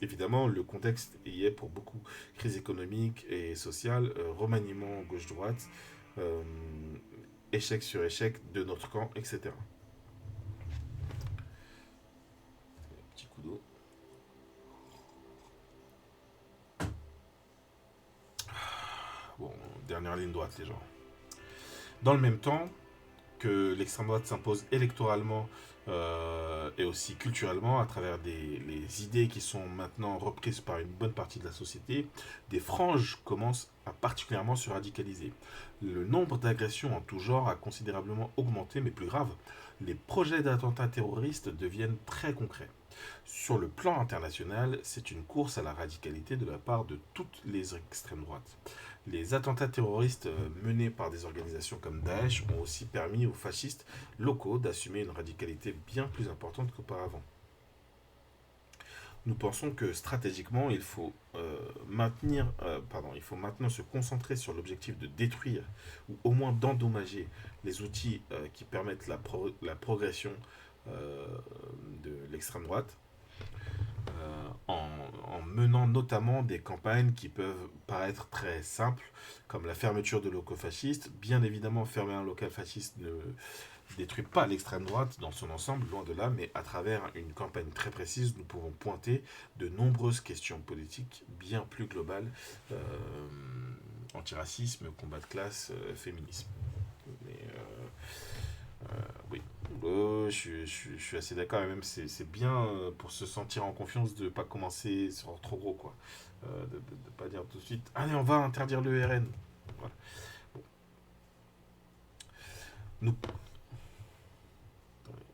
Speaker 1: Évidemment, le contexte y est pour beaucoup. Crise économique et sociale, remaniement gauche-droite, euh, échec sur échec de notre camp, etc. Petit coup d'eau. Bon, dernière ligne droite, les gens. Dans le même temps que l'extrême droite s'impose électoralement et aussi culturellement à travers les idées qui sont maintenant reprises par une bonne partie de la société, des franges commencent à particulièrement se radicaliser. Le nombre d'agressions en tout genre a considérablement augmenté, mais plus grave, les projets d'attentats terroristes deviennent très concrets. Sur le plan international, c'est une course à la radicalité de la part de toutes les extrêmes droites. Les attentats terroristes menés par des organisations comme Daesh ont aussi permis aux fascistes locaux d'assumer une radicalité bien plus importante qu'auparavant. Nous pensons que stratégiquement, il faut maintenant se concentrer sur l'objectif de détruire ou au moins d'endommager les outils qui permettent la progression de l'extrême droite en menant notamment des campagnes qui peuvent paraître très simples, comme la fermeture de locaux fascistes. Bien évidemment, fermer un local fasciste ne détruit pas l'extrême droite dans son ensemble, loin de là, mais à travers une campagne très précise, nous pouvons pointer de nombreuses questions politiques bien plus globales, antiracisme, combat de classe, féminisme. Mais oui, je suis assez d'accord, et même c'est bien pour se sentir en confiance de ne pas commencer sur trop gros, quoi. De ne pas dire tout de suite, allez, on va interdire le RN. Voilà. Bon. Nous,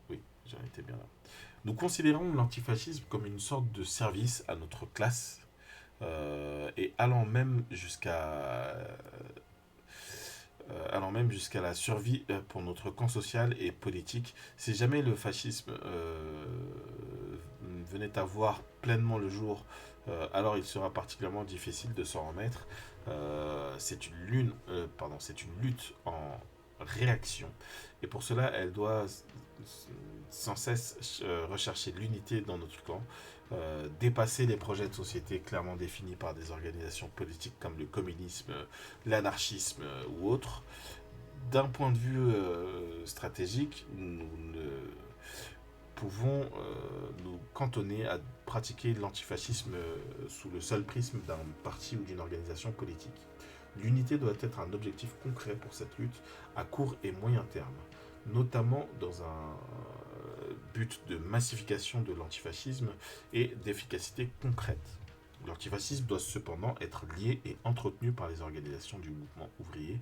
Speaker 1: oui, j'en étais bien là. Nous considérons l'antifascisme comme une sorte de service à notre classe et allant même jusqu'à la survie pour notre camp social et politique. Si jamais le fascisme venait à voir pleinement le jour, alors il sera particulièrement difficile de s'en remettre. C'est une lutte en réaction. Et pour cela, elle doit sans cesse rechercher l'unité dans notre camp, dépasser les projets de société clairement définis par des organisations politiques comme le communisme, l'anarchisme ou autres. D'un point de vue stratégique, nous ne pouvons nous cantonner à pratiquer l'antifascisme sous le seul prisme d'un parti ou d'une organisation politique. L'unité doit être un objectif concret pour cette lutte à court et moyen terme, notamment dans un but de massification de l'antifascisme et d'efficacité concrète. L'antifascisme doit cependant être lié et entretenu par les organisations du mouvement ouvrier,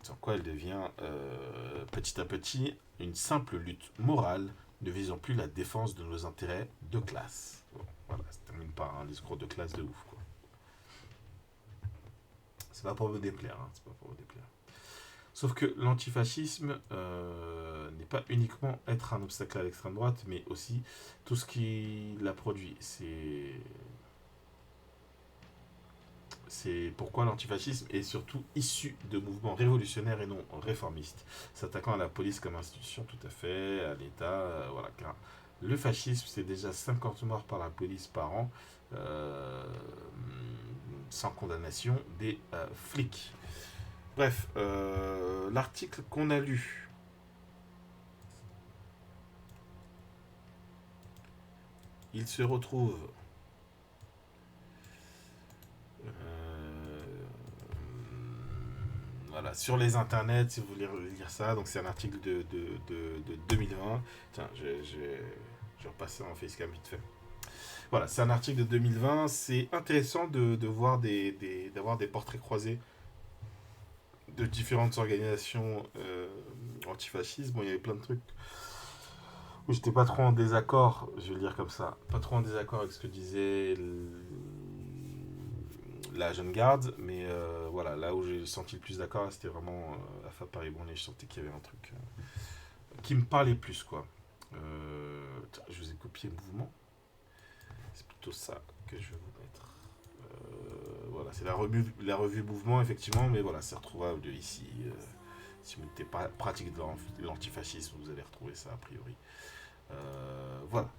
Speaker 1: sans quoi elle devient petit à petit une simple lutte morale ne visant plus la défense de nos intérêts de classe. Bon, voilà, ça termine par un discours de classe de ouf, quoi. C'est pas pour vous déplaire, hein, c'est pas pour vous déplaire. Sauf que l'antifascisme n'est pas uniquement être un obstacle à l'extrême droite, mais aussi tout ce qui l'a produit. C'est pourquoi l'antifascisme est surtout issu de mouvements révolutionnaires et non réformistes, s'attaquant à la police comme institution, tout à fait, à l'État, voilà. Car le fascisme, c'est déjà 50 morts par la police par an, sans condamnation des flics. Bref, l'article qu'on a lu, il se retrouve voilà, sur les internets, si vous voulez lire ça. Donc c'est un article de 2020. Tiens, je vais repasser en facecam vite fait. Voilà, c'est un article de 2020. C'est intéressant de voir d'avoir des portraits croisés de différentes organisations antifascistes. Bon, il y avait plein de trucs où j'étais pas trop en désaccord, je vais le dire comme ça, pas trop en désaccord avec ce que disait la jeune garde, mais voilà, là où j'ai senti le plus d'accord, c'était vraiment la FAP Paris-Bourget. Je sentais qu'il y avait un truc qui me parlait plus, quoi. Je vous ai copié le mouvement. C'est plutôt ça que je vais vous mettre. Voilà, c'est la revue Mouvement, effectivement, mais voilà, c'est retrouvable de ici. Si vous n'êtes pas pratique de l'antifascisme, vous allez retrouver ça a priori. Voilà.